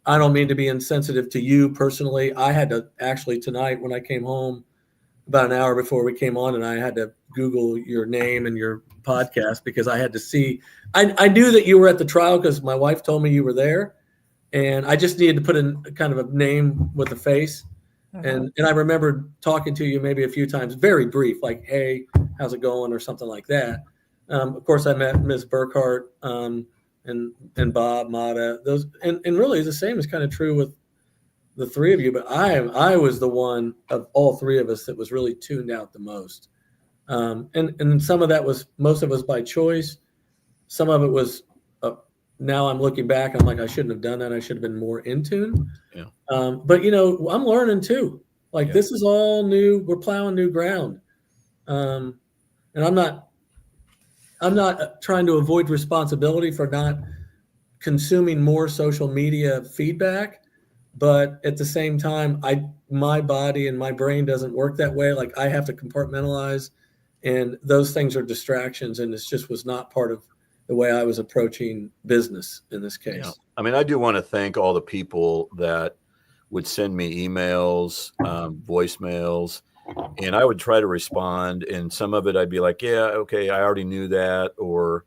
I don't mean to be insensitive to you personally. I had to actually tonight when I came home about an hour before we came on, and I had to Google your name and your podcast because I had to see. I knew that you were at the trial because my wife told me you were there, and I just needed to put in kind of a name with a face. And I remember talking to you maybe a few times, very brief, like, hey, how's it going or something like that. Of course, I met Ms. Burkhart and Bob Mata. Those and really the same is kind of true with the 3 of you, but I was the one of all 3 of us that was really tuned out the most. And some of that was most of us by choice. Some of it was now I'm looking back, I'm like, I shouldn't have done that. I should have been more in tune. Yeah. But I'm learning too. Like this is all new. We're plowing new ground. And I'm not trying to avoid responsibility for not consuming more social media feedback. But at the same time, my body and my brain doesn't work that way. Like I have to compartmentalize, and those things are distractions. And it just was not part of the way I was approaching business in this case. Yeah. I mean, I do want to thank all the people that would send me emails, voicemails, and I would try to respond. And some of it I'd be like, yeah, okay, I already knew that, or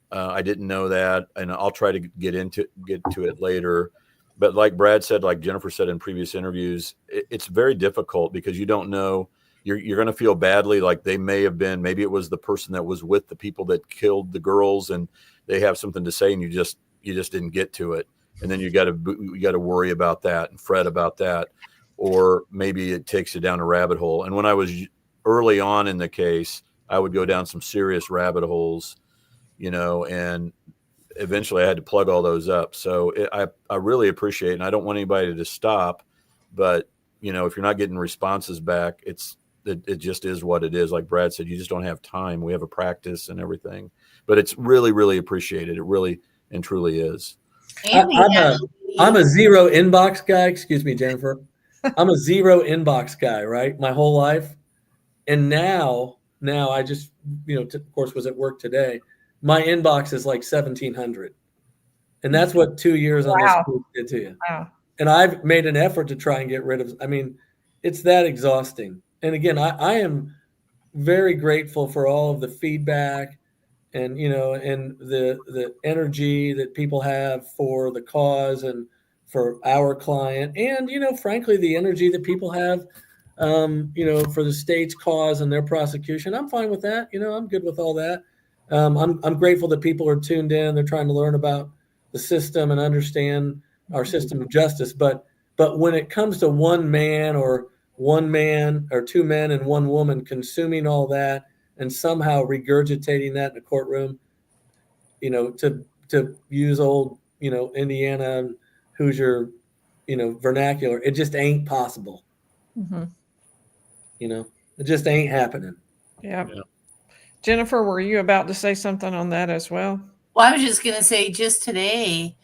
I didn't know that. And I'll try to get to it later. But like Brad said, like Jennifer said in previous interviews, it's very difficult because you don't know. You're going to feel badly, like they may have been. Maybe it was the person that was with the people that killed the girls, and they have something to say, and you just didn't get to it, and then you got to worry about that and fret about that, or maybe it takes you down a rabbit hole. And when I was early on in the case, I would go down some serious rabbit holes, and eventually I had to plug all those up. So I really appreciate it. And I don't want anybody to stop, but if you're not getting responses back, it just is what it is. Like Brad said, you just don't have time. We have a practice and everything, but it's really, really appreciated. It really and truly is. I'm a zero inbox guy. Excuse me, Jennifer. I'm a zero inbox guy, right? My whole life. And now I just, of course, was at work today. My inbox is like 1,700. And that's what 2 years on this group did to you. Wow. And I've made an effort to try and get rid of, it's that exhausting. And again, I am very grateful for all of the feedback and, and the energy that people have for the cause and for our client. And, frankly, the energy that people have, for the state's cause and their prosecution. I'm fine with that. I'm good with all that. I'm grateful that people are tuned in. They're trying to learn about the system and understand our system of justice. But when it comes to one man or 2 men and 1 woman consuming all that and somehow regurgitating that in a courtroom, to use old, Indiana and Hoosier, vernacular, it just ain't possible. Mm-hmm. It just ain't happening. Yeah. Yeah. Jennifer, were you about to say something on that as well? Well, I was just going to say, just today,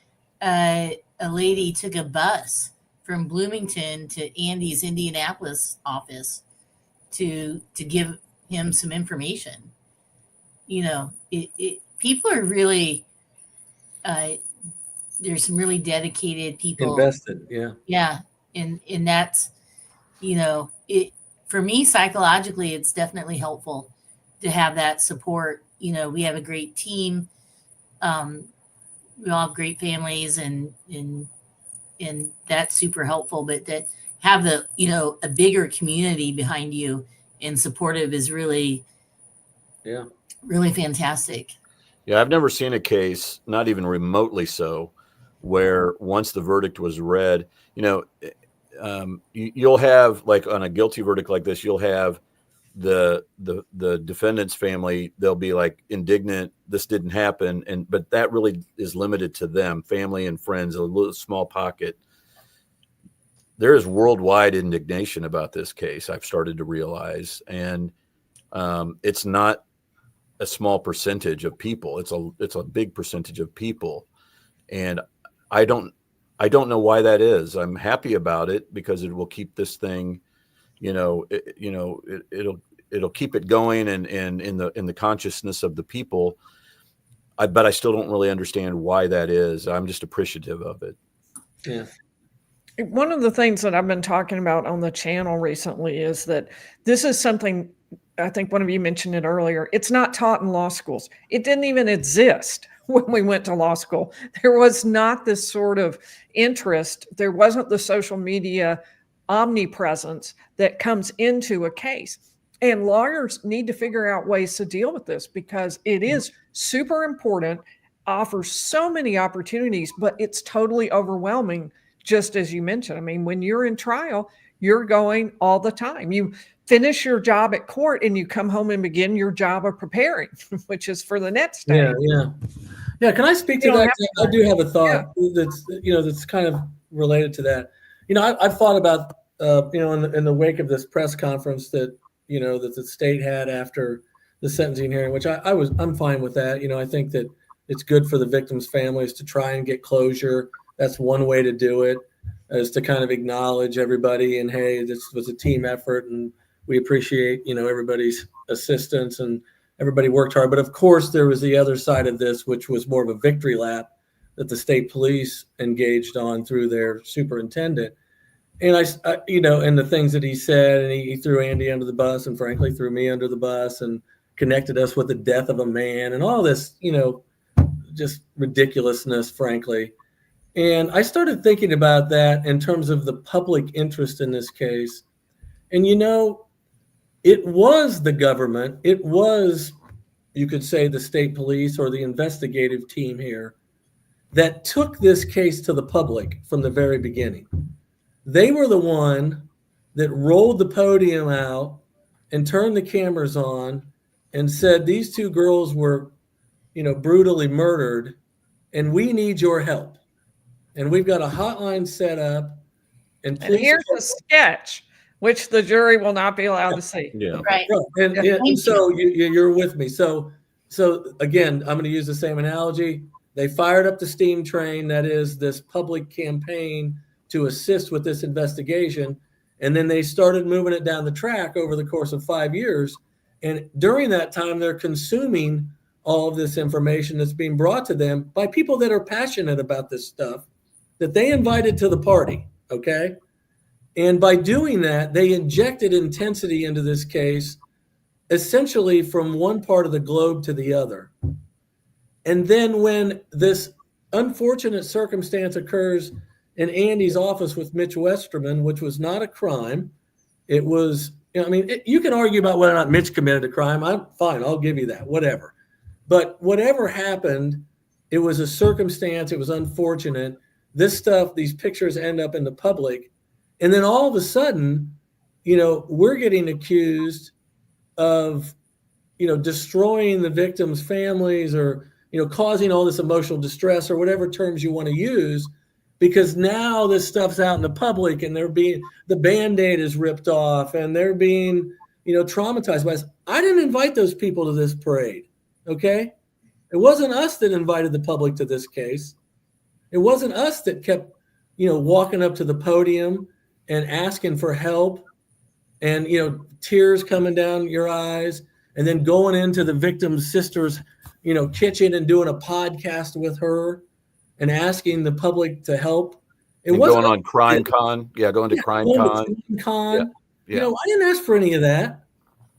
a lady took a bus from Bloomington to Andy's Indianapolis office to give him some information. People are really, there's some really dedicated people Invested. Yeah. Yeah. And that's, for me, psychologically, it's definitely helpful to have that support. We have a great team. We all have great families and that's super helpful, but that have a bigger community behind you and supportive is really, really fantastic. Yeah, I've never seen a case, not even remotely so, where once the verdict was read, you'll have, like, on a guilty verdict like this, you'll have the defendant's family. They'll be like indignant, this didn't happen, but that really is limited to them, family and friends, a little small pocket. There is worldwide indignation about this case, I've started to realize, and it's not a small percentage of people. It's a big percentage of people, and I don't know why that is. I'm happy about it because it will keep this thing, it'll keep it going and in the consciousness of the people. But I still don't really understand why that is. I'm just appreciative of it. Yeah. One of the things that I've been talking about on the channel recently is that this is something, I think one of you mentioned it earlier, it's not taught in law schools. It didn't even exist when we went to law school. There was not this sort of interest. There wasn't the social media omnipresence that comes into a case. And lawyers need to figure out ways to deal with this because it is super important, offers so many opportunities, but it's totally overwhelming, just as you mentioned. I mean, when you're in trial, you're going all the time. You finish your job at court and you come home and begin your job of preparing, which is for the next day. Yeah. Can I speak to that? I do have a thought that's kind of related to that. I've thought about, in the wake of this press conference that the state had after the sentencing hearing, which I'm fine with that. I think that it's good for the victims' families to try and get closure. That's one way to do it, is to kind of acknowledge everybody and, hey, this was a team effort and we appreciate, everybody's assistance and everybody worked hard. But of course, there was the other side of this, which was more of a victory lap that the state police engaged on through their superintendent. And and the things that he said, and he threw Andy under the bus and frankly threw me under the bus and connected us with the death of a man and all this, just ridiculousness, frankly. And I started thinking about that in terms of the public interest in this case. And, it was the government, it was, you could say, the state police or the investigative team here that took this case to the public from the very beginning. They were the one that rolled the podium out and turned the cameras on and said, these two girls were, brutally murdered and we need your help. And we've got a hotline set up. And here's a sketch, which the jury will not be allowed to see. Yeah. Right. And so you're with me. So again, I'm going to use the same analogy. They fired up the steam train, that is this public campaign to assist with this investigation. And then they started moving it down the track over the course of 5 years. And during that time, they're consuming all of this information that's being brought to them by people that are passionate about this stuff that they invited to the party. Okay. And by doing that, they injected intensity into this case, essentially from one part of the globe to the other. And then when this unfortunate circumstance occurs in Andy's office with Mitch Westerman, which was not a crime, it was, you can argue about whether or not Mitch committed a crime. I'm fine. I'll give you that, whatever. But whatever happened, it was a circumstance. It was unfortunate. This stuff, these pictures end up in the public. And then all of a sudden, we're getting accused of, destroying the victims' families or, causing all this emotional distress or whatever terms you want to use because now this stuff's out in the public and the Band-Aid is ripped off and they're being, traumatized by this. I didn't invite those people to this parade. Okay. It wasn't us that invited the public to this case. It wasn't us that kept, walking up to the podium and asking for help and, tears coming down your eyes and then going into the victim's sister's, kitchen and doing a podcast with her and asking the public to help. It wasn't going on Crime Con. Yeah, going to Crime Con. Yeah. I didn't ask for any of that.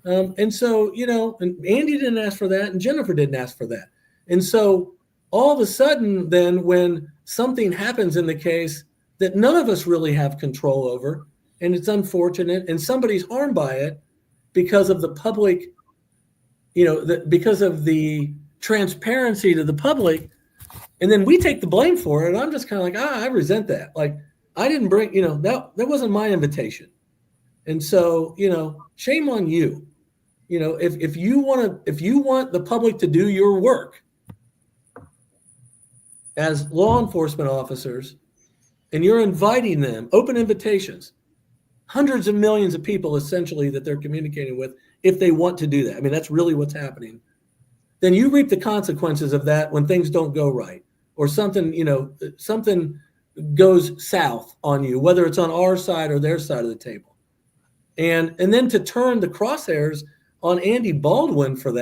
And so, and Andy didn't ask for that and Jennifer didn't ask for that. And so all of a sudden then when something happens in the case that none of us really have control over, and it's unfortunate and somebody's harmed by it because of the public, because of the transparency to the public, and then we take the blame for it. And I'm just kind of like, I resent that. Like I didn't bring, that wasn't my invitation. And so, shame on you. If you want the public to do your work as law enforcement officers, and you're inviting them, open invitations, hundreds of millions of people essentially that they're communicating with, if they want to do that. I mean, that's really what's happening. Then you reap the consequences of that when things don't go right or something goes south on you, whether it's on our side or their side of the table. And then to turn the crosshairs on Andy Baldwin for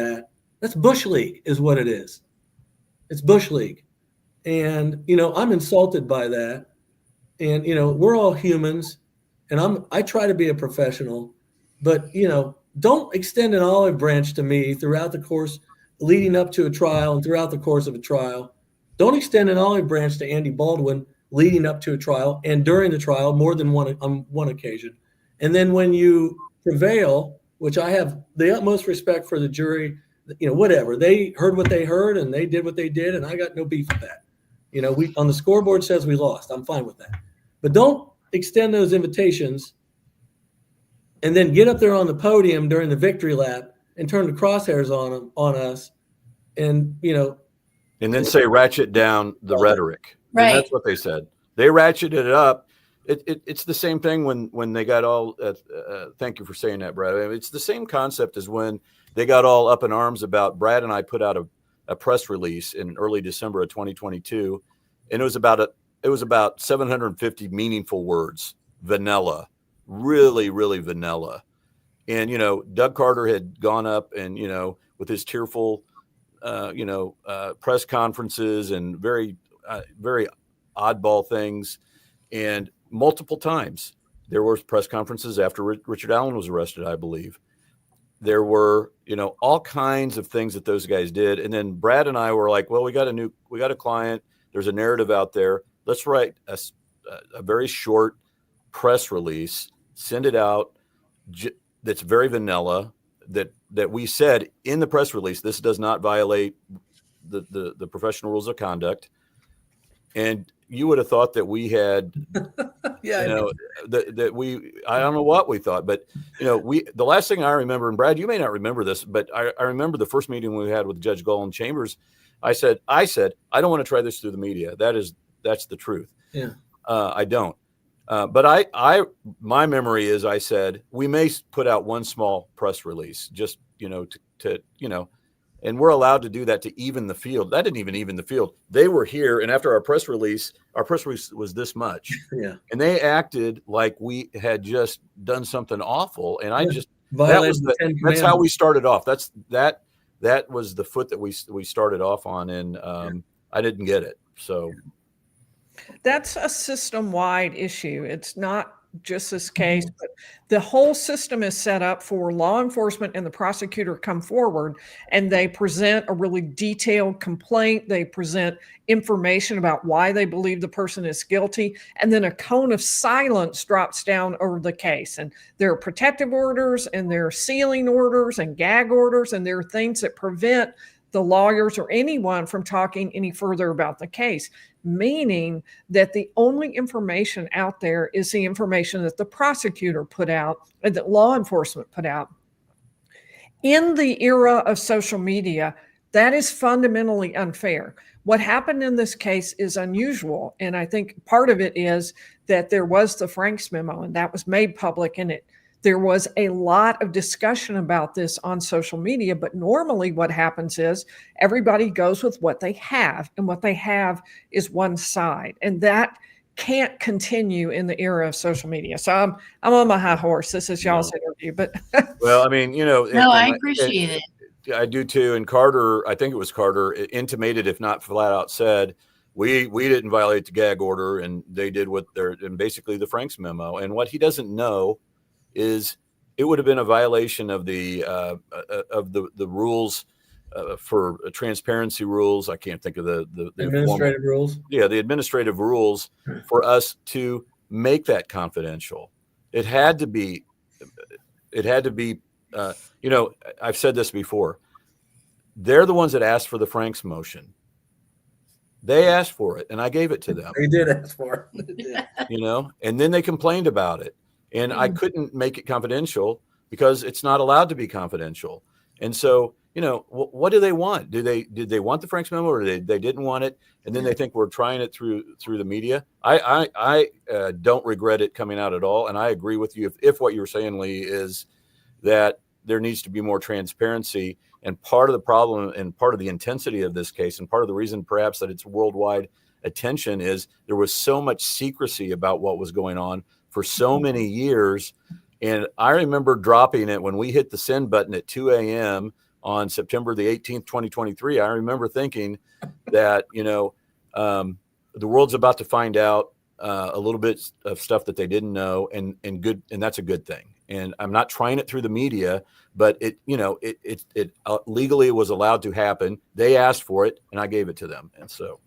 that's Bush League is what it is. It's Bush League. And, I'm insulted by that. And, we're all humans and I try to be a professional, but, don't extend an olive branch to me throughout the course leading up to a trial and throughout the course of a trial. Don't extend an olive branch to Andy Baldwin leading up to a trial and during the trial more than on one occasion. And then when you prevail, which I have the utmost respect for the jury, whatever, they heard what they heard and they did what they did. And I got no beef with that. We on the scoreboard says we lost. I'm fine with that. But don't extend those invitations and then get up there on the podium during the victory lap and turn the crosshairs on us and, and then say ratchet down the rhetoric. Right. And that's what they said. They ratcheted it up. It's the same thing when they got all, thank you for saying that, Brad. I mean, it's the same concept as when they got all up in arms about Brad and I put out a press release in early December of 2022. And it was about 750 meaningful words, vanilla, really, really vanilla. And, Doug Carter had gone up and, with his tearful, press conferences and very, very oddball things. And multiple times there were press conferences after Richard Allen was arrested, I believe. There were, all kinds of things that those guys did. And then Brad and I were like, well, we got a client. There's a narrative out there. Let's write a very short press release, send it out. That's very vanilla, that we said in the press release, this does not violate the professional rules of conduct. And you would have thought that we had, that we, I don't know what we thought, but, the last thing I remember, and Brad, you may not remember this, but I remember the first meeting we had with Judge Gull in Chambers. I said, I don't want to try this through the media. That's the truth. Yeah. I don't. But my memory is I said, we may put out one small press release just, and we're allowed to do that to even the field. That didn't even the field. They were here. And after our press release was this much. Yeah. And they acted like we had just done something awful. And that's how we started off. That was the foot that we started off on. And I didn't get it. So. That's a system-wide issue. It's not just this case, but the whole system is set up for law enforcement and the prosecutor come forward and they present a really detailed complaint. They present information about why they believe the person is guilty. And then a cone of silence drops down over the case. And there are protective orders and there are sealing orders and gag orders. And there are things that prevent the lawyers or anyone from talking any further about the case, meaning that the only information out there is the information that the prosecutor put out and that law enforcement put out. In the era of social media, That is fundamentally unfair. What happened in this case is unusual. And I think part of it is that there was the Franks memo, and that was made public, and there was a lot of discussion about this on social media. But normally what happens is everybody goes with what they have, and what they have is one side. And that can't continue in the era of social media. So I'm on my high horse. This is y'all's interview, but well, I mean, no, I appreciate it. I do too. And Carter, I think it was Carter, intimated, if not flat out said, we didn't violate the gag order, and they did what they're, and basically the Franks memo. And what he doesn't know is it would have been a violation of the rules for transparency rules. I can't think of the administrative rules. Yeah, the administrative rules for us to make that confidential. It had to be. You know, I've said this before. They're the ones that asked for the Franks motion. They asked for it, and I gave it to them. They did ask for it. You know, and then they complained about it, and I couldn't make it confidential because it's not allowed to be confidential. And so, you know, what do they want? Did they want the Franks memo, or they didn't want it? And then they think we're trying it through the media. I don't regret it coming out at all, and I agree with you. If what you're saying, Lee, is that there needs to be more transparency. And part of the problem and part of the intensity of this case, and part of the reason perhaps that it's worldwide attention, is there was so much secrecy about what was going on for so many years. And I remember dropping it when we hit the send button at 2 a.m. on September the 18th, 2023. I remember thinking that, you know, the world's about to find out a little bit of stuff that they didn't know, and that's a good thing. And I'm not trying it through the media, but it legally was allowed to happen. They asked for it, and I gave it to them. And so,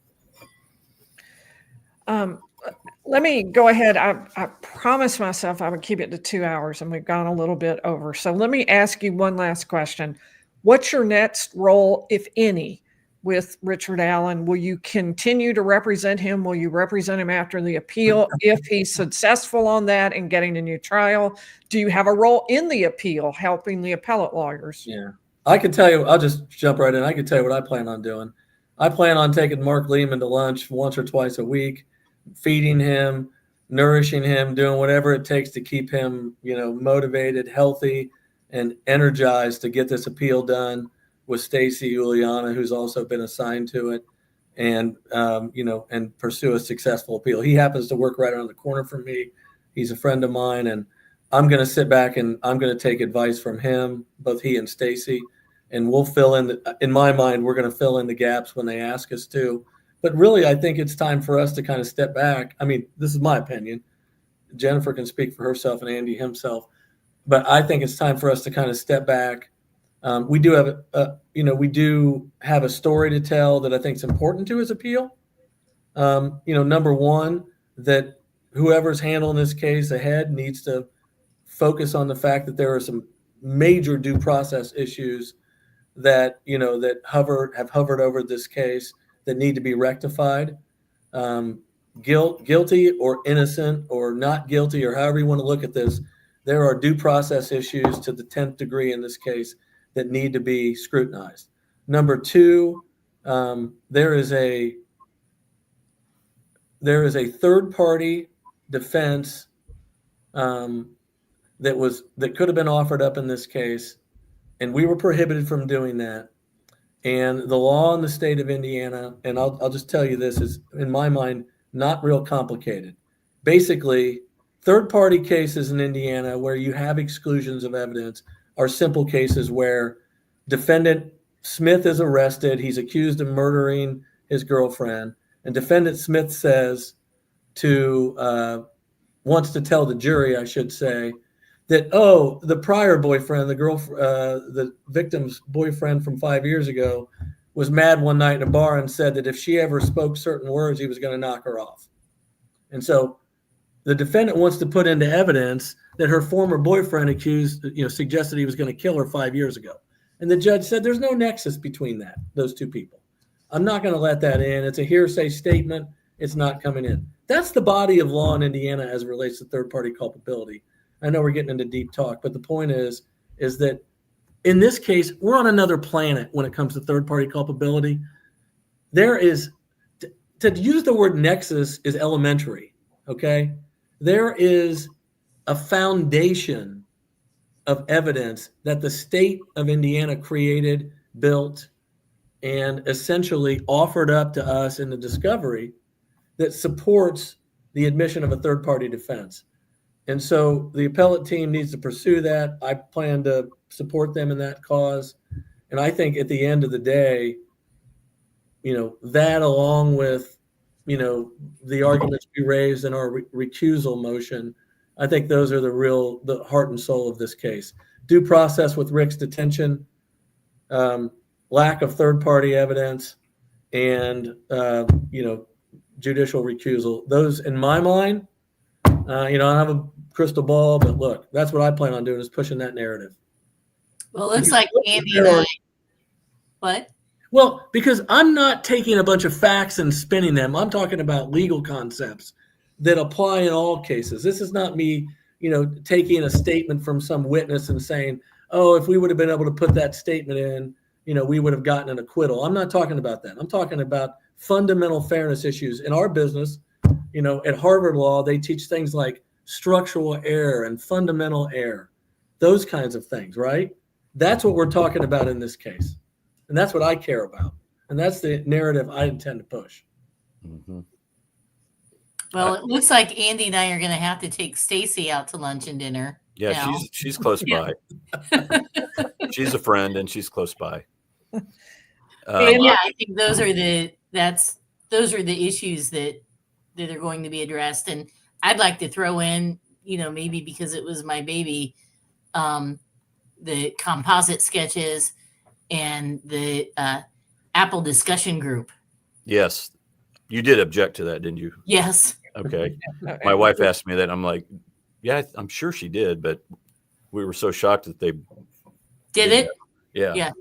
let me go ahead. I promised myself I would keep it to 2 hours, and we've gone a little bit over. So let me ask you one last question. What's your next role, if any, with Richard Allen? Will you continue to represent him? Will you represent him after the appeal if he's successful on that and getting a new trial? Do you have a role in the appeal, helping the appellate lawyers? Yeah, I can tell you, I'll just jump right in. I can tell you what I plan on doing. I plan on taking Mark Lehman to lunch once or twice a week, feeding him, nourishing him, doing whatever it takes to keep him, you know, motivated, healthy, and energized to get this appeal done with Stacy Juliana, who's also been assigned to it, and and pursue a successful appeal. He happens to work right around the corner from me. He's a friend of mine, and I'm going to sit back and I'm going to take advice from him, both he and Stacy, and we'll fill in. In my mind, we're going to fill in the gaps when they ask us to. But really, I think it's time for us to kind of step back. I mean, this is my opinion. Jennifer can speak for herself and Andy himself, but I think it's time for us to kind of step back. We do have a story to tell that I think is important to his appeal. Number one, that whoever's handling this case ahead needs to focus on the fact that there are some major due process issues that have hovered over this case that need to be rectified. Guilty or innocent or not guilty, or however you want to look at this, there are due process issues to the 10th degree in this case that need to be scrutinized. Number two, there is a third-party defense that could have been offered up in this case, and we were prohibited from doing that. And the law in the state of Indiana, and I'll just tell you this, is in my mind not real complicated. Basically, third-party cases in Indiana where you have exclusions of evidence are simple cases where defendant Smith is arrested. He's accused of murdering his girlfriend, and defendant Smith wants to tell the jury, I should say, that, the prior boyfriend, the victim's boyfriend from 5 years ago, was mad one night in a bar and said that if she ever spoke certain words, he was going to knock her off. And so the defendant wants to put into evidence that her former boyfriend suggested he was going to kill her 5 years ago. And the judge said there's no nexus between those two people. I'm not going to let that in. It's a hearsay statement. It's not coming in. That's the body of law in Indiana as it relates to third-party culpability. I know we're getting into deep talk, but the point is that in this case, we're on another planet when it comes to third-party culpability. There is, to use the word nexus is elementary, okay? There is a foundation of evidence that the state of Indiana created, built, and essentially offered up to us in the discovery that supports the admission of a third-party defense. And so the appellate team needs to pursue that. I plan to support them in that cause. And I think at the end of the day, that along with, the arguments we raised in our recusal motion, I think those are the heart and soul of this case. Due process with Rick's detention, lack of third-party evidence, and, judicial recusal. Those, in my mind, I don't have a crystal ball, but look, that's what I plan on doing, is pushing that narrative. Well, it looks like Andy and I, what? Well, because I'm not taking a bunch of facts and spinning them. I'm talking about legal concepts that apply in all cases. This is not me, taking a statement from some witness and saying, oh, if we would have been able to put that statement in, we would have gotten an acquittal. I'm not talking about that. I'm talking about fundamental fairness issues. In our business, at Harvard Law, they teach things like structural error and fundamental error, those kinds of things, right? That's what we're talking about in this case. And that's what I care about. And that's the narrative I intend to push. Mm-hmm. Well, it looks like Andy and I are going to have to take Stacy out to lunch and dinner. Yeah, now. she's close by. She's a friend and she's close by. Yeah, I think those are the issues that are going to be addressed. And I'd like to throw in, maybe because it was my baby, the composite sketches and the Apple discussion group. Yes. You did object to that, didn't you? Yes. Okay. My wife asked me that. I'm like, yeah, I'm sure she did, but we were so shocked that they did it. Yeah. Yeah.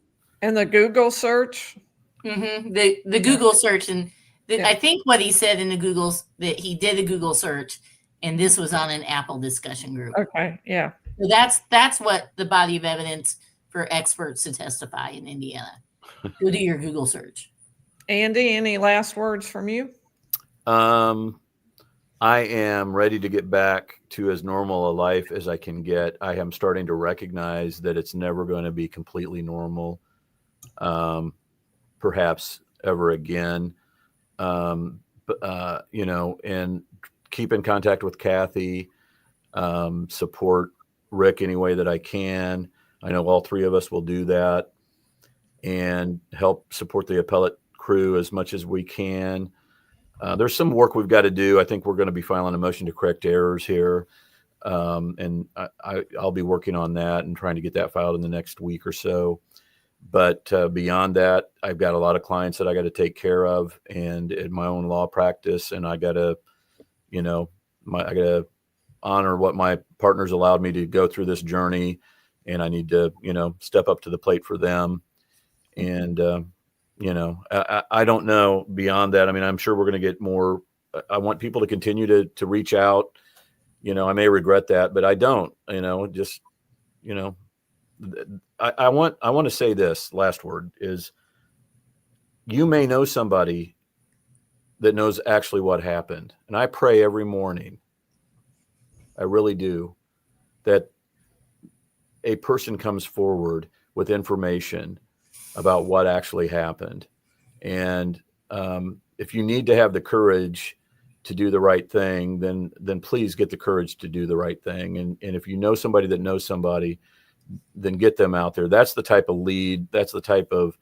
And the Google search. Mm-hmm. The Google search, and I think what he said in the Google's that he did a Google search, and this was on an Apple discussion group. Okay. Yeah. So that's what the body of evidence for experts to testify in Indiana. Go do your Google search. Andy, any last words from you? I am ready to get back to as normal a life as I can get. I am starting to recognize that it's never going to be completely normal, perhaps ever again. And keep in contact with Kathy, support Rick any way that I can. I know all three of us will do that, and help support the appellate crew as much as we can. There's some work we've got to do. I think we're going to be filing a motion to correct errors here. And I'll be working on that and trying to get that filed in the next week or so. But beyond that, I've got a lot of clients that I got to take care of, and in my own law practice, and I got to, I got to honor what my partners allowed me to go through this journey, and I need to, step up to the plate for them. And, I don't know beyond that. I mean, I'm sure we're going to get more. I want people to continue to reach out. I may regret that, but I don't, I want to say this last word is, you may know somebody that knows actually what happened. And I pray every morning, I really do, that a person comes forward with information about what actually happened. And if you need to have the courage to do the right thing, then please get the courage to do the right thing. And if you know somebody that knows somebody, then get them out there. That's the type of lead. That's the type of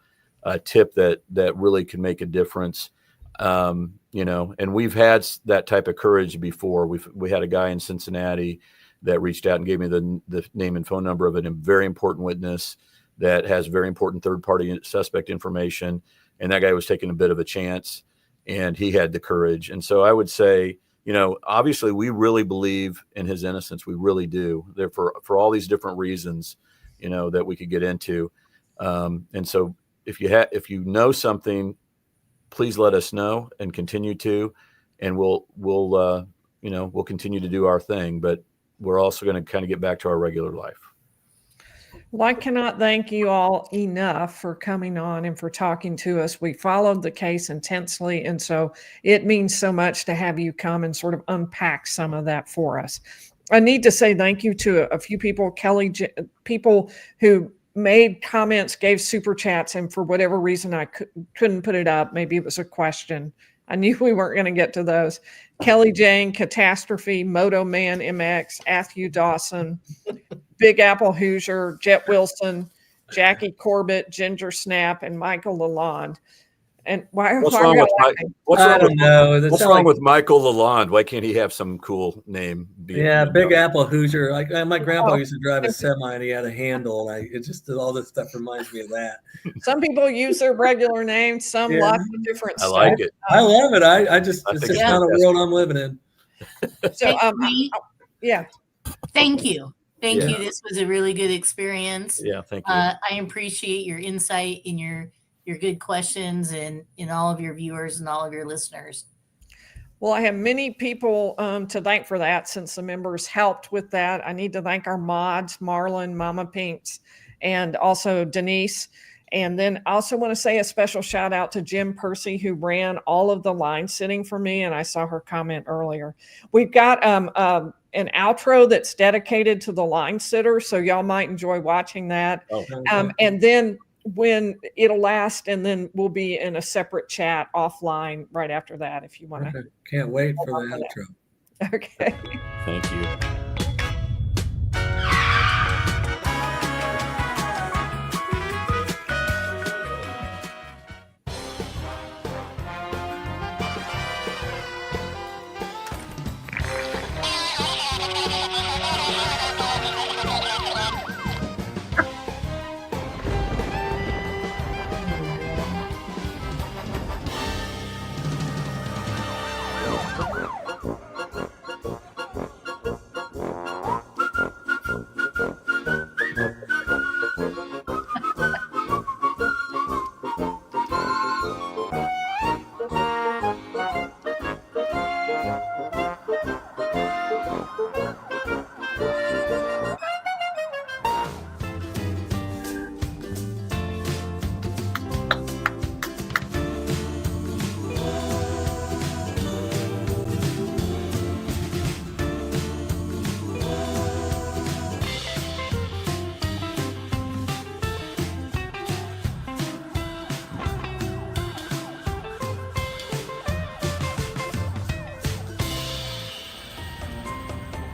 tip that really can make a difference. And we've had that type of courage before. We had a guy in Cincinnati that reached out and gave me the name and phone number of a very important witness that has very important third-party suspect information. And that guy was taking a bit of a chance, and he had the courage. And so I would say, obviously we really believe in his innocence. We really do. There for all these different reasons, that we could get into. And so if you know something, please let us know and continue to, and we'll continue to do our thing, but we're also going to kind of get back to our regular life. Well, I cannot thank you all enough for coming on and for talking to us. We followed the case intensely, and so it means so much to have you come and sort of unpack some of that for us. I need to say thank you to a few people, people who made comments, gave super chats, and for whatever reason I couldn't put it up. Maybe it was a question. I knew we weren't going to get to those. Kelly Jane, Catastrophe, Moto Man MX, Matthew Dawson, Big Apple Hoosier, Jet Wilson, Jackie Corbett, Ginger Snap, and Michael Lalonde. And what's wrong with Michael Lalonde? Why can't he have some cool name? Big Apple Hoosier. Like my grandpa used to drive a semi, and he had a handle. And it just all this stuff reminds me of that. Some people use their regular name. Some lots of different stuff. I like it. I love it. It's just not a world I'm living in. So, yeah. Thank you. Thank you. This was a really good experience. Yeah, thank you. I appreciate your insight and your good questions and all of your viewers and all of your listeners. Well, I have many people to thank for that since the members helped with that. I need to thank our mods, Marlon, Mama Pinks, and also Denise. And then I also want to say a special shout out to Jim Percy, who ran all of the line sitting for me. And I saw her comment earlier. We've got an outro that's dedicated to the line sitter. So y'all might enjoy watching that. And then when it'll last, and then we'll be in a separate chat offline right after that if you want to. Can't wait for the outro. Okay. Thank you.